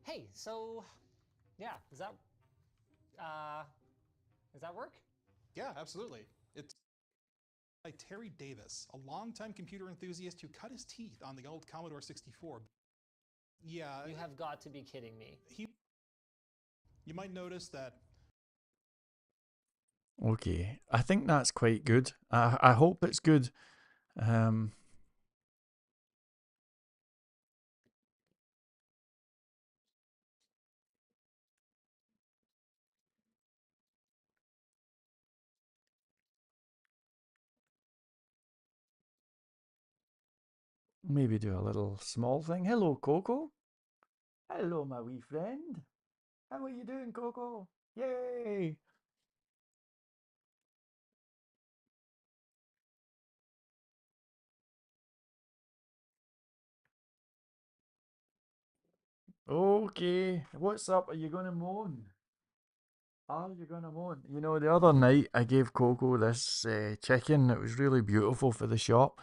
Hey, so yeah, does that work? Yeah, absolutely. It's by Terry Davis, a longtime computer enthusiast who cut his teeth on the old Commodore 64. Yeah, You have got to be kidding me. you might notice that. Okay, I think that's quite good. I hope it's good. Maybe do a little small thing. Hello, Coco. Hello, my wee friend. How are you doing, Coco? Yay! Okay, what's up? Are you gonna moan? Are you gonna moan? You know, the other night I gave Coco this chicken that was really beautiful for the shop,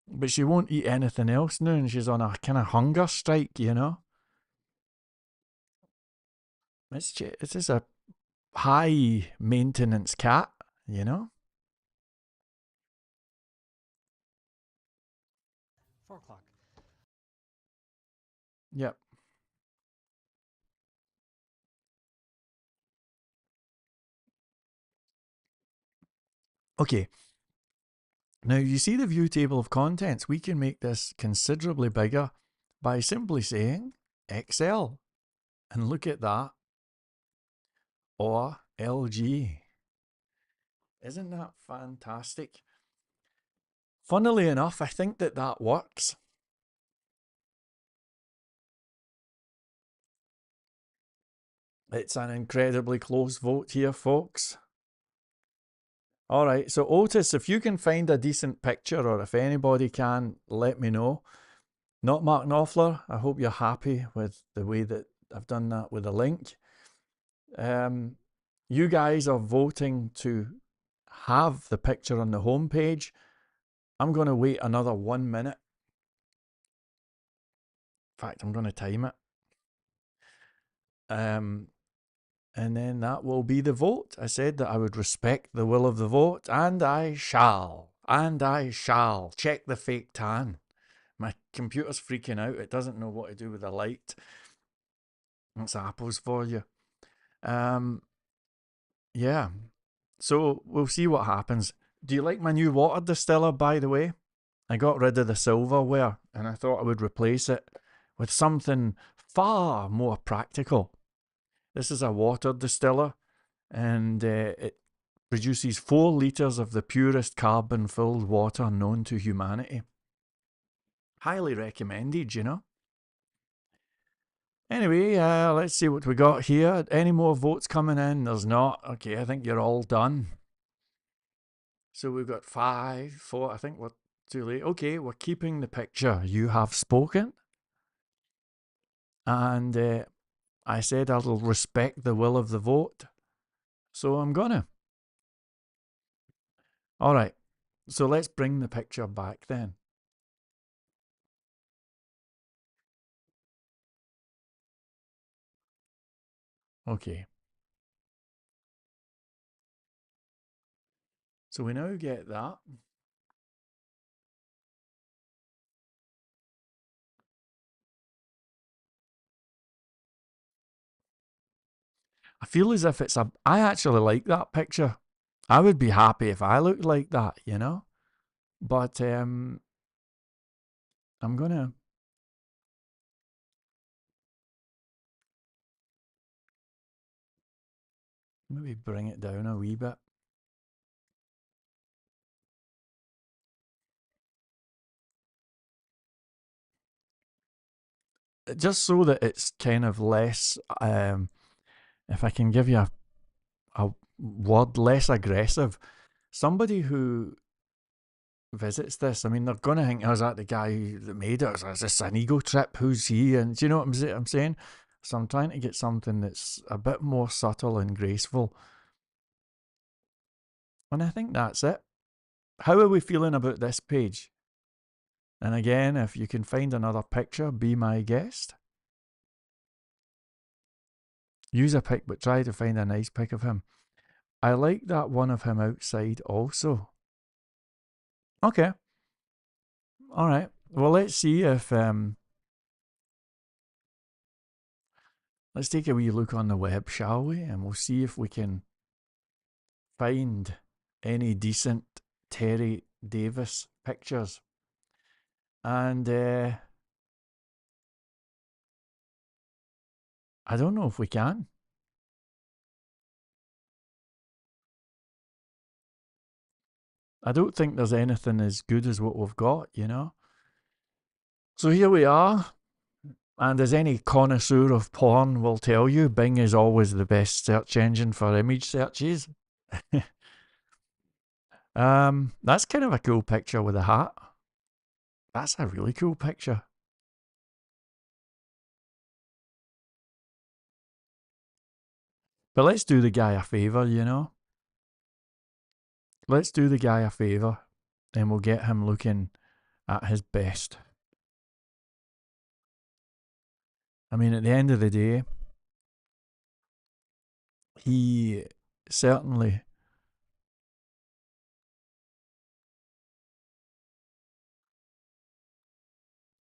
but she won't eat anything else now, and she's on a kind of hunger strike. You know, it's just a high maintenance cat. You know. 4 o'clock. Yep. Okay. Now you see the view table of contents. We can make this considerably bigger by simply saying Excel, and look at that, or LG. Isn't that fantastic? Funnily enough, I think that works. It's an incredibly close vote here, folks. All right, so Otis, if you can find a decent picture, or if anybody can, let me know. Not Mark Knopfler. I hope you're happy with the way that I've done that with a link. You guys are voting to have the picture on the home page. I'm going to wait another 1 minute. In fact, I'm going to time it. And then that will be the vote. I said that I would respect the will of the vote, and I shall. And I shall. Check the fake tan. My computer's freaking out. It doesn't know what to do with the light. That's apples for you. Yeah. So we'll see what happens. Do you like my new water distiller, by the way? I got rid of the silverware and I thought I would replace it with something far more practical. This is a water distiller, and it produces 4 litres of the purest carbon filled water known to humanity. Highly recommended, you know. Anyway, let's see what we got here. Any more votes coming in? There's not. Okay, I think you're all done. So we've got 5, 4. I think we're too late. Okay, we're keeping the picture. You have spoken. And I said I'll respect the will of the vote. So I'm gonna. All right. So let's bring the picture back then. Okay. So we now get that. I feel as if it's a. I actually like that picture. I would be happy if I looked like that, you know? But I'm gonna. Maybe bring it down a wee bit. Just so that it's kind of less, if I can give you a word, less aggressive. Somebody who visits this, I mean, they're going to think, oh, is that the guy that made it? Or is this an ego trip? Who's he? And do you know what I'm saying? So I'm trying to get something that's a bit more subtle and graceful. And I think that's it. How are we feeling about this page? And again, if you can find another picture, be my guest. Use a pic, but try to find a nice pic of him. I like that one of him outside also. Okay. All right. Well, let's see if let's take a wee look on the web, shall we? And we'll see if we can find any decent Terry Davis pictures. And I don't know if we can. I don't think there's anything as good as what we've got, you know? So here we are. And as any connoisseur of porn will tell you, Bing is always the best search engine for image searches. That's kind of a cool picture with a hat. That's a really cool picture. But let's do the guy a favour, you know? Let's do the guy a favour and we'll get him looking at his best. I mean, at the end of the day, he certainly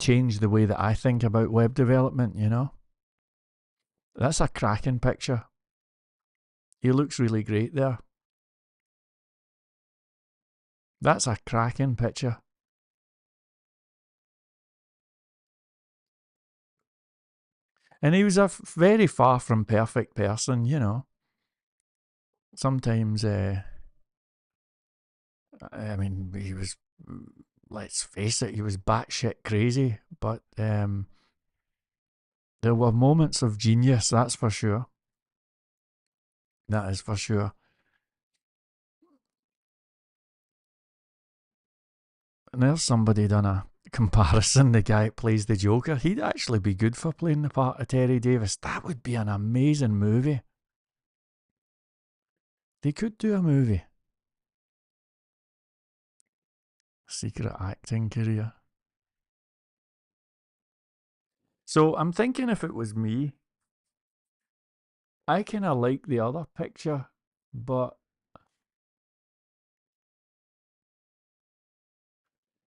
changed the way that I think about web development, you know? That's a cracking picture. He looks really great there. That's a cracking picture. And he was a very far from perfect person, you know. Sometimes, I mean, he was, let's face it, he was batshit crazy. But there were moments of genius, that's for sure. That is for sure. And there's somebody done a comparison. The guy that plays the Joker, he'd actually be good for playing the part of Terry Davis. That would be an amazing movie. They could do a movie. Secret acting career. So I'm thinking if it was me, I kind of like the other picture, but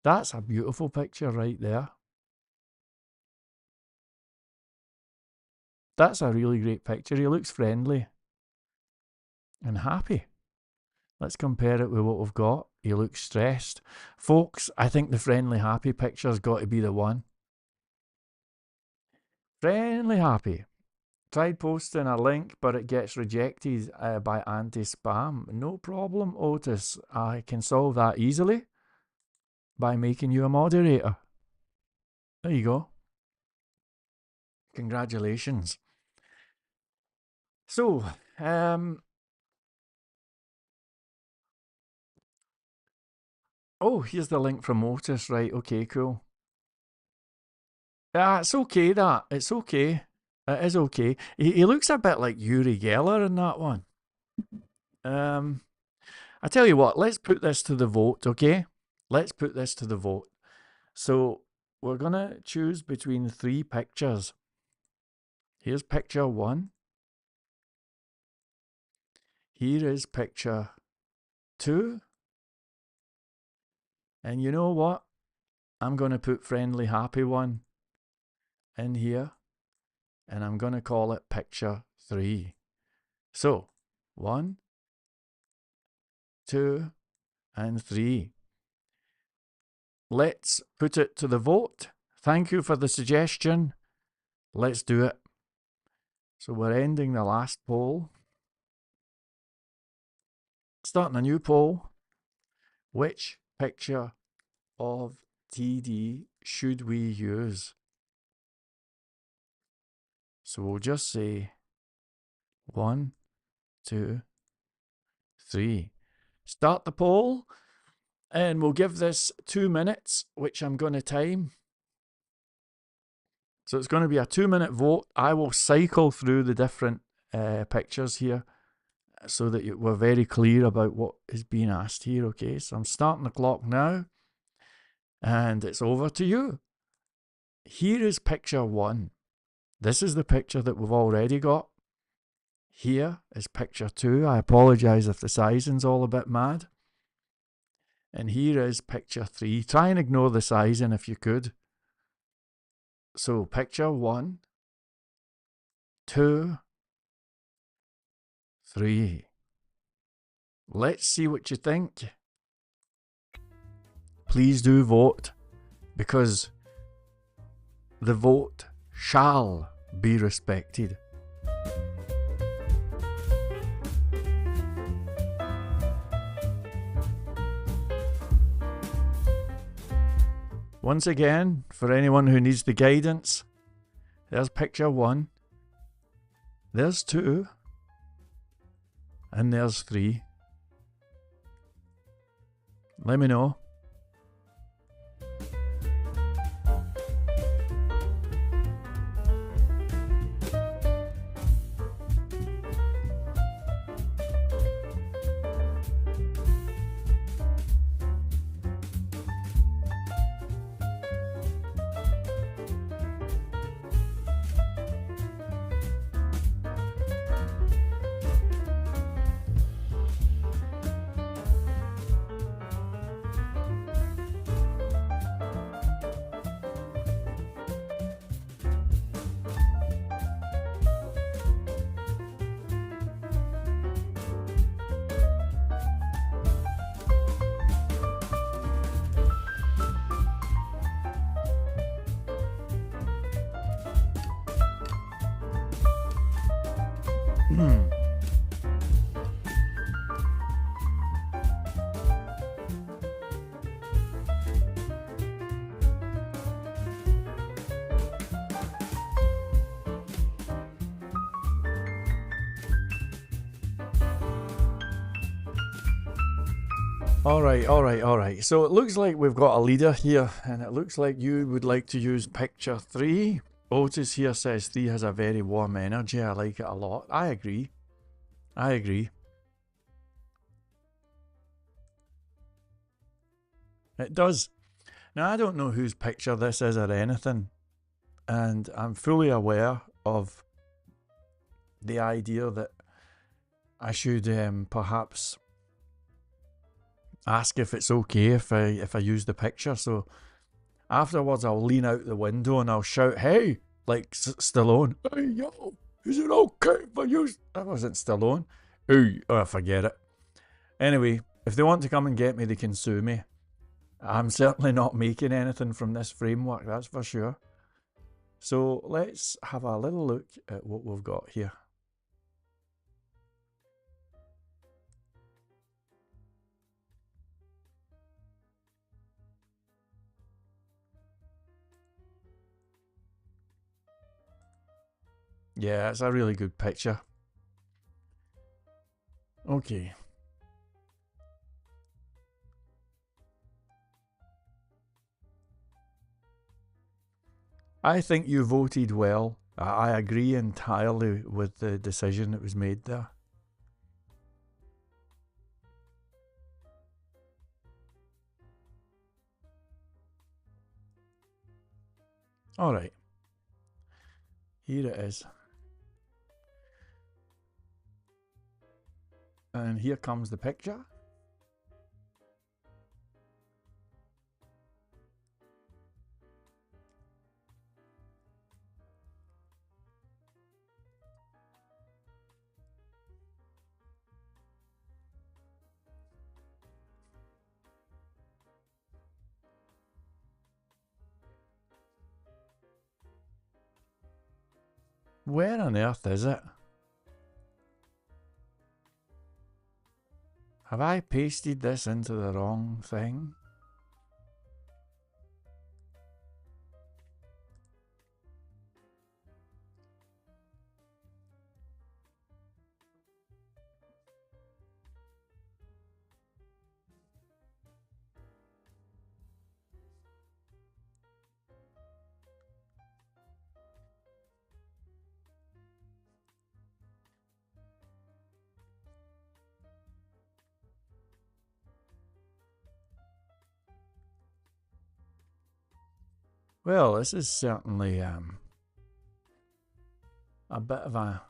that's a beautiful picture right there. That's a really great picture. He looks friendly and happy. Let's compare it with what we've got. He looks stressed. Folks, I think the friendly, happy picture's got to be the one. Friendly, happy. Tried posting a link, but it gets rejected by anti-spam. No problem, Otis. I can solve that easily by making you a moderator. There you go. Congratulations. So, oh, here's the link from Otis. Right, okay, cool. Yeah, it's okay, that. It's okay. It is okay. He looks a bit like Yuri Geller in that one. I tell you what, let's put this to the vote, okay? Let's put this to the vote. So we're going to choose between 3 pictures. Here's picture 1. Here is picture 2. And you know what? I'm going to put friendly, happy one in here. And I'm going to call it picture 3. So, 1, 2, and 3. Let's put it to the vote. Thank you for the suggestion. Let's do it. So we're ending the last poll. starting a new poll. Which picture of TD should we use? So we'll just say 1, 2, 3. Start the poll, and we'll give this 2 minutes, which I'm going to time. So it's going to be a 2-minute vote. I will cycle through the different pictures here so that we're very clear about what is being asked here. Okay, so I'm starting the clock now, and it's over to you. Here is picture 1. This is the picture that we've already got. Here is picture 2. I apologise if the sizing's all a bit mad. And here is picture 3. Try and ignore the sizing if you could. So picture 1, 2, 3. Let's see what you think. Please do vote, because the vote shall be respected. Once again, for anyone who needs the guidance, there's picture 1, there's 2, and there's 3. Let me know. All right. So it looks like we've got a leader here, and it looks like you would like to use picture 3. Otis here says 3 has a very warm energy. I like it a lot. I agree. It does. Now, I don't know whose picture this is or anything, and I'm fully aware of the idea that I should perhaps ask if it's okay if I use the picture. So afterwards I'll lean out the window and I'll shout, "Hey!" like Stallone. "Hey, yo, is it okay if I use..." That wasn't Stallone. "Hey," oh, forget it. Anyway, if they want to come and get me, they can sue me. I'm certainly not making anything from this framework, that's for sure. So let's have a little look at what we've got here. Yeah, it's a really good picture. Okay. I think you voted well. I agree entirely with the decision that was made there. Alright. Here it is. And here comes the picture. Where on earth is it? Have I pasted this into the wrong thing? Well, this is certainly a bit of a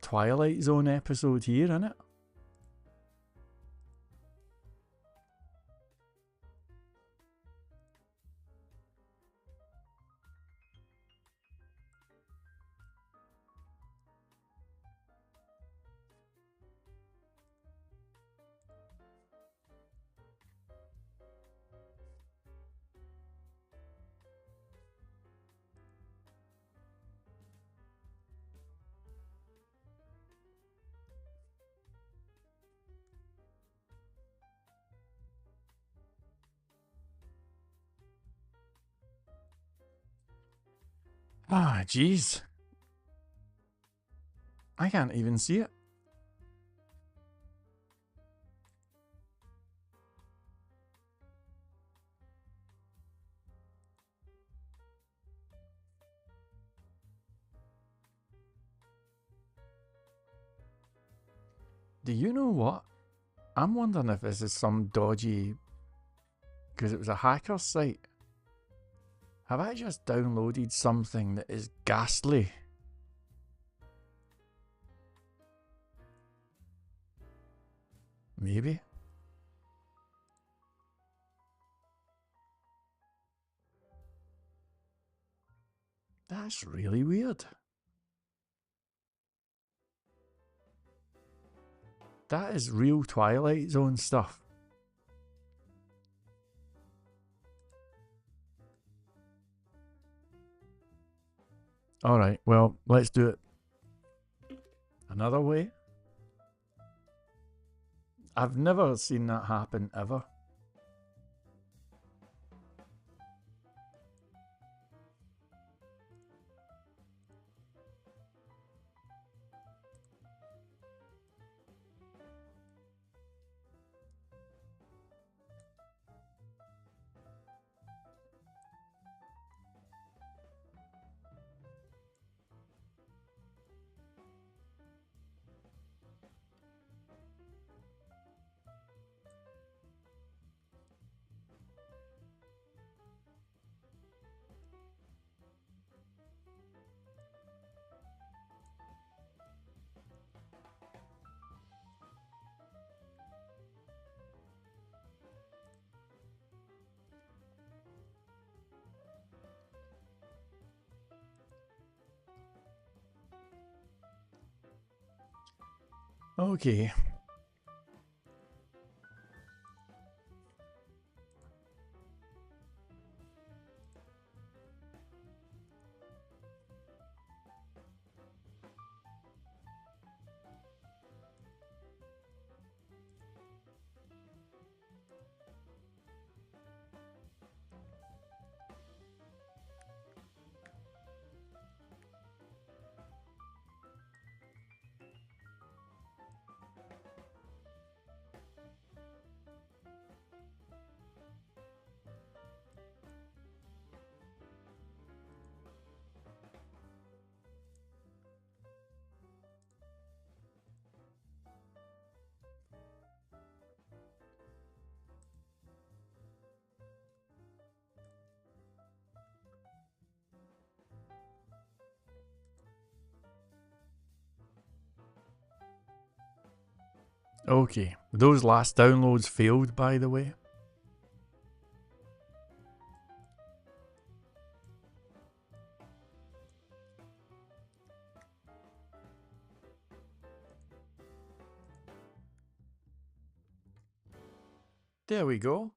Twilight Zone episode here, isn't it? Ah, jeez. I can't even see it. Do you know what? I'm wondering if this is some dodgy... because it was a hacker site. Have I just downloaded something that is ghastly? Maybe. That's really weird. That is real Twilight Zone stuff. Alright, well, let's do it another way. I've never seen that happen ever. Okay. Okay, those last downloads failed, by the way. There we go.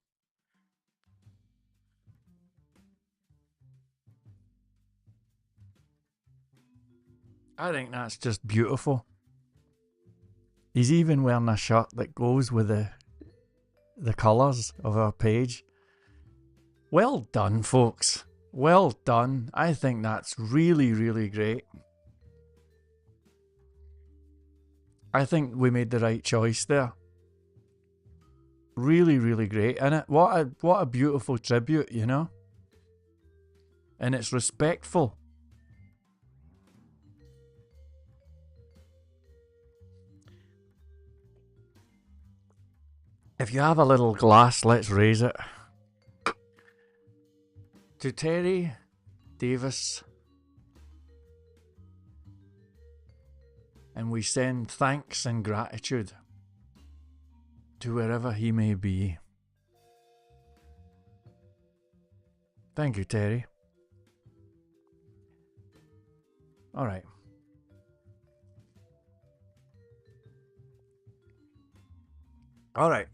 I think that's just beautiful. He's even wearing a shirt that goes with the colours of our page. Well done, folks. Well done. I think that's really, really great. I think we made the right choice there. Really, really great. And what a beautiful tribute, you know? And it's respectful. If you have a little glass, let's raise it. To Terry Davis. And we send thanks and gratitude to wherever he may be. Thank you, Terry. All right. All right.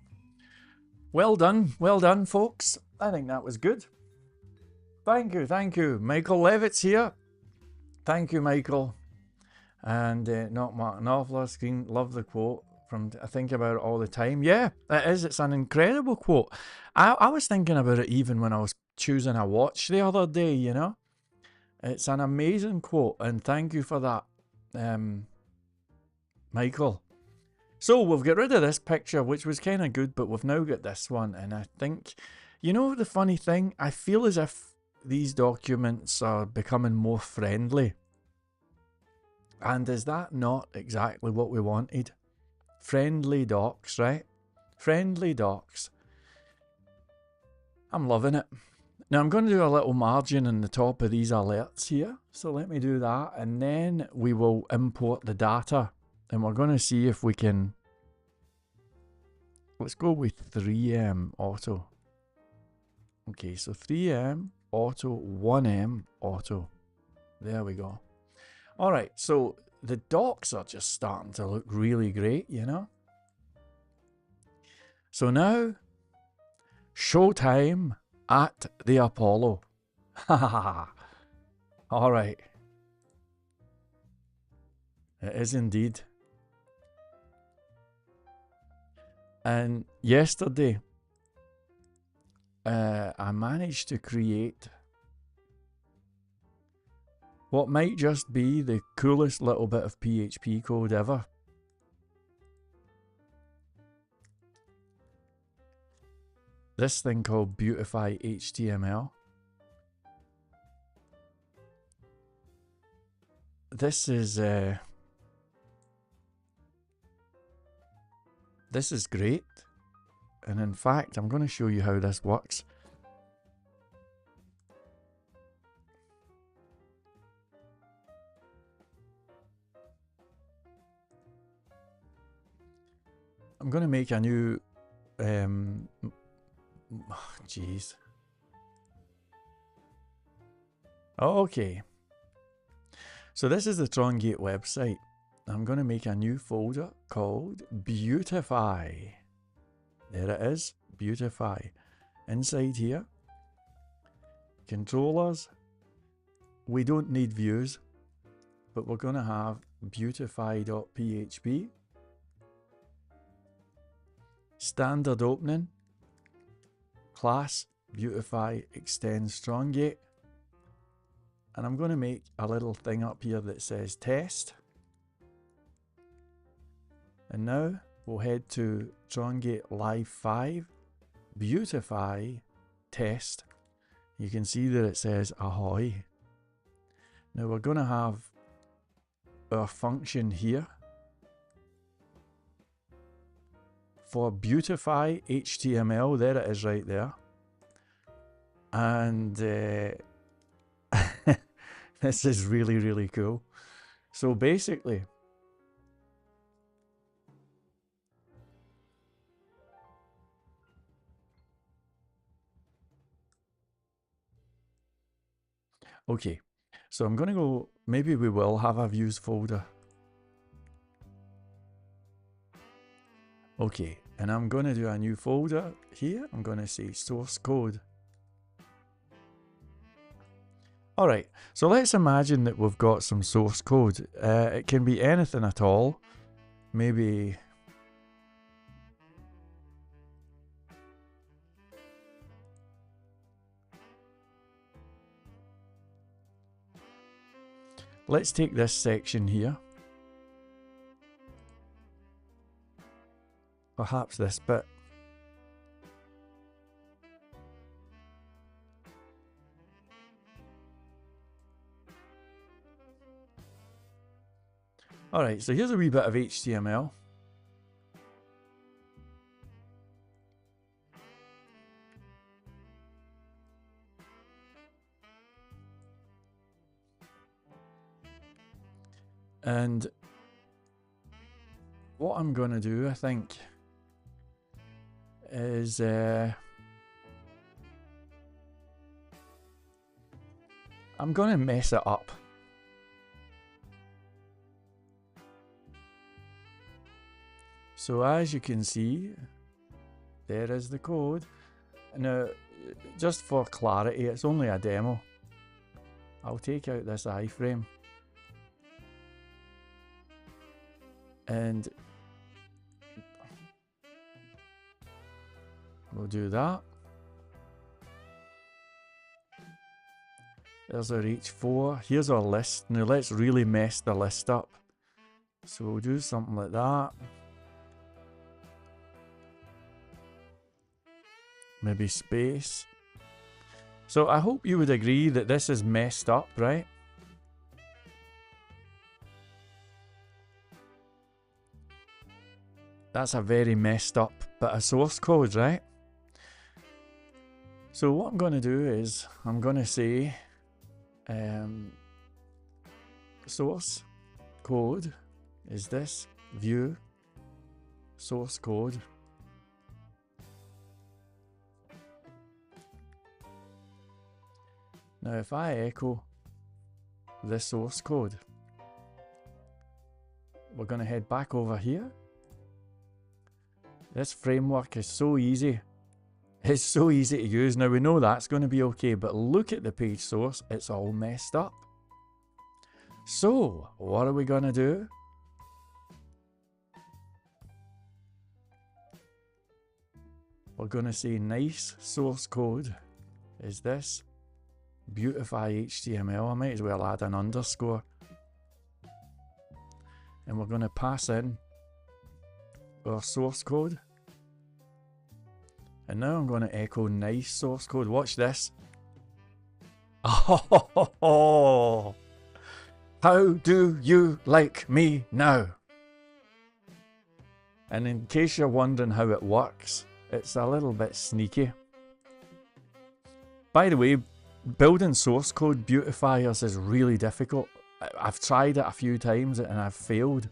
Well done, folks. I think that was good. Thank you. Michael Levitt's here. Thank you, Michael. And not Mark Knopfler, screen, love the quote from I think about it all the time. Yeah, it is. It's an incredible quote. I was thinking about it even when I was choosing a watch the other day, you know. It's an amazing quote, and thank you for that, Michael. So we've got rid of this picture, which was kind of good, but we've now got this one, and I think, you know, the funny thing, I feel as if these documents are becoming more friendly. And is that not exactly what we wanted? Friendly docs, right? Friendly docs. I'm loving it. Now I'm going to do a little margin in the top of these alerts here. So let me do that, and then we will import the data. And we're going to see if we can... Let's go with 3M auto. Okay, so 3M auto, 1M auto. There we go. Alright, so the docs are just starting to look really great, you know. So now, showtime at the Apollo. Alright. It is indeed. And yesterday, I managed to create what might just be the coolest little bit of PHP code ever. This thing called Beautify HTML. This is great, and in fact I'm going to show you how this works. I'm going to make a new jeez. Okay, so this is the Trongate website. I'm going to make a new folder called Beautify. There it is, Beautify. Inside here, controllers. We don't need views, but we're going to have beautify.php. Standard opening. Class Beautify extends Trongate. And I'm going to make a little thing up here that says test. And now we'll head to Trongate Live 5, Beautify, test. You can see that it says Ahoy. Now we're going to have our function here for Beautify HTML. There it is right there. And this is really, really cool. So basically, okay, so I'm going to go, maybe we will have a views folder. Okay, and I'm going to do a new folder here. I'm going to say source code. Alright, so let's imagine that we've got some source code. It can be anything at all. Maybe... let's take this section here. Perhaps this bit. Alright, so here's a wee bit of HTML. And what I'm going to do, I think, is I'm going to mess it up. So as you can see, there is the code. Now, just for clarity, it's only a demo. I'll take out this iframe. And we'll do that. There's our H4. Here's our list. Now let's really mess the list up. So we'll do something like that. Maybe space. So I hope you would agree that this is messed up, right? That's a very messed up bit of source code, right? So what I'm going to do is I'm going to say source code is this, view source code. Now if I echo this source code, we're going to head back over here. This framework is so easy. It's so easy to use. Now we know that's going to be okay, but look at the page source. It's all messed up. So what are we going to do? We're going to say nice source code is this. Beautify HTML. I might as well add an underscore. And we're going to pass in our source code. And now I'm going to echo nice source code. Watch this. Oh, how do you like me now? And in case you're wondering how it works, it's a little bit sneaky. By the way, building source code beautifiers is really difficult. I've tried it a few times and I've failed.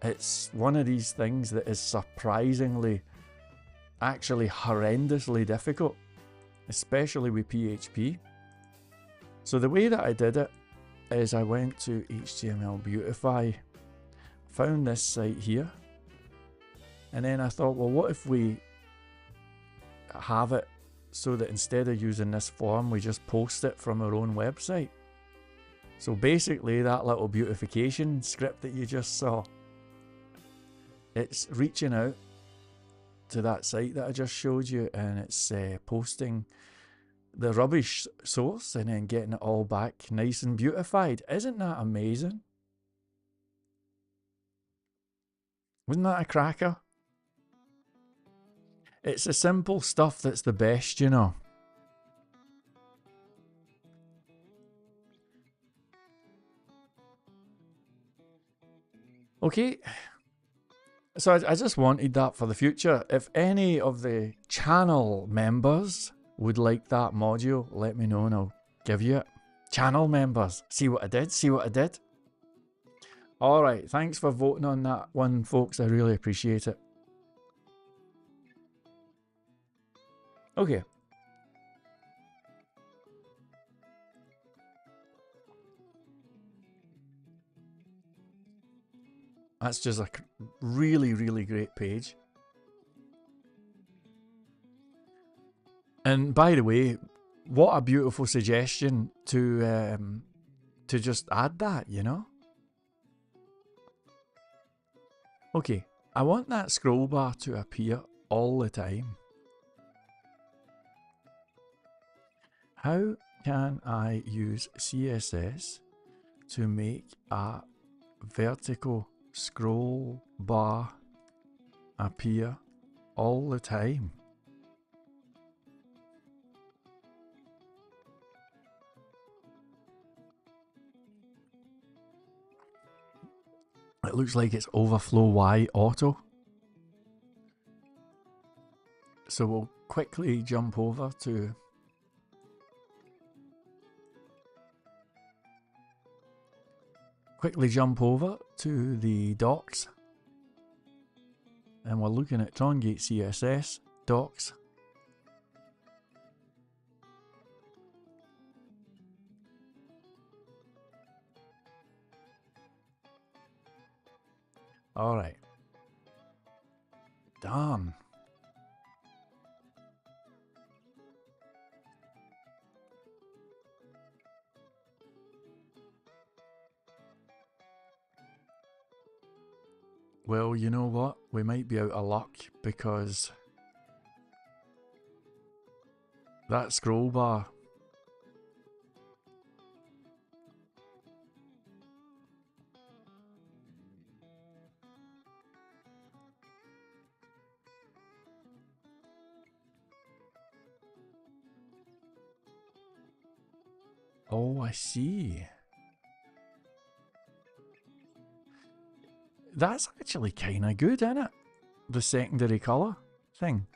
It's one of these things that is surprisingly, actually horrendously difficult, especially with PHP. So the way that I did it is I went to HTML Beautify, found this site here, and then I thought, well, what if we have it so that instead of using this form, we just post it from our own website. So basically that little beautification script that you just saw, it's reaching out to that site that I just showed you, and it's posting the rubbish source and then getting it all back nice and beautified. Isn't that amazing? Wasn't that a cracker? It's the simple stuff that's the best, you know. Okay. So I just wanted that for the future. If any of the channel members would like that module, let me know and I'll give you it. Channel members, see what I did? See what I did? Alright, thanks for voting on that one, folks. I really appreciate it. Okay. That's just a really, really great page. And by the way, what a beautiful suggestion to just add that, you know? Okay, I want that scroll bar to appear all the time. How can I use CSS to make a vertical scroll bar appear all the time? It looks like it's overflow Y auto. So we'll quickly jump over to the docs, and we're looking at Trongate CSS docs. All right. Done. Well, you know what? We might be out of luck because that scroll bar. Oh, I see. That's actually kind of good, isn't it? The secondary colour thing.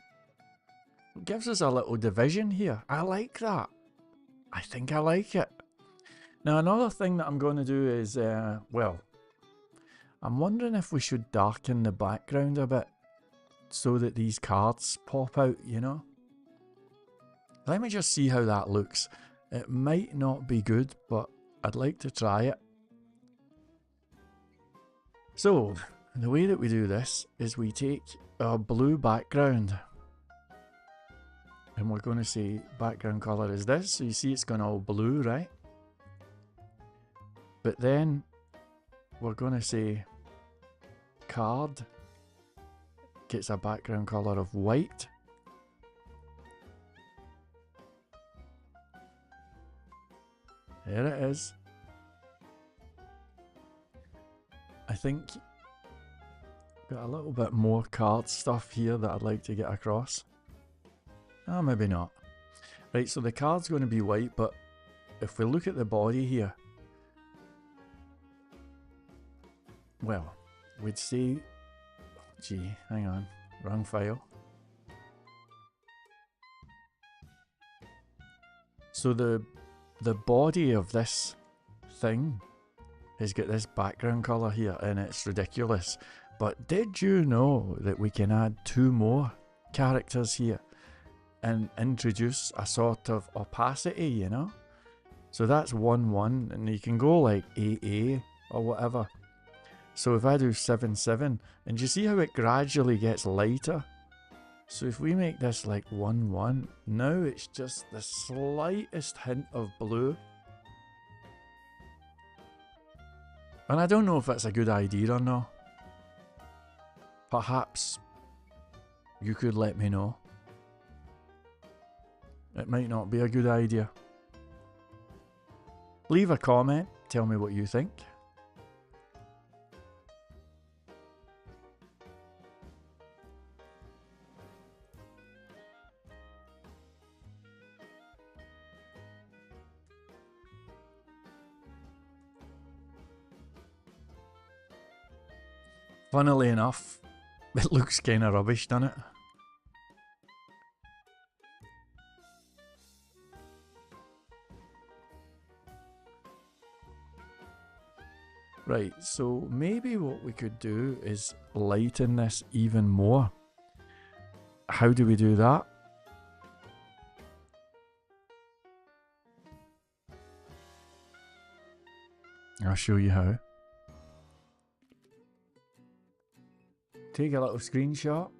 It gives us a little division here. I like that. I think I like it. Now, another thing that I'm going to do is, well, I'm wondering if we should darken the background a bit so that these cards pop out, you know? Let me just see how that looks. It might not be good, but I'd like to try it. So, the way that we do this is we take our blue background and we're going to say background color is this. So you see it's gone all blue, right? But then we're going to say card gets a background color of white. There it is. I think got a little bit more card stuff here that I'd like to get across. Oh, maybe not. Right, so the card's going to be white, but if we look at the body here, well, we'd say, gee, hang on, wrong file. So the body of this thing has got this background colour here and it's ridiculous. But did you know that we can add 2 more characters here and introduce a sort of opacity, you know? So that's 1-1 and you can go like AA or whatever. So if I do 7-7, and you see how it gradually gets lighter? So if we make this like 1-1, now it's just the slightest hint of blue. And I don't know if that's a good idea or not. Perhaps you could let me know. It might not be a good idea. Leave a comment, tell me what you think. Funnily enough, it looks kind of rubbish, doesn't it? Right, so maybe what we could do is lighten this even more. How do we do that? I'll show you how. Take a little screenshot.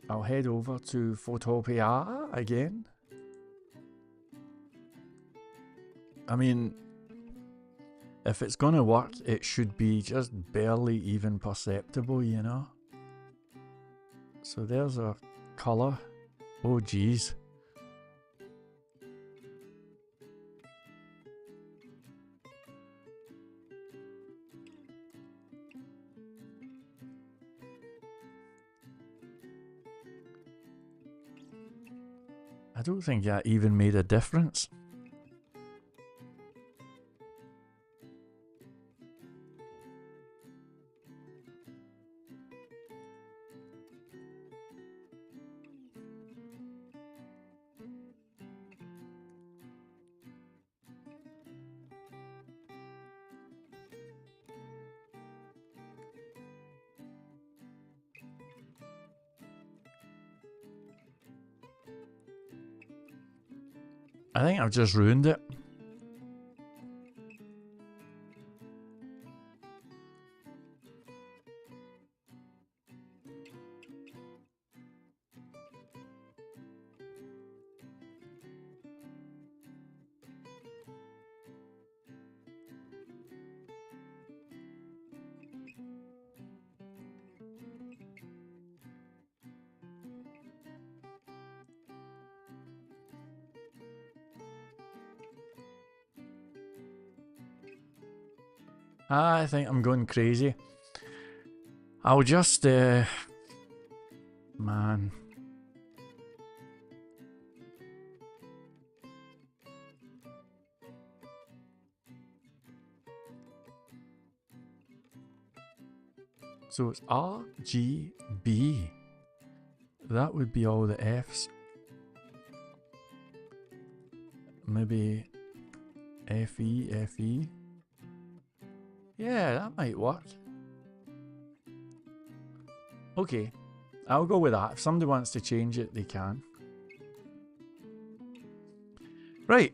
I'll head over to Photopia again. I mean, if it's gonna work, it should be just barely even perceptible, you know? So there's our colour. Oh geez. I don't think that even made a difference. I think I've just ruined it. I think I'm going crazy. I'll just, man. So it's RGB. That would be all the Fs. Maybe FE. Yeah, that might work. Okay, I'll go with that. If somebody wants to change it, they can. Right,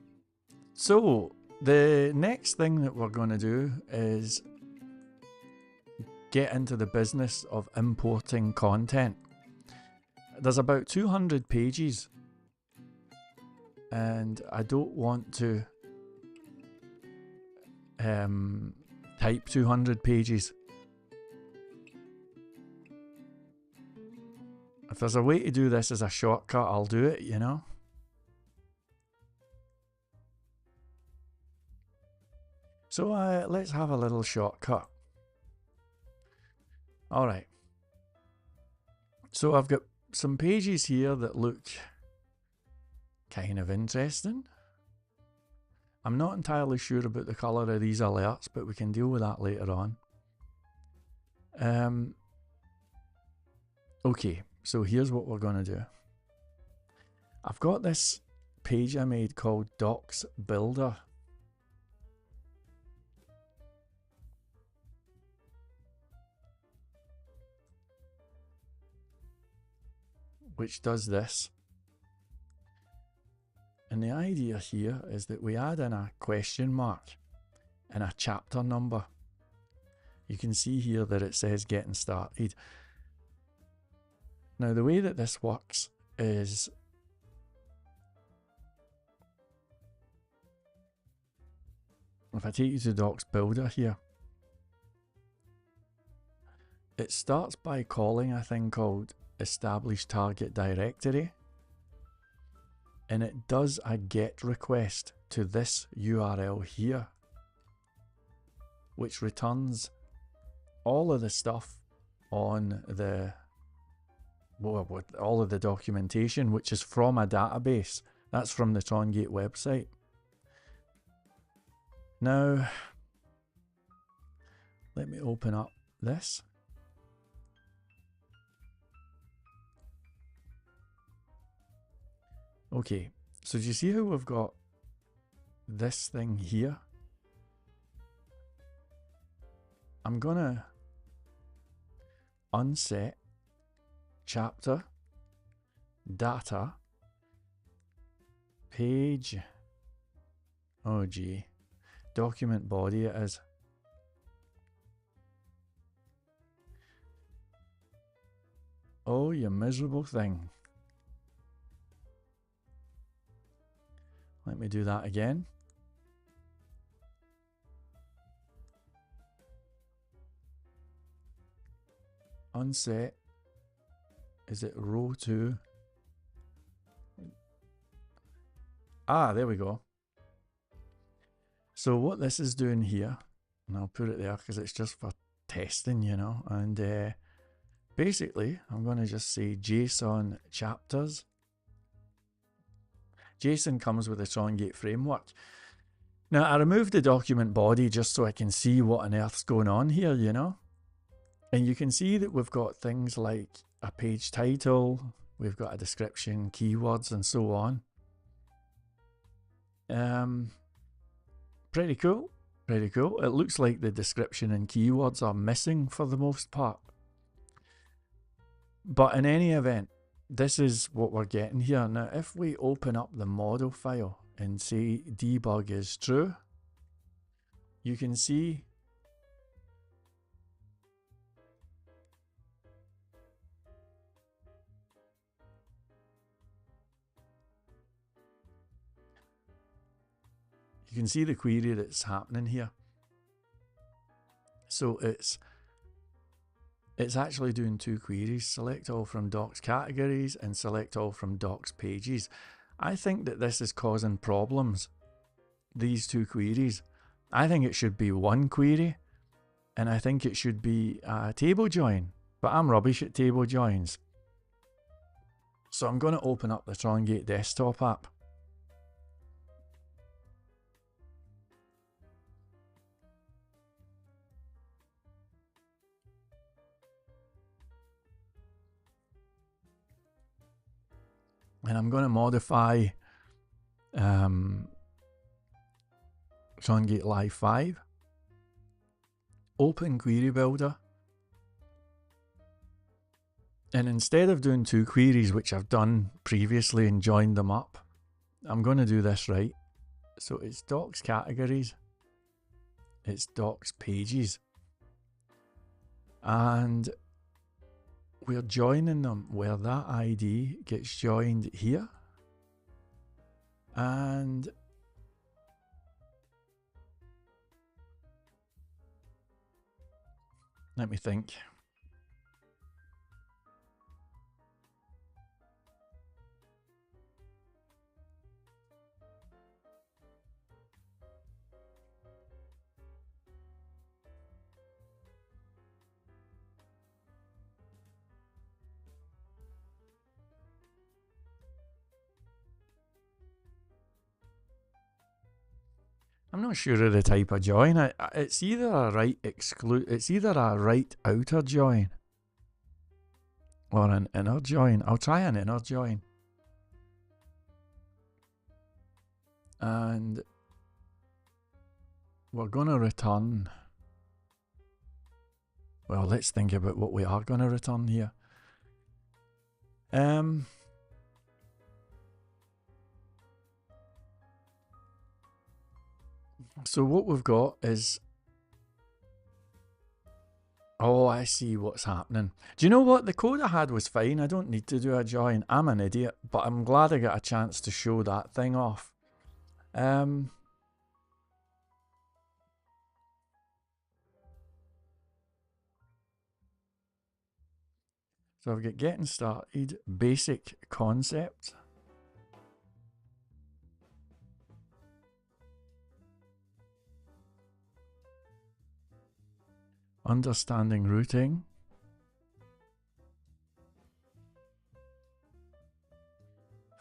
so the next thing that we're going to do is get into the business of importing content. There's about 200 pages, and I don't want to type 200 pages. If there's a way to do this as a shortcut, I'll do it, you know? So let's have a little shortcut. Alright. So I've got some pages here that look kind of interesting. I'm not entirely sure about the colour of these alerts, but we can deal with that later on. Okay, so here's what we're going to do. I've got this page I made called Docs Builder. Which does this. And the idea here is that we add in a question mark and a chapter number. You can see here that it says getting started. Now the way that this works is if I take you to Docs Builder here, it starts by calling a thing called Establish Target Directory, and it does a GET request to this URL here, which returns all of the stuff on the, well, all of the documentation, which is from a database. That's from the Trongate website. Now, let me open up this. Okay, so do you see how we've got this thing here? I'm gonna unset chapter data page, oh gee, document body it is. Oh, you miserable thing. Let me do that again. Unset. Is it row 2? Ah, there we go. So what this is doing here, and I'll put it there because it's just for testing, you know, and basically I'm going to just say JSON chapters. JSON comes with the Trongate framework. Now I removed the document body just so I can see what on earth's going on here, you know. And you can see that we've got things like a page title, we've got a description, keywords, and so on. Pretty cool. Pretty cool. It looks like the description and keywords are missing for the most part. But in any event, this is what we're getting here. Now, if we open up the model file and say debug is true, you can see the query that's happening here. So it's actually doing two queries: select all from docs categories and select all from docs pages. I think that this is causing problems, these two queries. I think it should be one query, and I think it should be a table join, but I'm rubbish at table joins. So I'm going to open up the Trongate desktop app. And I'm going to modify Trongate Live 5. Open Query Builder. And instead of doing two queries, which I've done previously and joined them up, I'm going to do this right. So it's docs categories. It's docs pages. And we're joining them where that ID gets joined here. And let me think. I'm not sure of the type of join. It's either a right it's either a right outer join or an inner join. I'll try an inner join. And we're going to return. Well, let's think about what we are going to return here. So what we've got is, oh, I see what's happening. Do you know what? The code I had was fine. I don't need to do a join. I'm an idiot, but I'm glad I got a chance to show that thing off. So I've got getting started, basic concept. Understanding routing.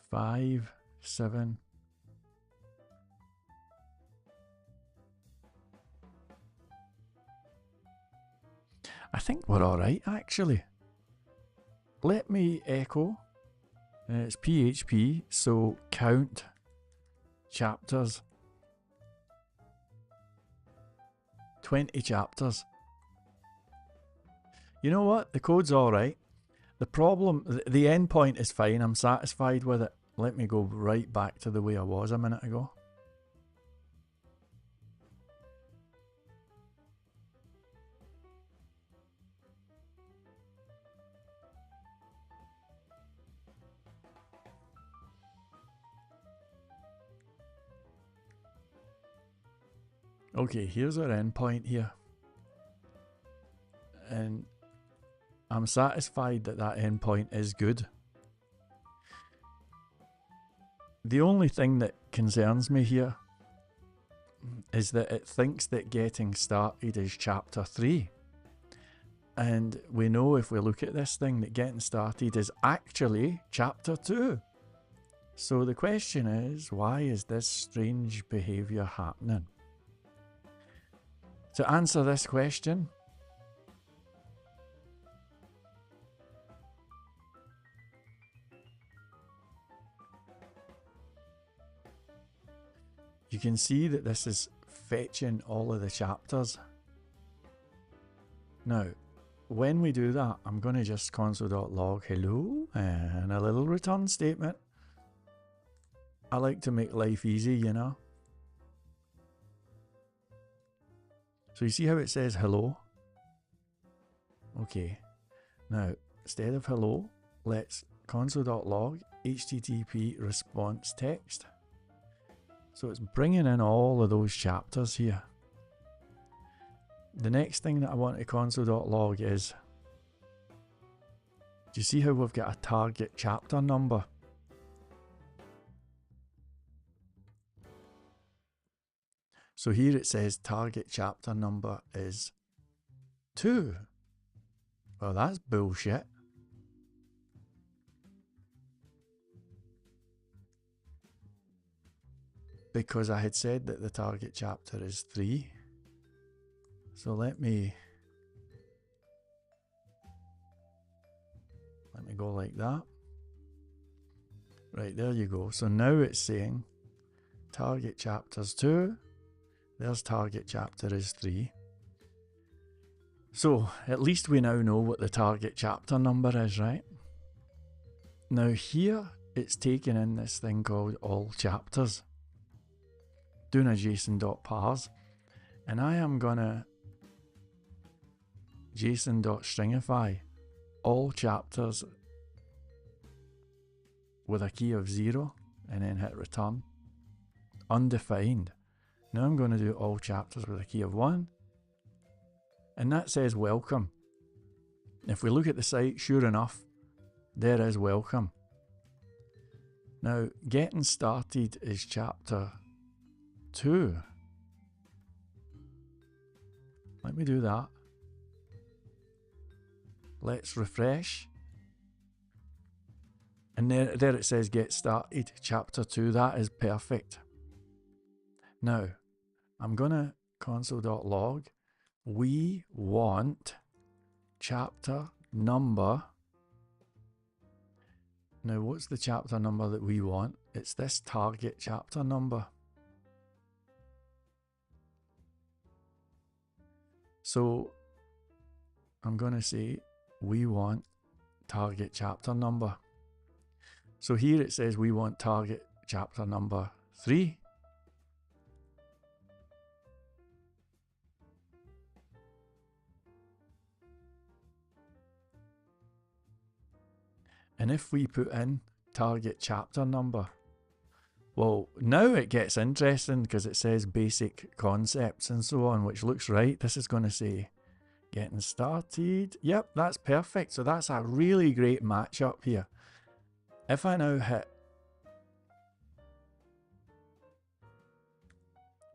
Five, 7. I think we're alright actually. Let me echo. It's PHP, so count chapters. 20 chapters. You know what? The code's alright. The problem, the endpoint is fine. I'm satisfied with it. Let me go right back to the way I was a minute ago. Okay, here's our endpoint here. And I'm satisfied that that endpoint is good. The only thing that concerns me here is that it thinks that getting started is chapter 3. And we know if we look at this thing that getting started is actually chapter 2. So the question is, why is this strange behaviour happening? To answer this question, you can see that this is fetching all of the chapters. Now, when we do that, I'm going to just console.log hello and a little return statement. I like to make life easy, you know. So you see how it says hello? Okay. Now, instead of hello, let's console.log http response text. So it's bringing in all of those chapters here. The next thing that I want to console.log is, do you see how we've got a target chapter number? So here it says target chapter number is 2. Well, that's bullshit. Because I had said that the target chapter is 3. So let me go like that. Right, there you go. So now it's saying target chapter's 2. There's target chapter is 3. So at least we now know what the target chapter number is, right? Now here it's taking in this thing called all chapters, doing a json.parse, and I am gonna json.stringify all chapters with a key of 0 and then hit return. Undefined. Now I'm going to do all chapters with a key of 1, and that says welcome. If we look at the site, sure enough, there is welcome. Now getting started is chapter 2. Let me do that. Let's refresh. And there it says get started, chapter 2. That is perfect. Now, I'm going to console.log. We want chapter number. Now, what's the chapter number that we want? It's this target chapter number. So, I'm going to say we want target chapter number. So here it says we want target chapter number 3. And if we put in target chapter number, well, now it gets interesting because it says basic concepts and so on, which looks right. This is going to say getting started. Yep, that's perfect. So that's a really great matchup here. If I now hit,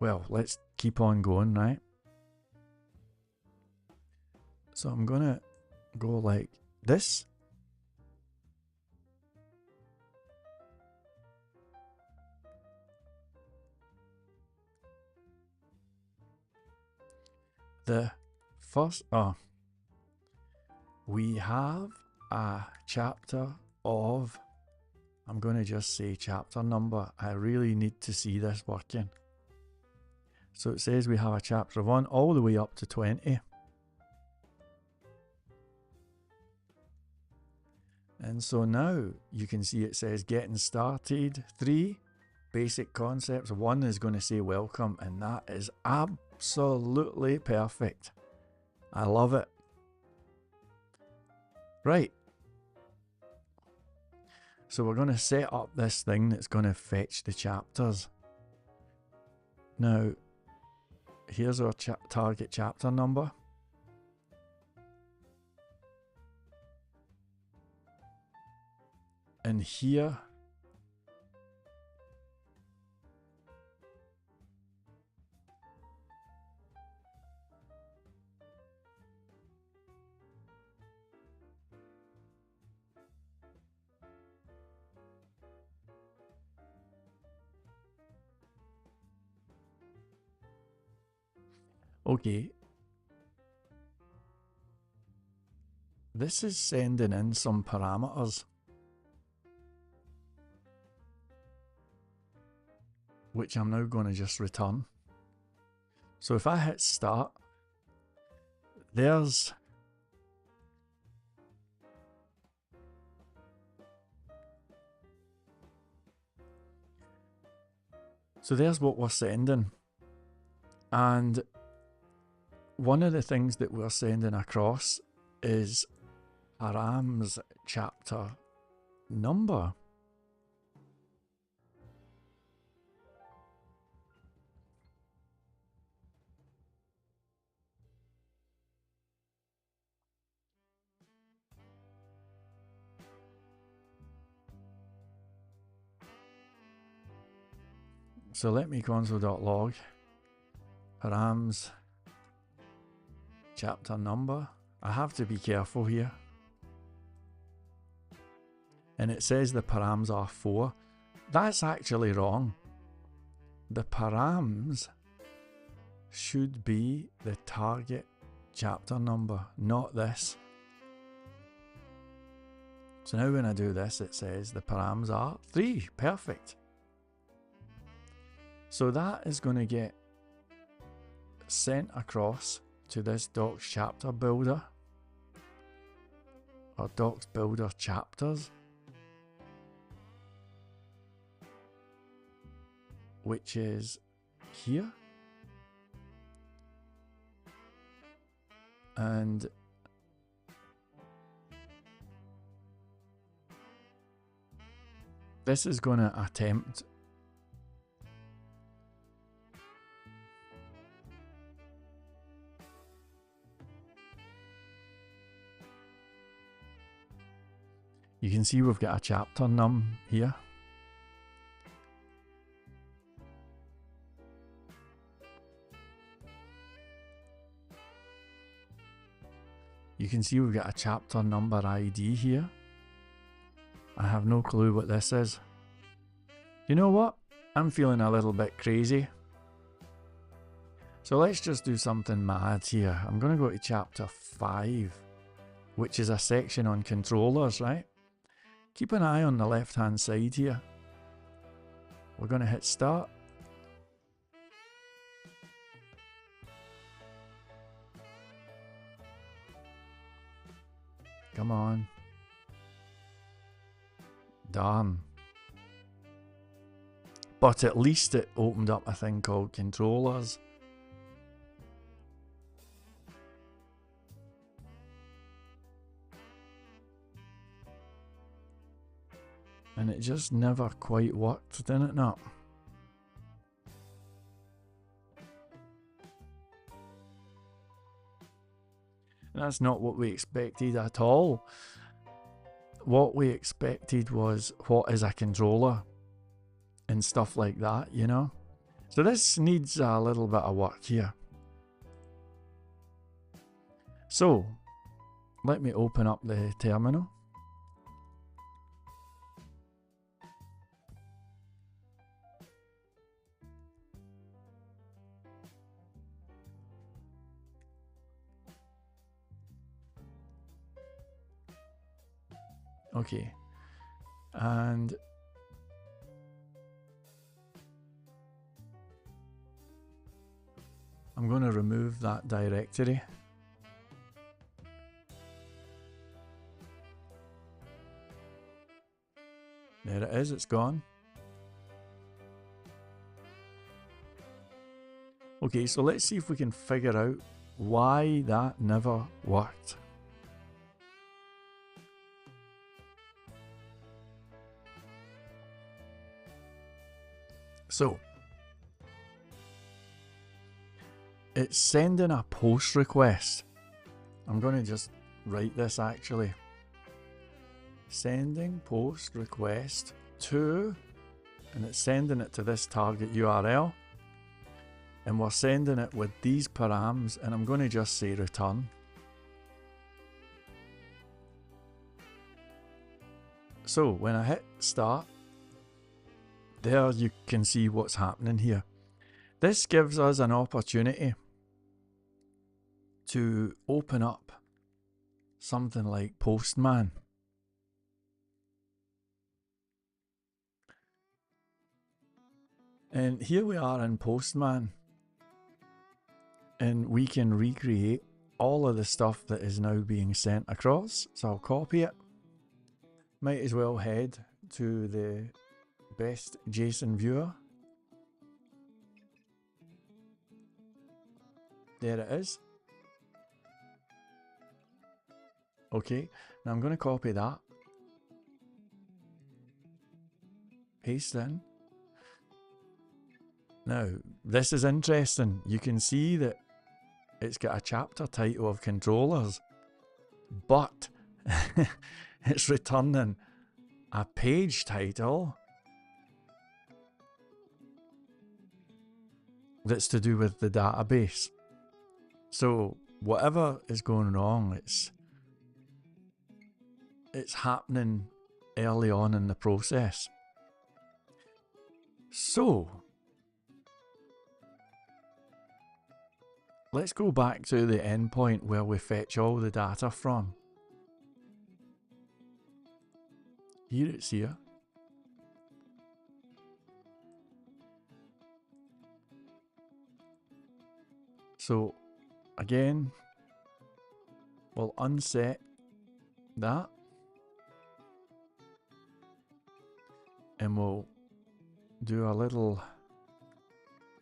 well, let's keep on going, right? So I'm going to go like this. The first, we have a chapter of, I'm going to just say chapter number. I really need to see this working. So it says we have a chapter of 1 all the way up to 20. And so now you can see it says getting started 3, basic concepts 1 is going to say welcome, and that is absolutely perfect. I love it. Right. So we're going to set up this thing that's going to fetch the chapters. Now, here's our target chapter number. And here okay, this is sending in some parameters, which I'm now going to just return. So if I hit start, there's what we're sending. And one of the things that we're sending across is params chapter number. So let me console.log params chapter number. I have to be careful here. And it says the params are 4. That's actually wrong. The params should be the target chapter number, not this. So now when I do this, it says the params are 3. Perfect. So that is going to get sent across to this docs chapter builder, or docs builder chapters, which is here. And this is going to attempt you can see we've got a chapter num here. You can see we've got a chapter number ID here. I have no clue what this is. You know what? I'm feeling a little bit crazy. So let's just do something mad here. I'm going to go to chapter 5, which is a section on controllers, right? Keep an eye on the left hand side here. We're going to hit start. Come on. Darn. But at least it opened up a thing called controllers. And it just never quite worked, didn't it not? That's not what we expected at all. What we expected was what is a controller and stuff like that, you know? So this needs a little bit of work here. So, let me open up the terminal. Okay, and I'm going to remove that directory. There it is, it's gone. Okay, so let's see if we can figure out why that never worked. So, it's sending a post request. I'm going to just write this actually. Sending post request to, and it's sending it to this target URL. And we're sending it with these params, and I'm going to just say return. So when I hit start, there you can see what's happening here. This gives us an opportunity to open up something like Postman. And here we are in Postman. And we can recreate all of the stuff that is now being sent across. So I'll copy it. Might as well head to the best JSON viewer. There it is. Okay, now I'm going to copy that. Paste in. Now, this is interesting. You can see that it's got a chapter title of controllers, but it's returning a page title that's to do with the database. So whatever is going wrong, it's happening early on in the process. So let's go back to the endpoint where we fetch all the data from. Here it's here. So again, we'll unset that. And we'll do a little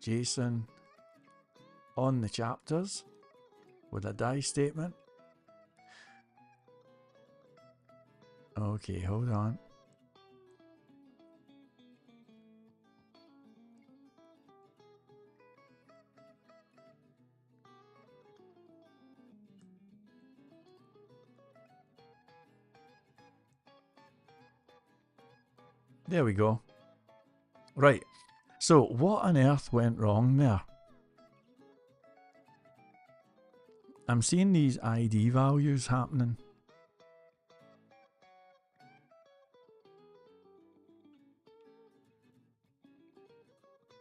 JSON on the chapters with a die statement. Okay, hold on. There we go. Right, so what on earth went wrong there? I'm seeing these ID values happening.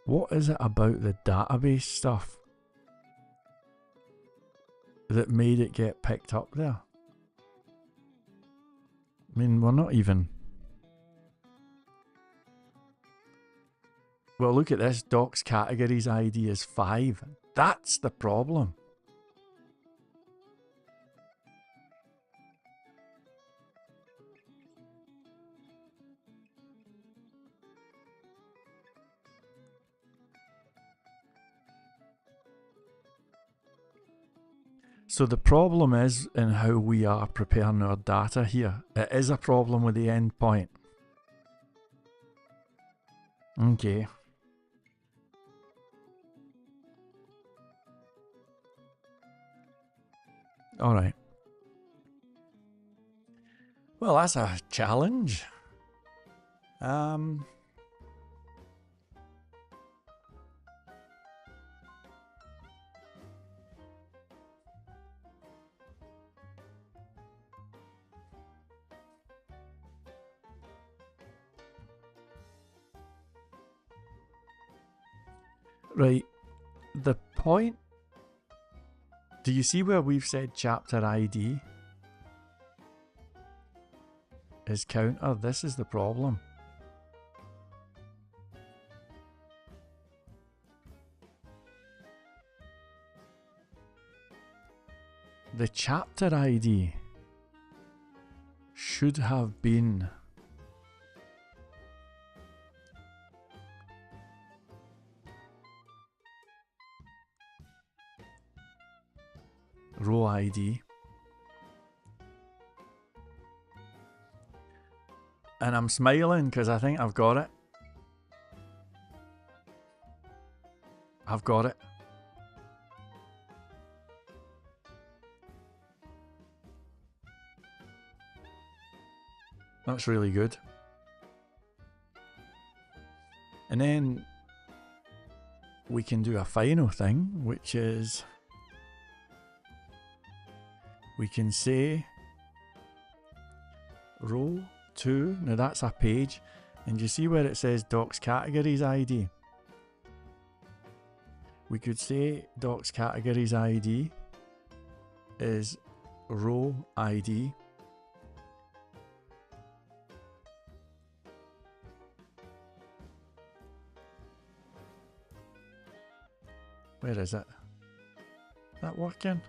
What is it about the database stuff that made it get picked up there? I mean, we're not even... Well, look at this. Docs categories ID is 5. That's the problem. So the problem is in how we are preparing our data here. It is a problem with the endpoint. Okay. Alright. Well, that's a challenge. Right. The point... Do you see where we've said chapter ID is counter? This is the problem. The chapter ID should have been row ID, and I'm smiling because I think I've got it. I've got it. That's really good. And then we can do a final thing, which is we can say row 2. Now that's a page, and you see where it says docs categories ID? We could say docs categories ID is row ID. Where is it? Is that working?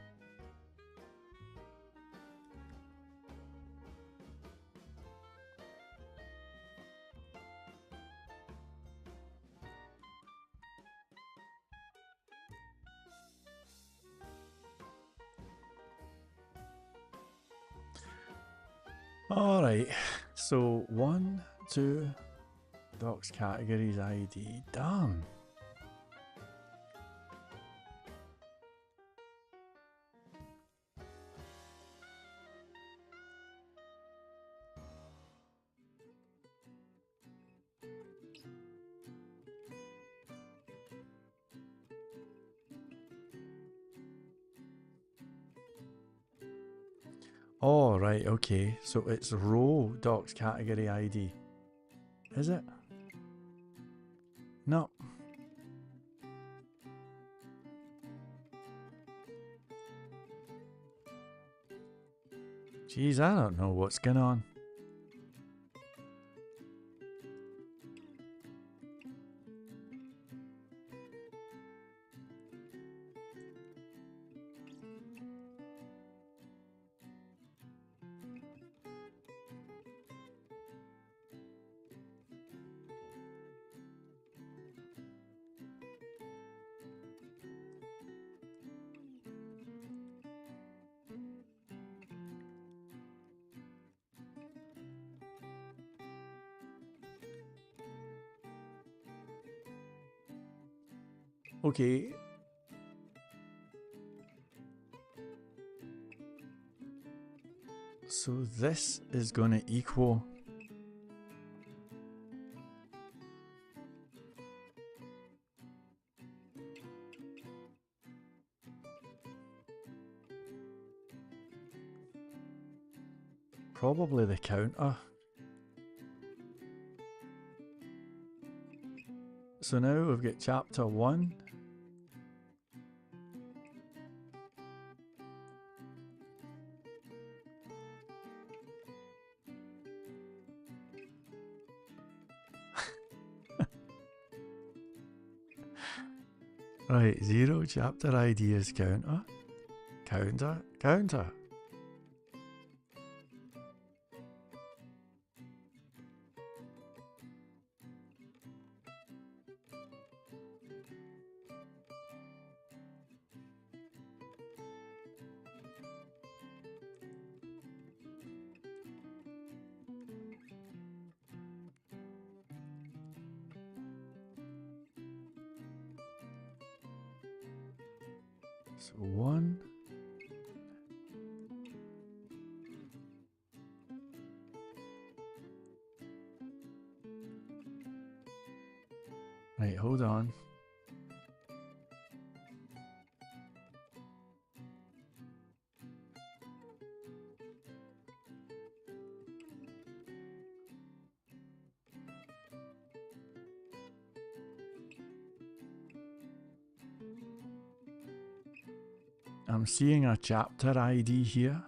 Alright, so 1, 2, docs categories ID, done. Oh, right, okay. So it's row docs category ID. Is it? No. Jeez, I don't know what's going on. Okay. So this is going to equal probably the counter. So now we've got chapter 1. Right, 0 chapter ID is counter. Counter, counter. So 1. Right, hold on. I'm seeing a chapter ID here.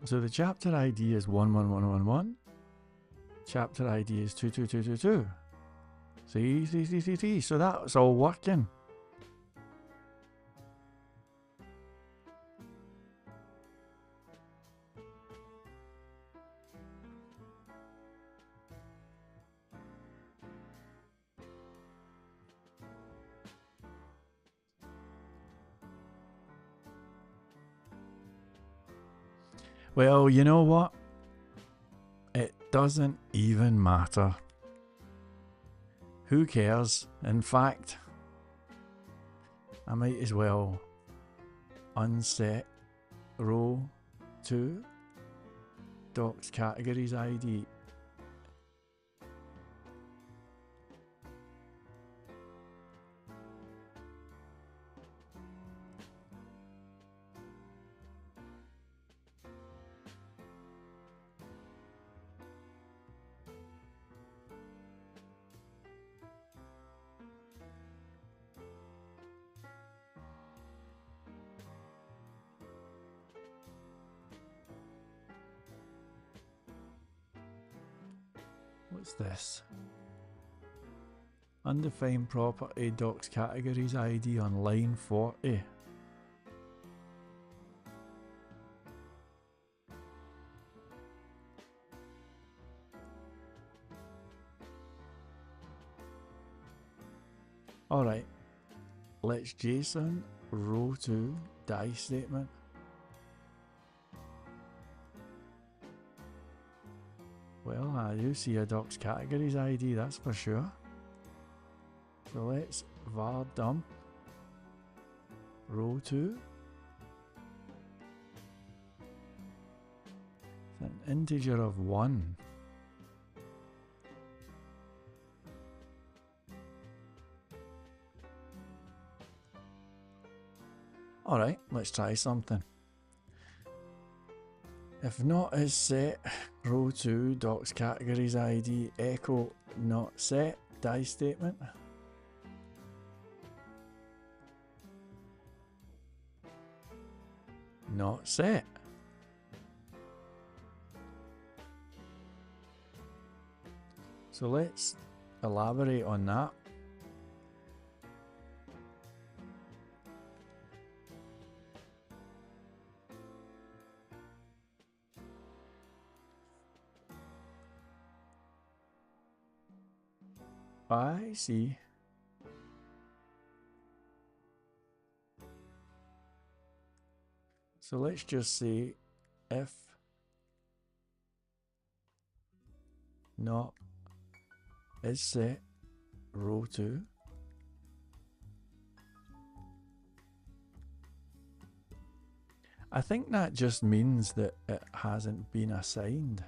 So the chapter ID is 11111. Chapter ID is 22222. See. So that's all working. Well, you know what? It doesn't even matter. Who cares? In fact, I might as well unset row 2 docs categories ID. What's this? Undefined property docs categories ID on line 40. Alright, let's JSON row 2 die statement. Well, I do see a docs categories ID, that's for sure. So let's var dump row 2. It's an integer of 1. Alright, let's try something. If not is set, row 2 docs categories ID echo not set die statement. Not set. So let's elaborate on that. I see. So let's just say if not is set row 2 I think that just means that it hasn't been assigned.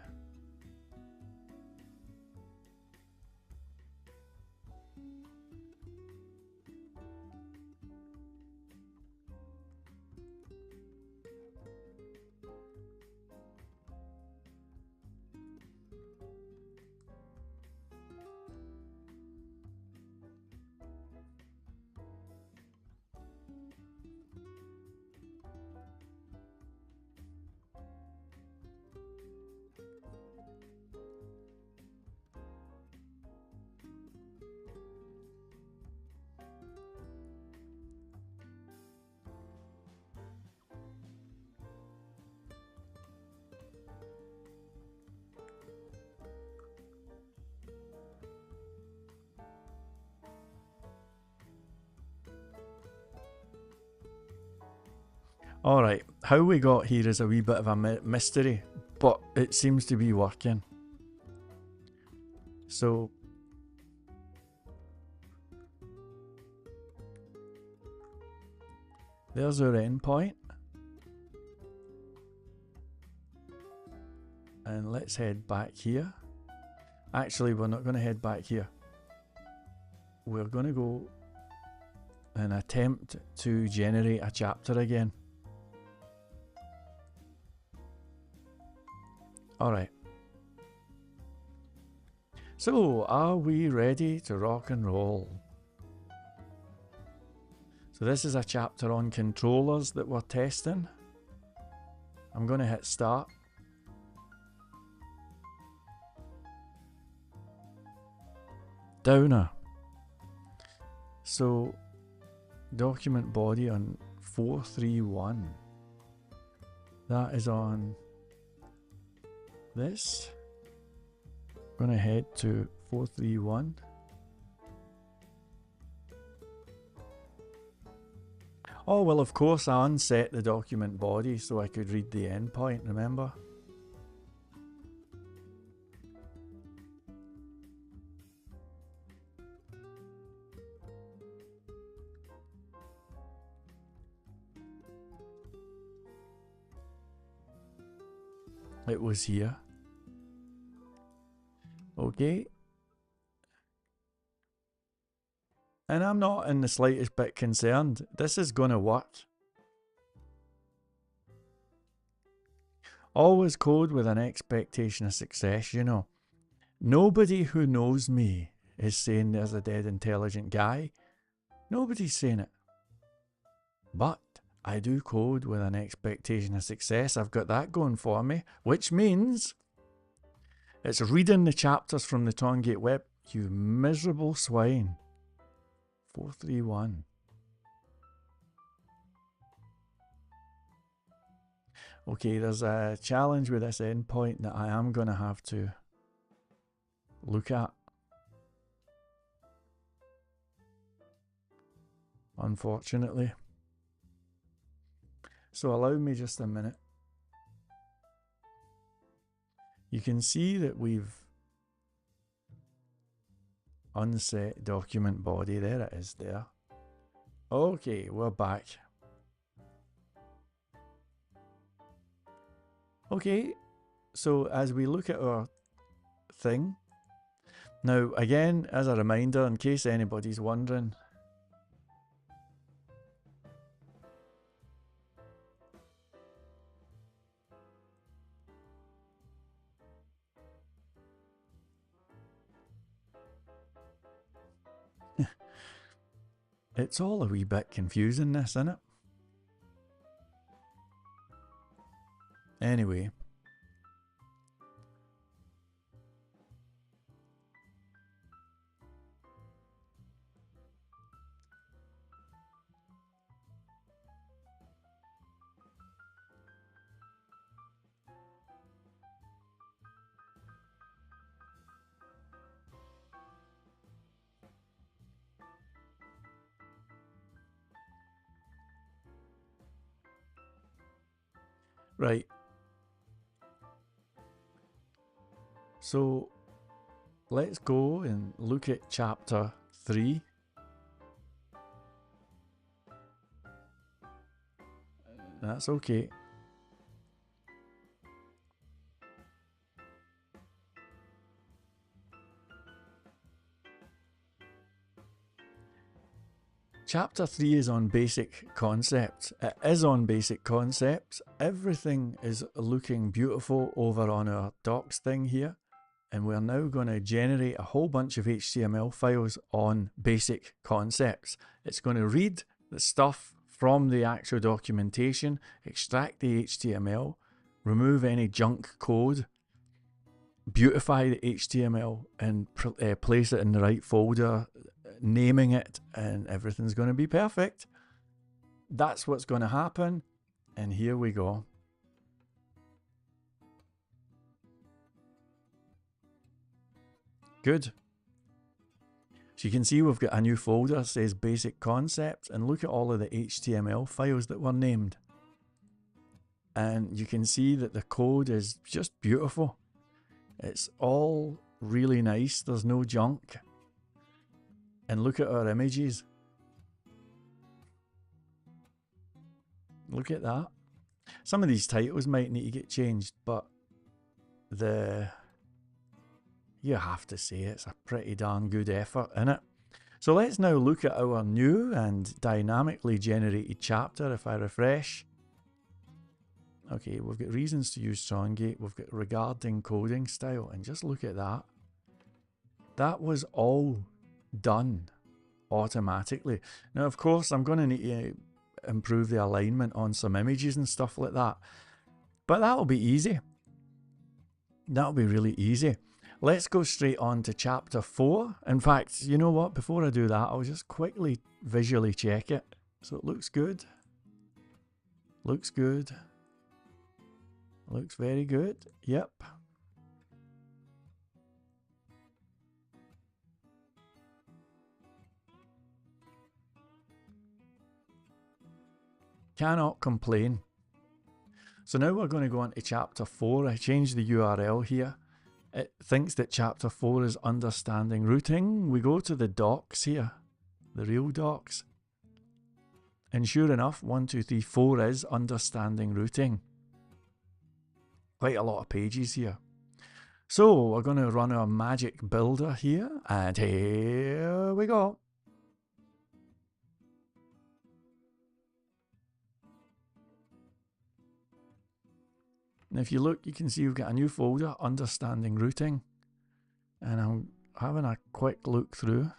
Alright, how we got here is a wee bit of a mystery, but it seems to be working. So there's our endpoint. And let's head back here. Actually, we're not going to head back here. We're going to go and attempt to generate a chapter again. Alright. So, are we ready to rock and roll? So this is a chapter on controllers that we're testing. I'm going to hit start. Downer. So, document body on 431. That is on this. I'm going to head to 431. Oh, well, of course I unset the document body so I could read the endpoint, remember? It was here. Okay. And I'm not in the slightest bit concerned. This is going to work. Always code with an expectation of success, you know. Nobody who knows me is saying there's a dead intelligent guy. Nobody's saying it. But I do code with an expectation of success. I've got that going for me, which means it's reading the chapters from the Trongate web. You miserable swine. 431. Okay, there's a challenge with this endpoint that I am going to have to look at. Unfortunately. So allow me just a minute. You can see that we've unset document body. There it is there. Okay, we're back. Okay, so as we look at our thing, now again, as a reminder, in case anybody's wondering, it's all a wee bit confusing, this, isn't it? Anyway. Right. So let's go and look at chapter 3. That's okay. Chapter 3 is on basic concepts. It is on basic concepts. Everything is looking beautiful over on our docs thing here. And we're now going to generate a whole bunch of HTML files on basic concepts. It's going to read the stuff from the actual documentation, extract the HTML, remove any junk code, beautify the HTML and place it in the right folder, naming it, and everything's going to be perfect. That's what's going to happen. And here we go. Good. So you can see we've got a new folder that says basic concepts, and look at all of the HTML files that were named. And you can see that the code is just beautiful. It's all really nice. There's no junk. And look at our images. Look at that. Some of these titles might need to get changed, but you have to say it's a pretty darn good effort, innit? So let's now look at our new and dynamically generated chapter. If I refresh. Okay, we've got reasons to use Trongate. We've got regarding coding style. And just look at that. That was all done automatically. Now, of course, I'm going to need to improve the alignment on some images and stuff like that. But that'll be easy. That'll be really easy. Let's go straight on to chapter 4. In fact, you know what? Before I do that, I'll just quickly visually check it. So it looks good. Looks good. Looks very good. Yep. Cannot complain. So now we're going to go into chapter 4. I changed the URL here. It thinks that chapter 4 is understanding routing. We go to the docs here, the real docs. And sure enough, 1, 2, 3, 4 is understanding routing. Quite a lot of pages here. So we're going to run our magic builder here, and here we go. And if you look, you can see we've got a new folder, Understanding Routing. And I'm having a quick look through.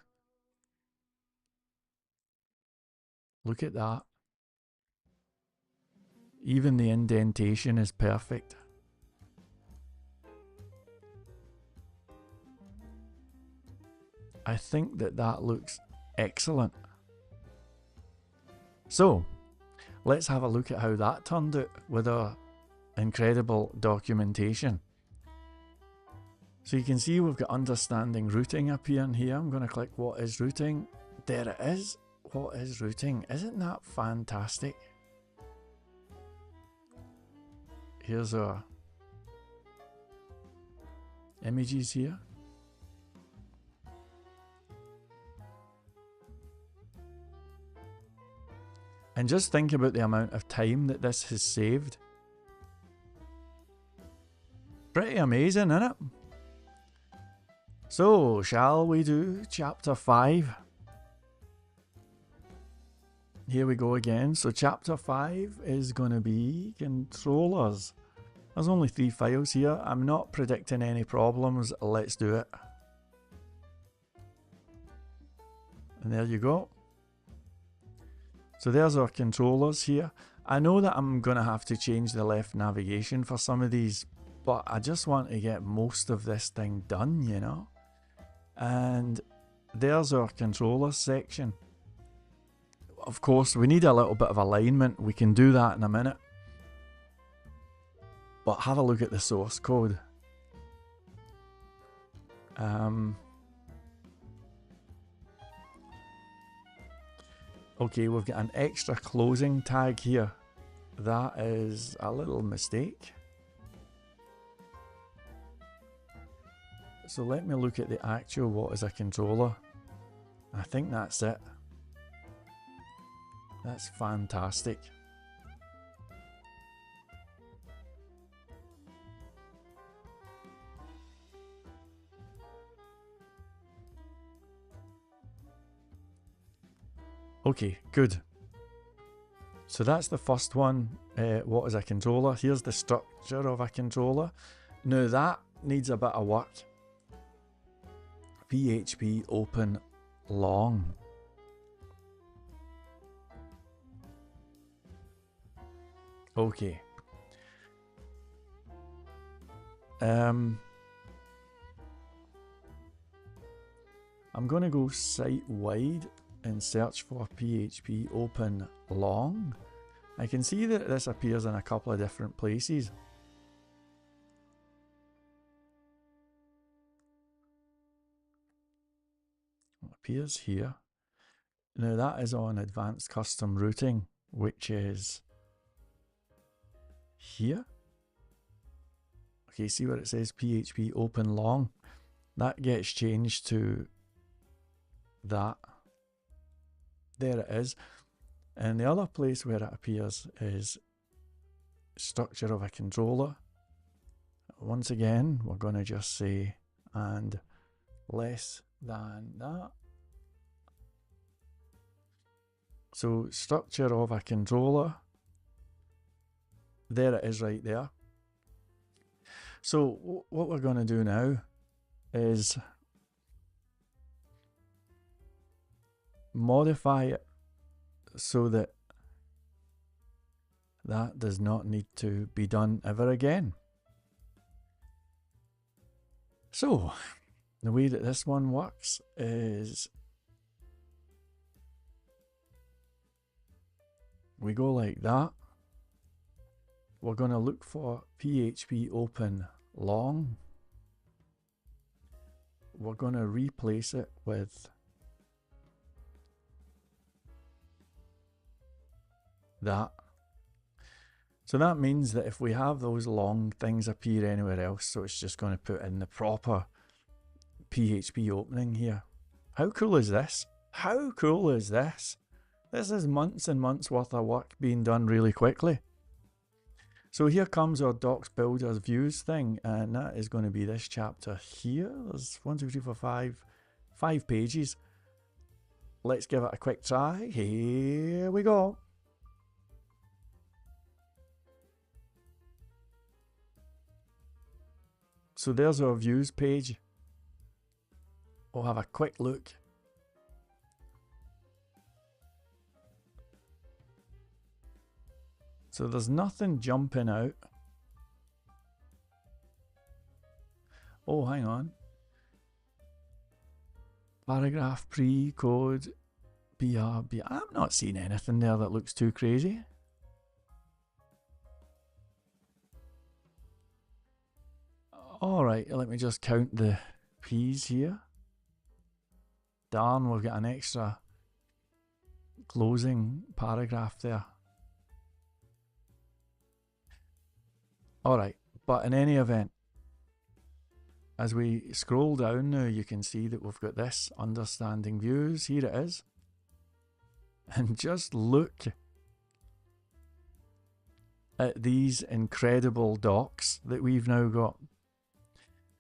Look at that. Even the indentation is perfect. I think that looks excellent. So, let's have a look at how that turned out with our incredible documentation. So you can see we've got understanding routing up here and here. I'm going to click what is routing. There it is. What is routing? Isn't that fantastic? Here's our images here. And just think about the amount of time that this has saved. Pretty amazing, isn't it? So, shall we do chapter 5? Here we go again. So chapter 5 is going to be controllers. There's only 3 files here. I'm not predicting any problems. Let's do it. And there you go. So there's our controllers here. I know that I'm going to have to change the left navigation for some of these, but I just want to get most of this thing done, you know. And there's our controller section. Of course, we need a little bit of alignment. We can do that in a minute. But have a look at the source code. Okay, we've got an extra closing tag here. That is a little mistake. So let me look at the actual what is a controller. I think that's it. That's fantastic. Okay, good. So that's the first one. What is a controller? Here's the structure of a controller. Now that needs a bit of work. PHP open long. Okay. I'm going to go site-wide and search for PHP open long. I can see that this appears in a couple of different places. It appears here. Now that is on advanced custom routing, which is here. Okay, see where it says PHP open long? That gets changed to that. There it is. And the other place where it appears is structure of a controller. Once again, we're going to just say and less than that. So structure of a controller. There it is right there. So what we're going to do now is modify it so that that does not need to be done ever again. So the way that this one works is we go like that. We're going to look for PHP open long. We're going to replace it with that. So that means that if we have those long things appear anywhere else, so it's just going to put in the proper PHP opening here. How cool is this? How cool is this? This is months and months worth of work being done really quickly. So here comes our docs builders views thing, and that is going to be this chapter here. There's 1, 2, 3, 4, 5 pages. Let's give it a quick try. Here we go. So there's our views page. We'll have a quick look. So there's nothing jumping out. Oh, hang on. Paragraph pre-code BRB. I'm not seeing anything there that looks too crazy. Alright, let me just count the P's here. Darn, we've got an extra closing paragraph there. Alright, but in any event, as we scroll down now, you can see that we've got this understanding views. Here it is. And just look at these incredible docs that we've now got.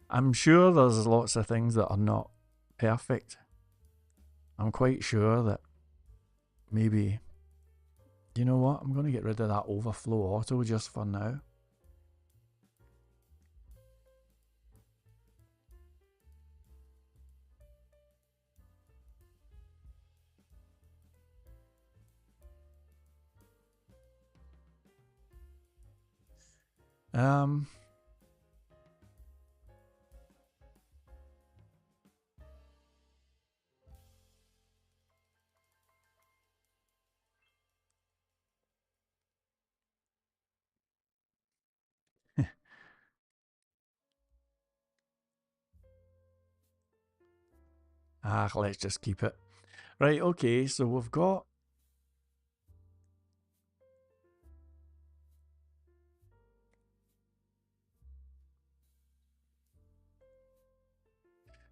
I'm sure there's lots of things that are not perfect. I'm quite sure that maybe, you know what, I'm going to get rid of that overflow auto just for now. Let's just keep it. Right, okay, so we've got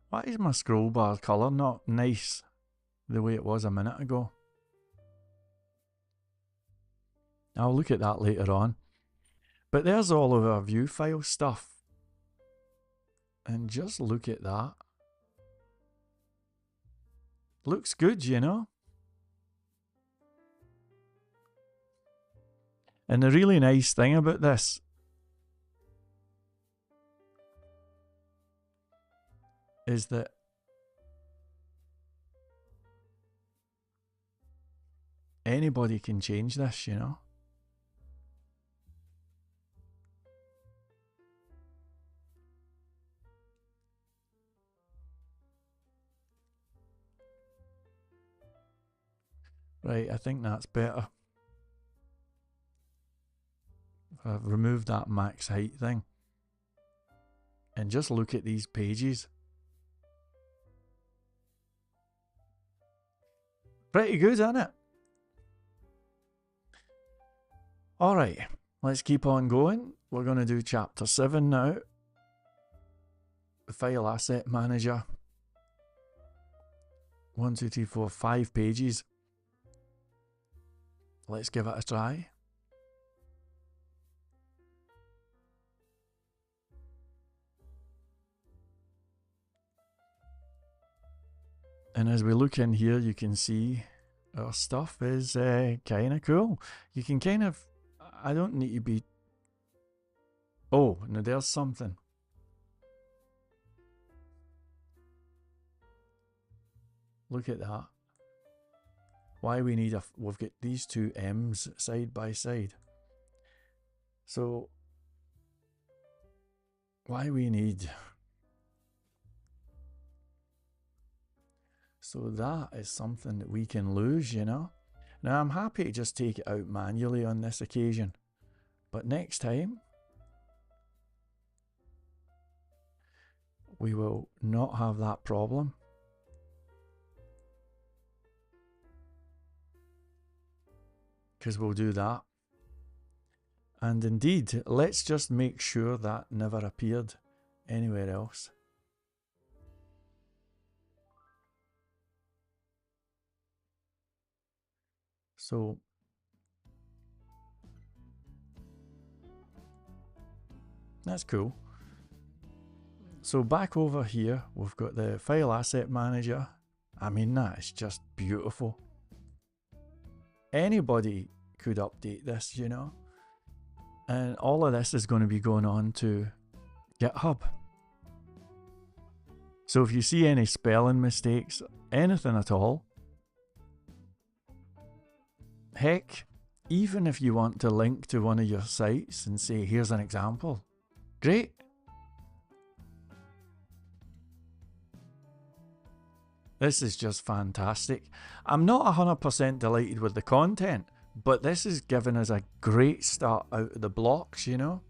why is my scroll bar colour not nice the way it was a minute ago? I'll look at that later on. But there's all of our view file stuff. And just look at that. Looks good, you know? And the really nice thing about this is that anybody can change this, you know? Right, I think that's better. I've removed that max height thing. And just look at these pages. Pretty good, isn't it? Alright, let's keep on going. We're going to do chapter 7 now. The file asset manager. 1, 2, 3, 4, 5 pages. Let's give it a try. And as we look in here, you can see our stuff is kind of cool. You can kind of, I don't need to be, oh, now there's something. Look at that. Why we need we've got these two M's side by side. So, why we need, so that is something that we can lose, you know. Now I'm happy to just take it out manually on this occasion. But next time, we will not have that problem. Because we'll do that. And indeed, let's just make sure that never appeared anywhere else. So that's cool. So back over here, we've got the file asset manager. I mean, that is just beautiful. Anybody could update this, you know. And all of this is going to be going on to GitHub. So if you see any spelling mistakes, anything at all, heck, even if you want to link to one of your sites and say, here's an example, great. This is just fantastic. I'm not 100% delighted with the content, but this is giving us a great start out of the blocks, you know.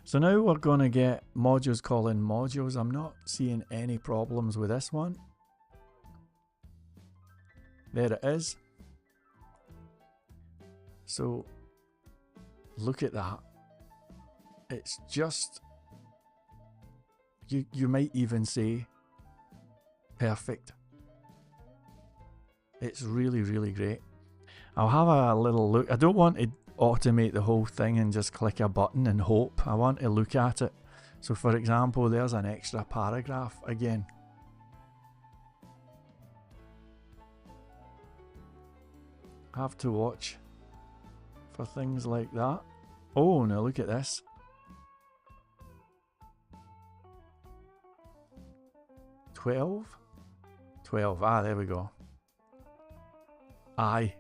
So now we're going to get modules calling modules. I'm not seeing any problems with this one. There it is. So look at that. It's just, you might even say perfect. It's really, really great. I'll have a little look. I don't want to automate the whole thing and just click a button and hope. I want to look at it. So for example, there's an extra paragraph again. Have to watch for things like that. Oh, now look at this. $12. Ah, there we go. Aye.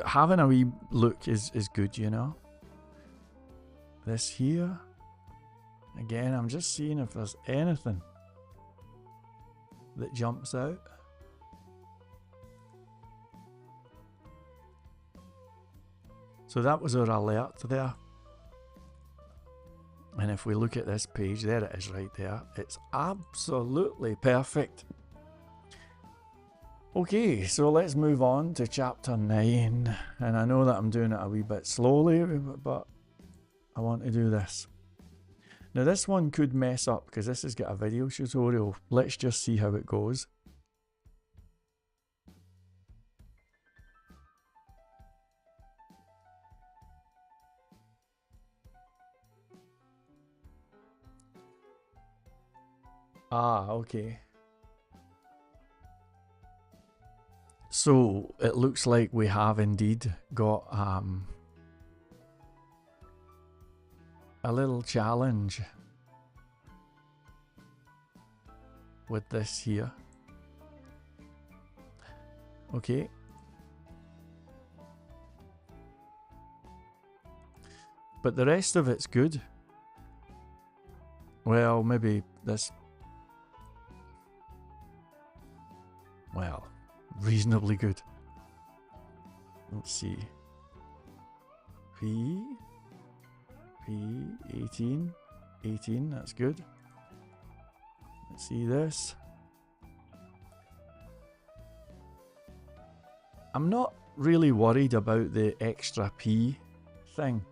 Having a wee look is good, you know. This here. Again, I'm just seeing if there's anything that jumps out. So that was our alert there. And if we look at this page, there it is right there. It's absolutely perfect. Okay, so let's move on to chapter 9. And I know that I'm doing it a wee bit slowly, but I want to do this. Now this one could mess up because this has got a video tutorial. Let's just see how it goes. Ah, okay. So it looks like we have indeed got a little challenge with this here. Okay. But the rest of it's good. Well, maybe this. Well, reasonably good. Let's see. P 18, that's good. Let's see this. I'm not really worried about the extra P thing,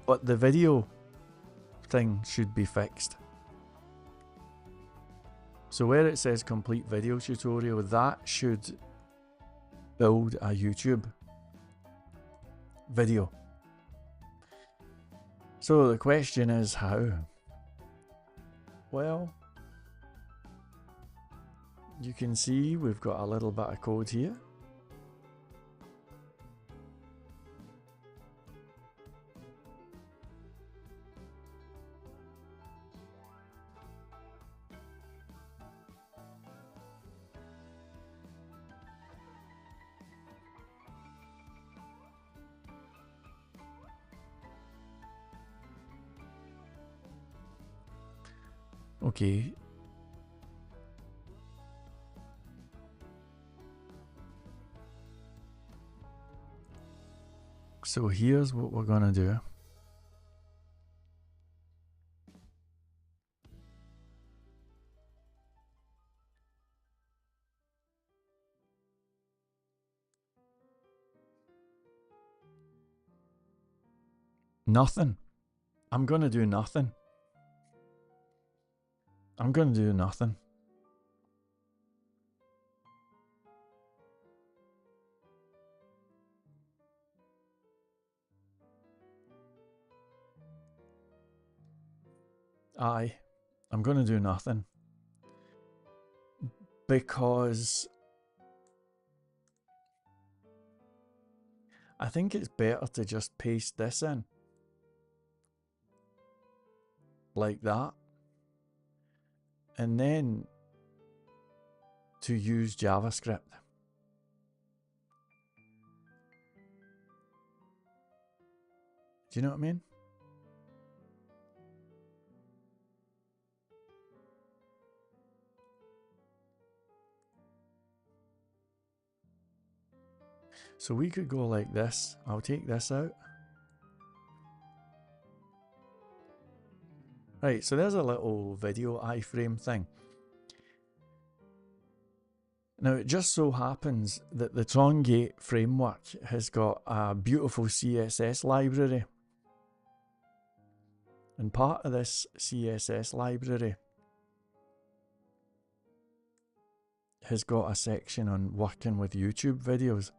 but the video thing should be fixed. So where it says complete video tutorial, that should build a YouTube video. So the question is how? Well, you can see we've got a little bit of code here. Okay. So here's what we're gonna do. Nothing. I'm going to do nothing. I'm going to do nothing. I'm going to do nothing. Because I think it's better to just paste this in. Like that. And then to use JavaScript. Do you know what I mean? So we could go like this. I'll take this out. Right, so there's a little video iframe thing. Now it just so happens that the Trongate framework has got a beautiful CSS library. And part of this CSS library has got a section on working with YouTube videos.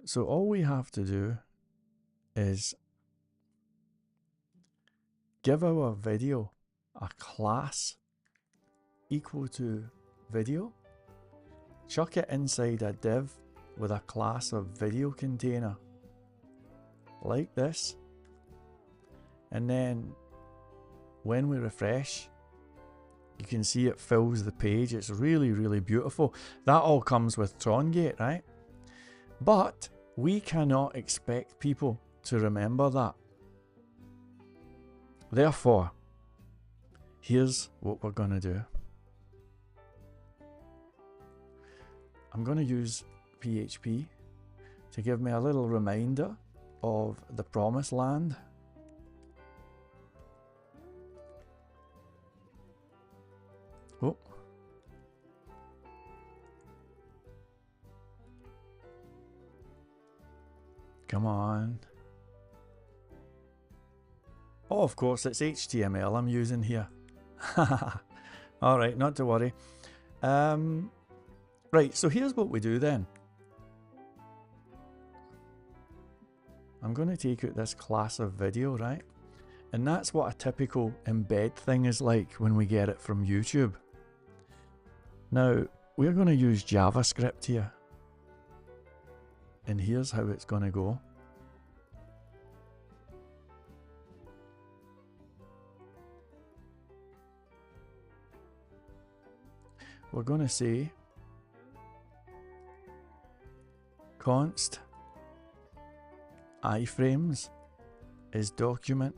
So all we have to do is give our video a class equal to video, chuck it inside a div with a class of video container, like this, and then when we refresh, you can see it fills the page. It's really, really beautiful. That all comes with Trongate, right? But we cannot expect people to remember that. Therefore, here's what we're going to do. I'm going to use PHP to give me a little reminder of the promised land. Oh. Come on. Oh, of course, it's HTML I'm using here. Alright, not to worry. Right, so here's what we do then. I'm going to take out this class of video, right? And that's what a typical embed thing is like when we get it from YouTube. Now, we're going to use JavaScript here. And here's how it's going to go. We're going to say const iframes is document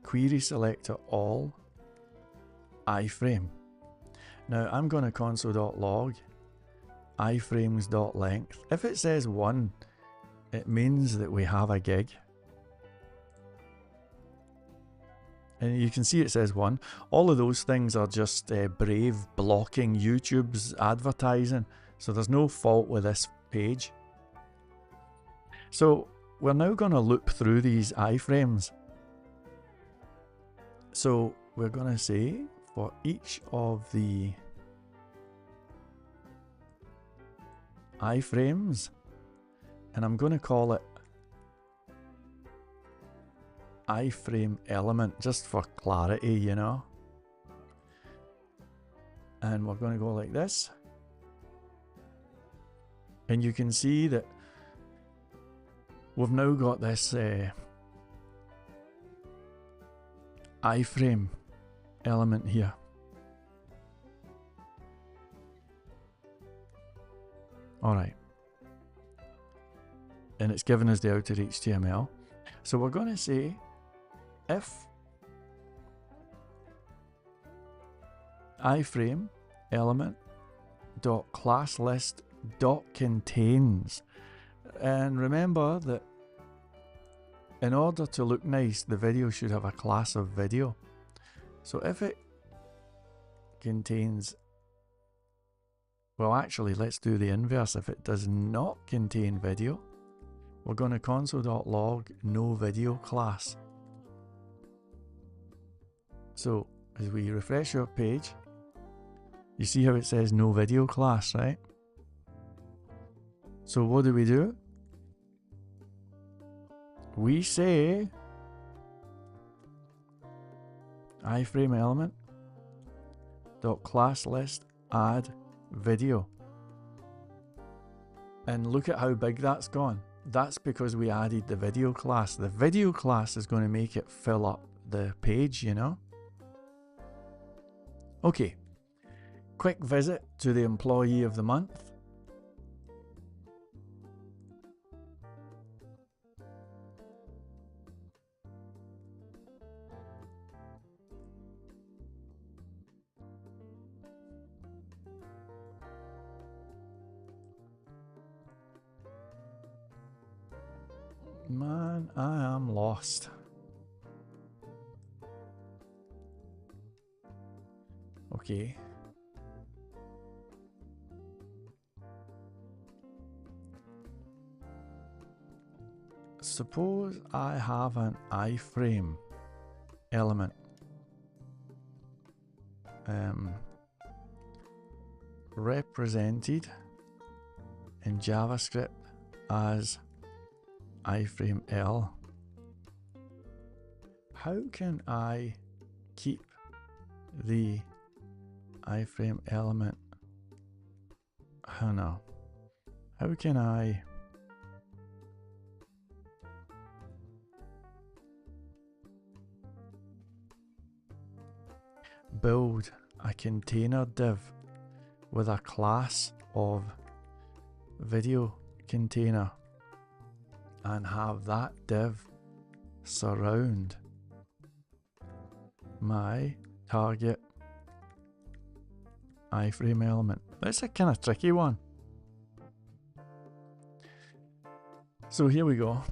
query selector all iframe. Now I'm going to console.log iframes.length. If it says 1, it means that we have a gig. And you can see it says 1. All of those things are just Brave blocking YouTube's advertising. So there's no fault with this page. So we're now going to loop through these iframes. So we're going to say for each of the iframes, and I'm going to call it iframe element just for clarity, you know. And we're going to go like this. And you can see that we've now got this iframe element here. Alright. And it's given us the outer HTML. So we're going to say if iframe element dot class list dot contains, and remember that in order to look nice, the video should have a class of video. So if it contains, well, actually let's do the inverse. If it does not contain video, we're going to console.log no video class. So as we refresh our page, you see how it says no video class, right? So what do? We say iframe element dot class list add video. And look at how big that's gone. That's because we added the video class. The video class is going to make it fill up the page, you know? Okay, quick visit to the employee of the month. Man, I am lost. Okay. Suppose I have an iframe element. Represented in JavaScript as iframe L. How can I keep the iframe element? Oh no. How can I build a container div with a class of video container and have that div surround my target iframe element? That's a kind of tricky one. So here we go.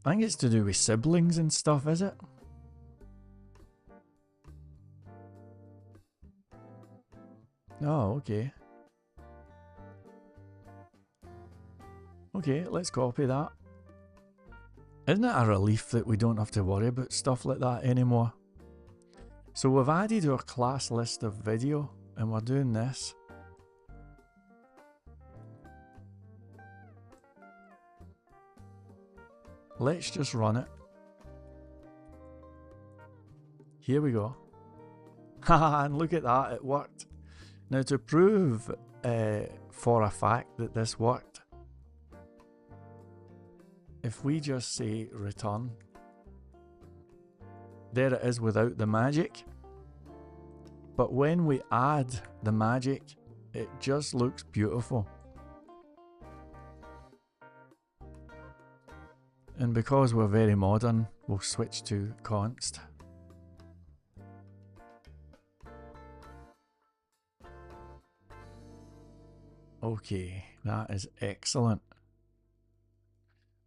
I think it's to do with siblings and stuff, is it? Oh, okay. Okay, let's copy that. Isn't it a relief that we don't have to worry about stuff like that anymore? So we've added our class list of video and we're doing this. Let's just run it. Here we go. Haha, and look at that, it worked. Now to prove for a fact that this worked, if we just say return, there it is without the magic. But when we add the magic, it just looks beautiful. And because we're very modern, we'll switch to const. Okay, that is excellent.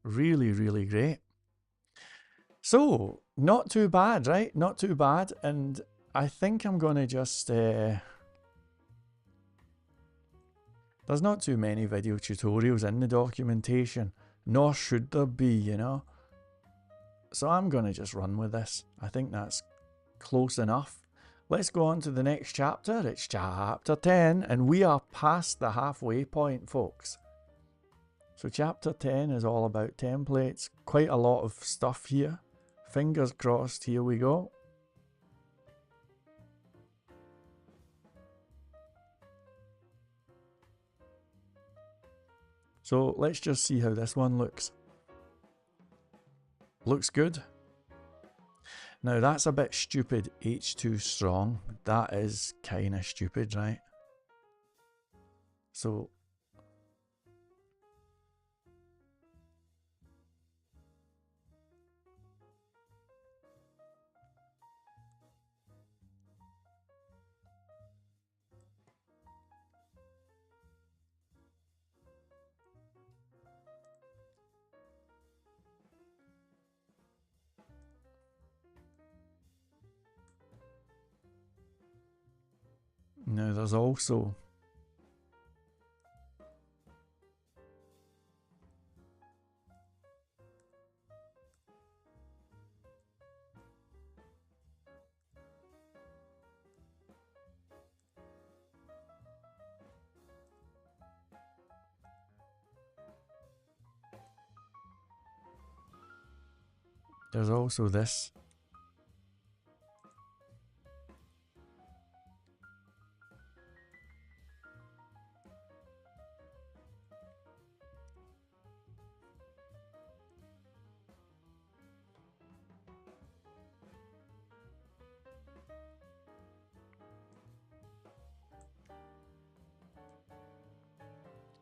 Really, really great. So, not too bad, right? Not too bad. And I think I'm going to just... there's not too many video tutorials in the documentation, nor should there be, you know. So I'm going to just run with this. I think that's close enough. Let's go on to the next chapter. It's chapter 10, and we are past the halfway point, folks. So chapter 10 is all about templates. Quite a lot of stuff here. Fingers crossed, here we go. So let's just see how this one looks. Looks good. Now that's a bit stupid, H2 strong. That is kind of stupid, right? So now there's also There's also this.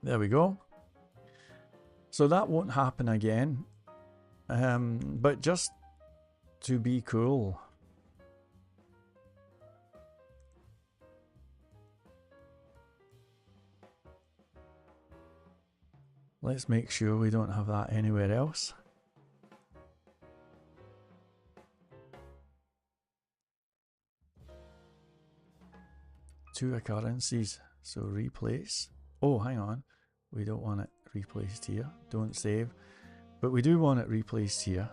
There we go. So that won't happen again. But just to be cool. Let's make sure we don't have that anywhere else. Two occurrences. So replace. Oh, hang on. We don't want it replaced here. Don't save. But we do want it replaced here.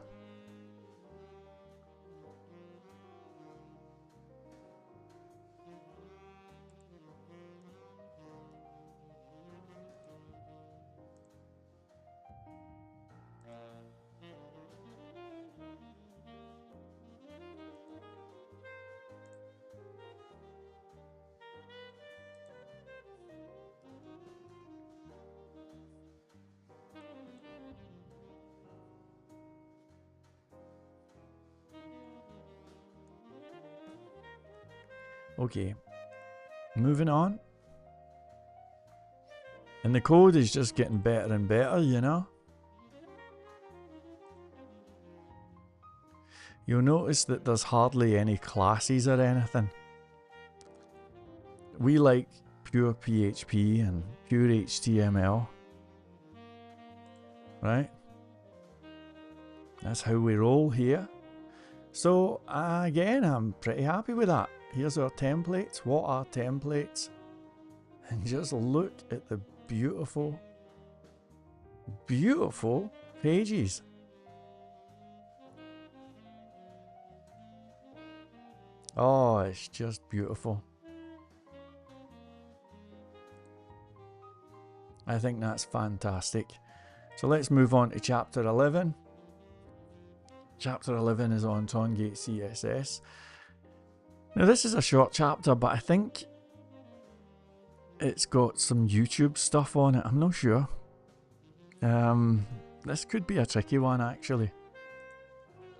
Okay, moving on. And the code is just getting better and better, you know. You'll notice that there's hardly any classes or anything. We like pure PHP and pure HTML. Right? That's how we roll here. So again, I'm pretty happy with that. Here's our templates. What are templates? And just look at the beautiful, beautiful pages. Oh, it's just beautiful. I think that's fantastic. So let's move on to chapter 11. Chapter 11 is on Trongate CSS. Now this is a short chapter, but I think it's got some YouTube stuff on it. I'm not sure. This could be a tricky one actually.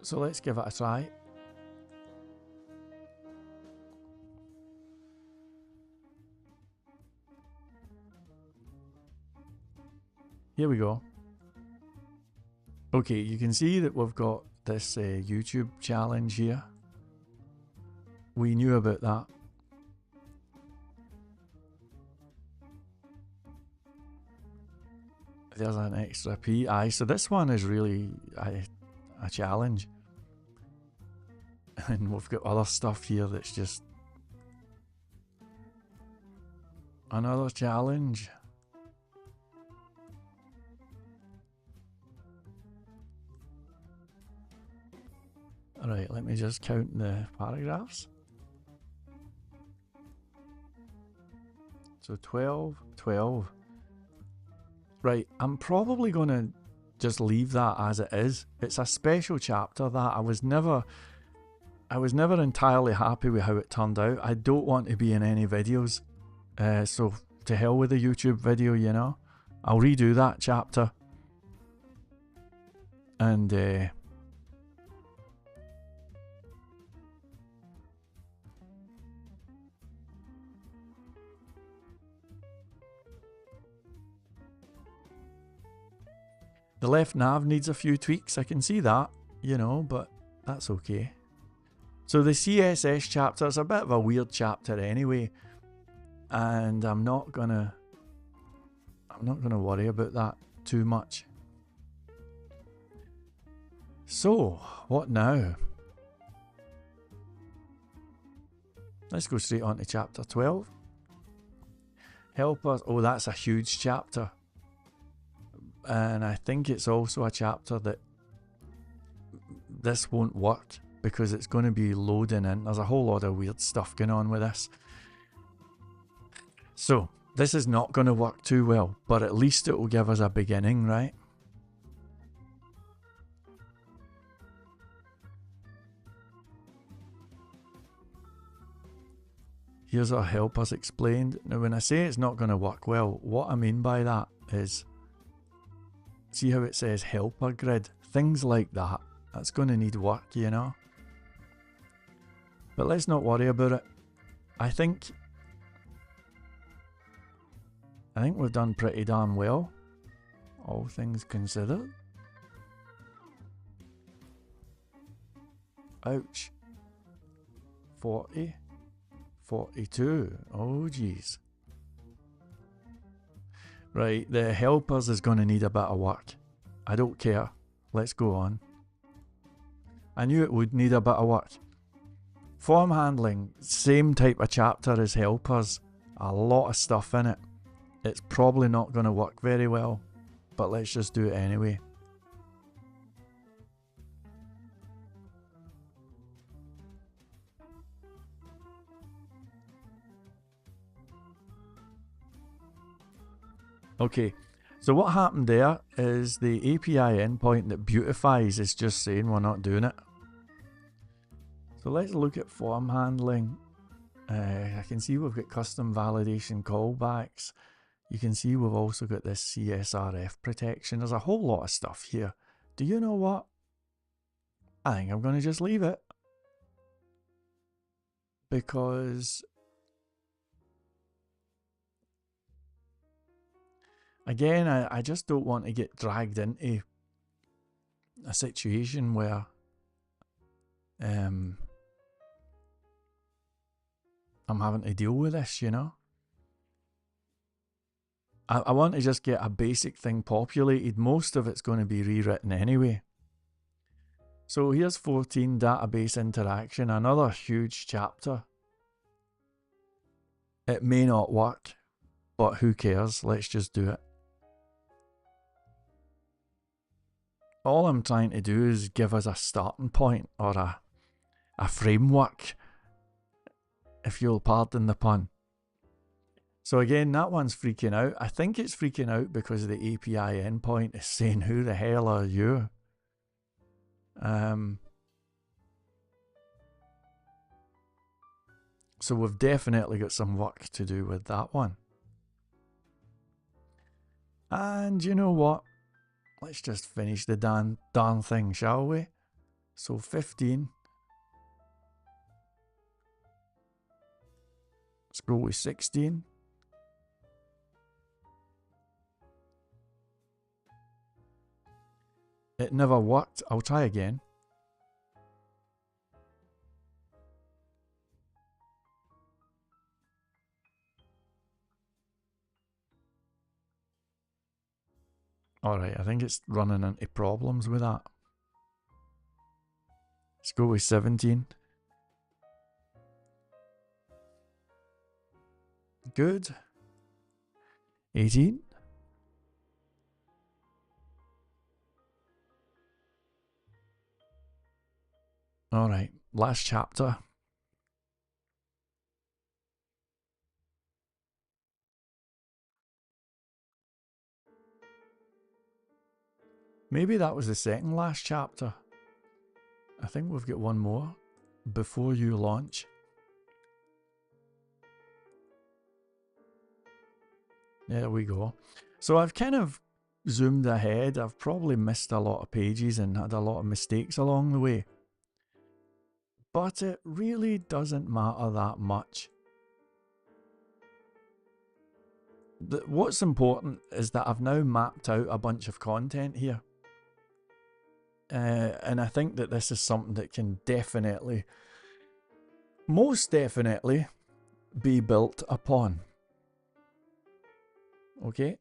So let's give it a try. Here we go. Okay, you can see that we've got this YouTube challenge here. We knew about that. There's an extra P. So this one is really a challenge. And we've got other stuff here that's just another challenge. Alright, let me just count the paragraphs. So 12, 12. Right, I'm probably going to just leave that as it is. It's a special chapter that I was never entirely happy with how it turned out. I don't want to be in any videos. So to hell with the YouTube video, you know. I'll redo that chapter. And the left nav needs a few tweaks, I can see that, you know, but that's okay. So the CSS chapter is a bit of a weird chapter anyway, and I'm not gonna worry about that too much. So, what now? Let's go straight on to chapter 12. Helpers. Oh, that's a huge chapter. And I think it's also a chapter that this won't work because it's going to be loading in. There's a whole lot of weird stuff going on with this. So, this is not going to work too well, but at least it will give us a beginning, right? Here's our helpers explained. Now when I say it's not going to work well, what I mean by that is, see how it says helper grid? Things like that. That's going to need work, you know. But let's not worry about it. I think we've done pretty darn well, all things considered. Ouch. 40. 42. Oh geez. Right, the helpers is going to need a bit of work. I don't care. Let's go on. I knew it would need a bit of work. Form handling, same type of chapter as helpers. A lot of stuff in it. It's probably not going to work very well, but let's just do it anyway. Okay, so what happened there is the API endpoint that beautifies is just saying we're not doing it. So let's look at form handling. I can see we've got custom validation callbacks. You can see we've also got this CSRF protection. There's a whole lot of stuff here. Do you know what? I think I'm going to just leave it. Because again, I just don't want to get dragged into a situation where I'm having to deal with this, you know. I want to just get a basic thing populated. Most of it's going to be rewritten anyway. So here's 14, database interaction, another huge chapter. It may not work, but who cares? Let's just do it. All I'm trying to do is give us a starting point or a framework, if you'll pardon the pun. So again, that one's freaking out. I think it's freaking out because the API endpoint is saying, who the hell are you? So we've definitely got some work to do with that one. And you know what? Let's just finish the darn thing, shall we? So 15. Let's go with 16. It never worked. I'll try again. Alright, I think it's running into problems with that. Let's go with 17. Good. 18. Alright, last chapter. Maybe that was the second last chapter. I think we've got one more before you launch. There we go. So I've kind of zoomed ahead. I've probably missed a lot of pages and had a lot of mistakes along the way. But it really doesn't matter that much. What's important is that I've now mapped out a bunch of content here. And I think that this is something that can definitely, most definitely, be built upon. Okay?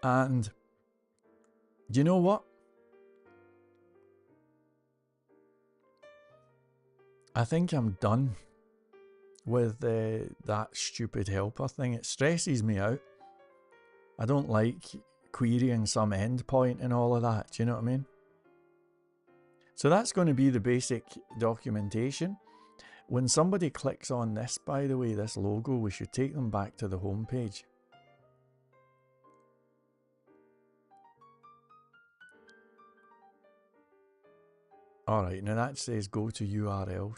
And you know what? I think I'm done with that stupid helper thing. It stresses me out. I don't like querying some endpoint and all of that. Do you know what I mean? So that's going to be the basic documentation. When somebody clicks on this, by the way, this logo, we should take them back to the home page. Alright, now that says go to URL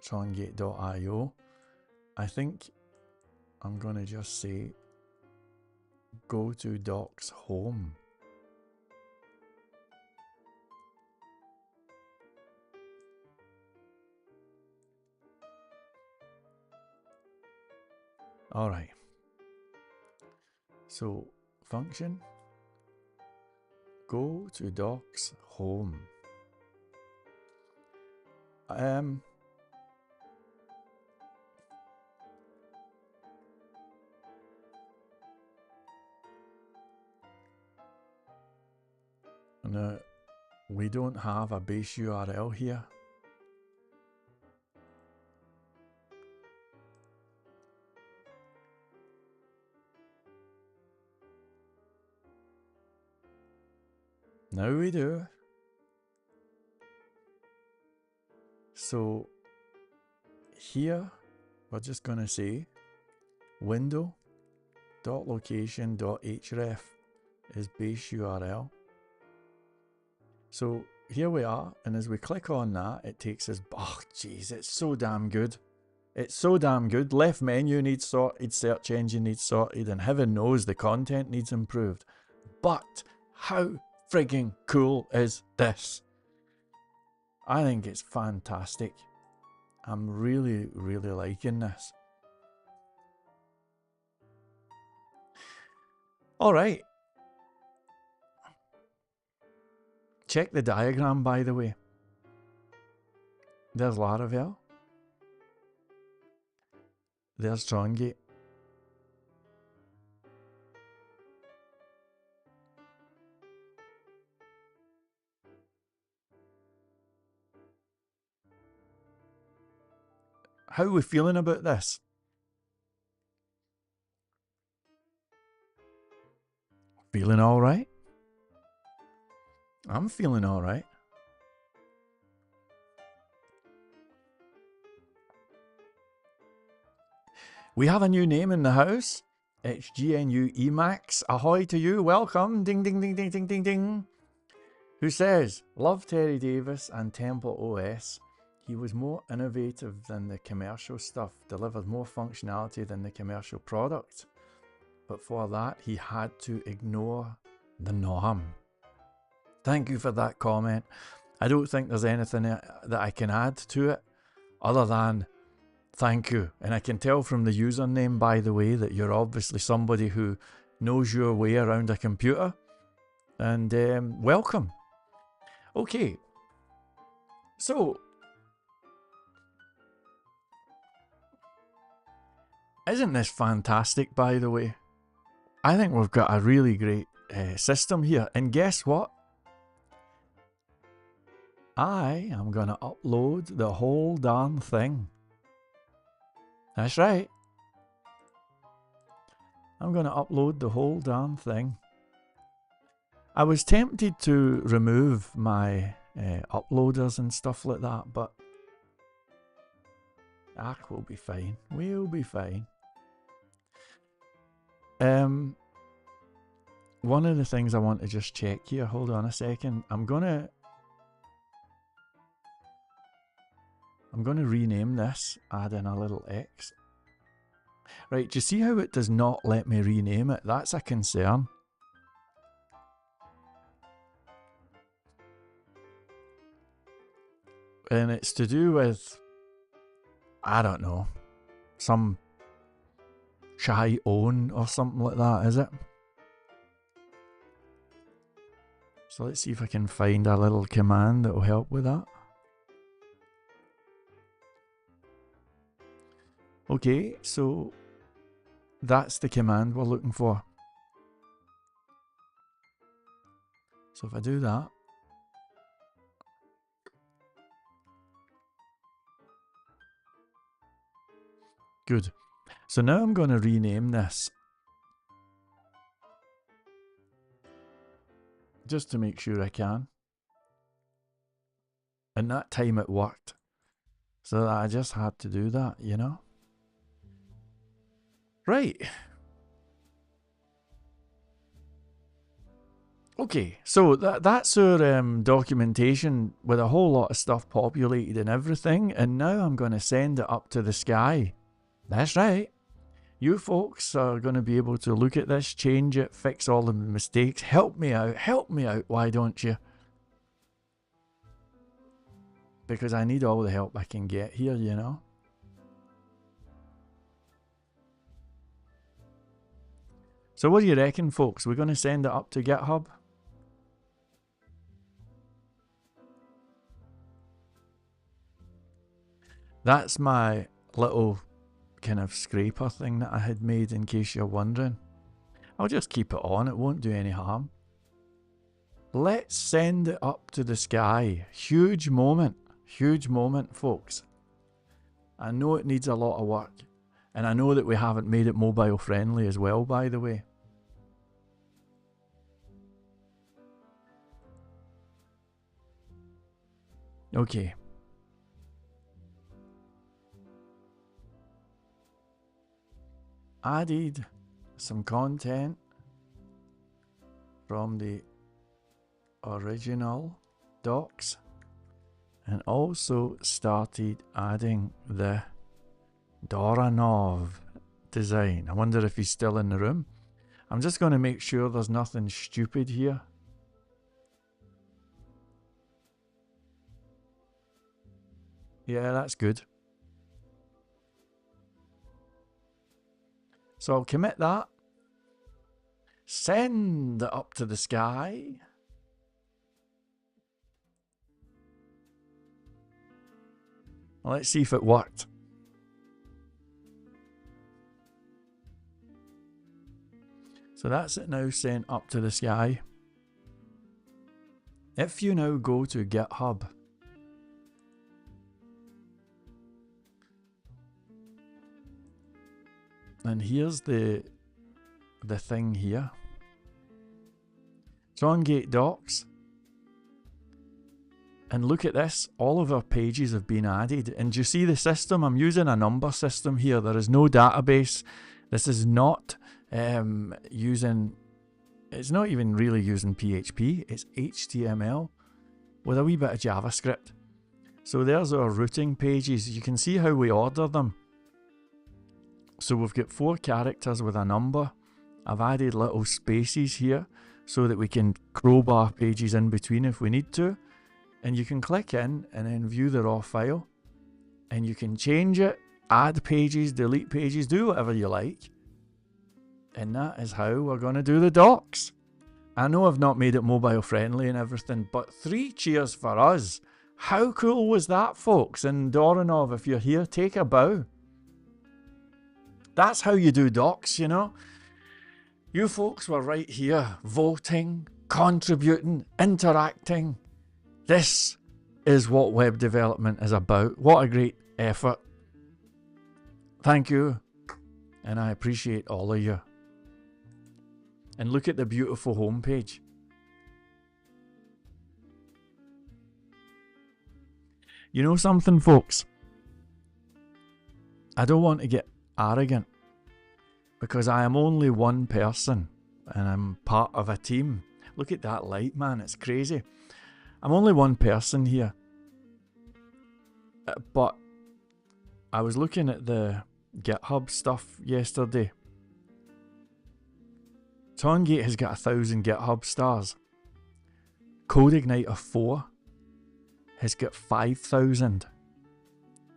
trongate.io. I think I'm going to just say go to docs home. Alright. So function go to docs home. Now, we don't have a base URL here. Now we do. So here we're just going to say window.location.href is base URL. So here we are, and as we click on that, it takes us, oh jeez, it's so damn good. It's so damn good. Left menu needs sorted, search engine needs sorted, and heaven knows the content needs improved. But how frigging cool is this? I think it's fantastic. I'm really, really liking this. Alright. Check the diagram, by the way. There's Laravel. There's Trongate. How are we feeling about this? Feeling alright? I'm feeling alright. We have a new name in the house. It's GNU Emacs. Ahoy to you. Welcome. Ding, ding, ding, ding, ding, ding, ding. Who says, love Terry Davis and Temple OS. He was more innovative than the commercial stuff, delivered more functionality than the commercial product. But for that, he had to ignore the norm. Thank you for that comment. I don't think there's anything that I can add to it other than thank you. And I can tell from the username, by the way, that you're obviously somebody who knows your way around a computer. And welcome. Okay. So, isn't this fantastic, by the way? I think we've got a really great system here. And guess what? I am going to upload the whole darn thing. That's right. I'm going to upload the whole darn thing. I was tempted to remove my uploaders and stuff like that, but we'll be fine. We'll be fine. One of the things I want to just check here, hold on a second. I'm gonna rename this, add in a little X. Right, do you see how it does not let me rename it? That's a concern. And it's to do with, I don't know, some shy own or something like that, is it? So let's see if I can find a little command that will help with that. Okay, so that's the command we're looking for. So if I do that, good. So now I'm going to rename this. Just to make sure I can. And that time it worked. So I just had to do that, you know. Right. Okay, so that's our documentation with a whole lot of stuff populated and everything, and now I'm going to send it up to the sky. That's right. You folks are going to be able to look at this, change it, fix all the mistakes. Help me out, why don't you? Because I need all the help I can get here, you know. So what do you reckon, folks? We're going to send it up to GitHub? That's my little kind of scraper thing that I had made, in case you're wondering. I'll just keep it on, it won't do any harm. Let's send it up to the sky. Huge moment, folks. I know it needs a lot of work, and I know that we haven't made it mobile friendly as well, by the way. Okay. Added some content from the original docs, and also started adding the Doranov design. I wonder if he's still in the room. I'm just going to make sure there's nothing stupid here. Yeah, that's good. So I'll commit that. Send it up to the sky. Let's see if it worked. So that's it now, sent up to the sky. If you now go to GitHub, and here's the thing here. Trongate docs. And look at this, all of our pages have been added. And you see the system? I'm using a number system here. There is no database. This is not it's not even really using PHP. It's HTML with a wee bit of JavaScript. So there's our routing pages. You can see how we order them. So we've got 4 characters with a number. I've added little spaces here so that we can crowbar pages in between if we need to. And you can click in and then view the raw file. And you can change it, add pages, delete pages, do whatever you like. And that is how we're going to do the docs. I know I've not made it mobile friendly and everything, but 3 cheers for us. How cool was that, folks? And Doranov, if you're here, take a bow. That's how you do docs, you know. You folks were right here, voting, contributing, interacting. This is what web development is about. What a great effort. Thank you. And I appreciate all of you. And look at the beautiful homepage. You know something, folks? I don't want to get arrogant, because I am only one person and I'm part of a team. Look at that light, man, it's crazy. I'm only one person here. But I was looking at the GitHub stuff yesterday. Trongate has got 1,000 GitHub stars. CodeIgniter 4 has got 5,000.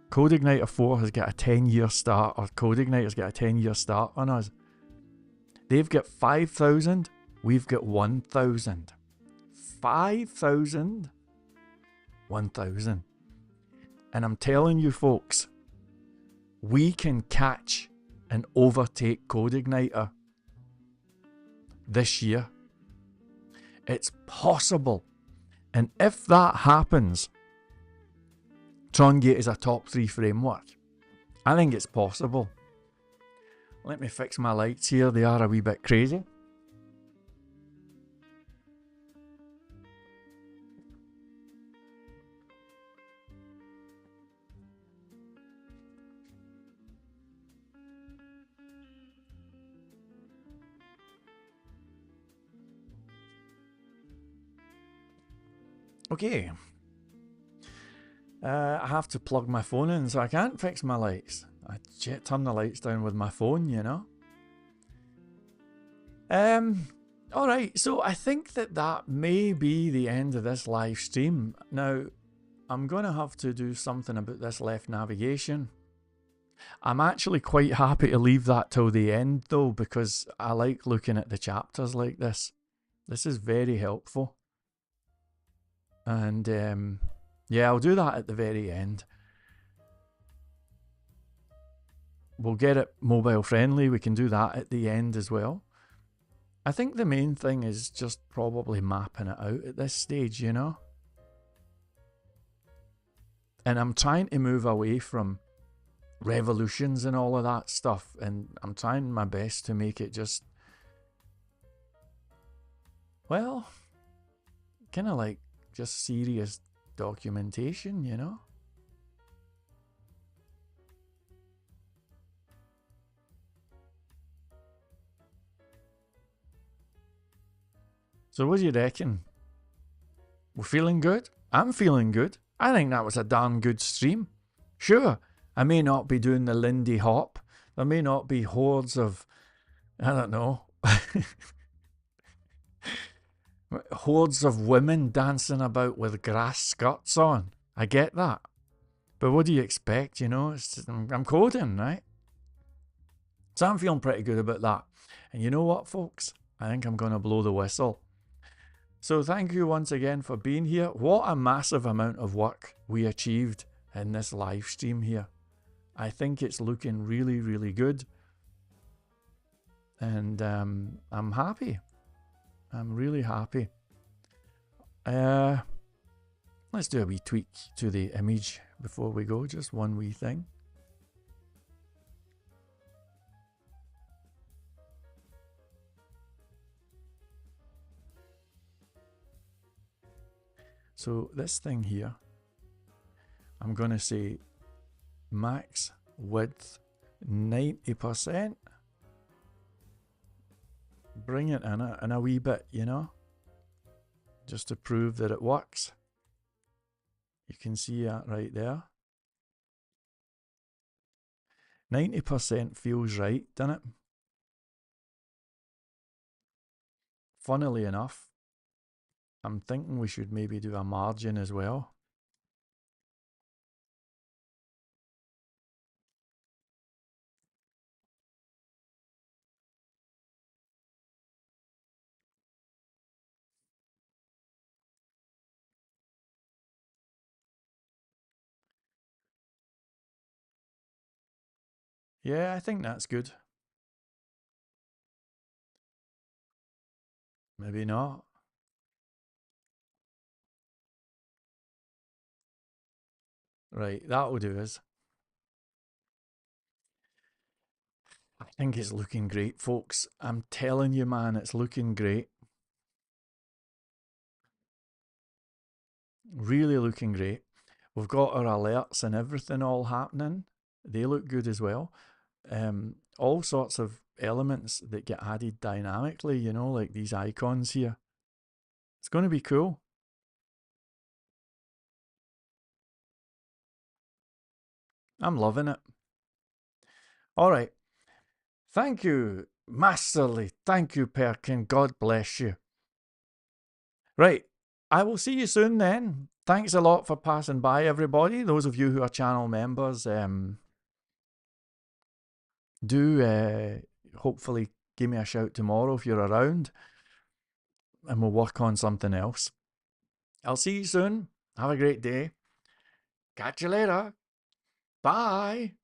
CodeIgniter 4 has got a 10-year start, or CodeIgniter's got a 10-year start on us. They've got 5,000, we've got 1,000. 5,000, 1,000. And I'm telling you, folks, we can catch and overtake CodeIgniter this year. It's possible. And if that happens, Trongate is a top 3 framework. I think it's possible. Let me fix my lights here. They are a wee bit crazy. Okay. I have to plug my phone in, so I can't fix my lights. I turn the lights down with my phone, you know. Alright, so I think that may be the end of this live stream. Now, I'm going to have to do something about this left navigation. I'm actually quite happy to leave that till the end though, because I like looking at the chapters like this. This is very helpful. And yeah, I'll do that at the very end. We'll get it mobile friendly. We can do that at the end as well. I think the main thing is just probably mapping it out at this stage, you know? And I'm trying to move away from revolutions and all of that stuff, and I'm trying my best to make it just, well, kind of like just serious documentation, you know? So what do you reckon? We're feeling good? I'm feeling good. I think that was a darn good stream. Sure, I may not be doing the Lindy Hop. There may not be hordes of, I don't know, hordes of women dancing about with grass skirts on. I get that. But what do you expect, you know? I'm coding, right? So I'm feeling pretty good about that. And you know what, folks? I think I'm going to blow the whistle. So thank you once again for being here. What a massive amount of work we achieved in this live stream here. I think it's looking really, really good. And I'm happy. I'm really happy. Let's do a wee tweak to the image before we go. Just one wee thing. So this thing here, I'm going to say max width 90%. Bring it in a wee bit, you know, just to prove that it works. You can see that right there. 90% feels right, doesn't it? Funnily enough, I'm thinking we should maybe do a margin as well. Yeah, I think that's good. Maybe not. Right, that'll do us. I think it's looking great, folks. I'm telling you, man, it's looking great. Really looking great. We've got our alerts and everything all happening. They look good as well. All sorts of elements that get added dynamically, you know, like these icons here. It's going to be cool. I'm loving it. All right. Thank you, Masterly. Thank you, Perkin. God bless you. Right. I will see you soon then. Thanks a lot for passing by, everybody. Those of you who are channel members, do hopefully give me a shout tomorrow if you're around, and we'll work on something else. I'll see you soon. Have a great day. Catch you later. Bye.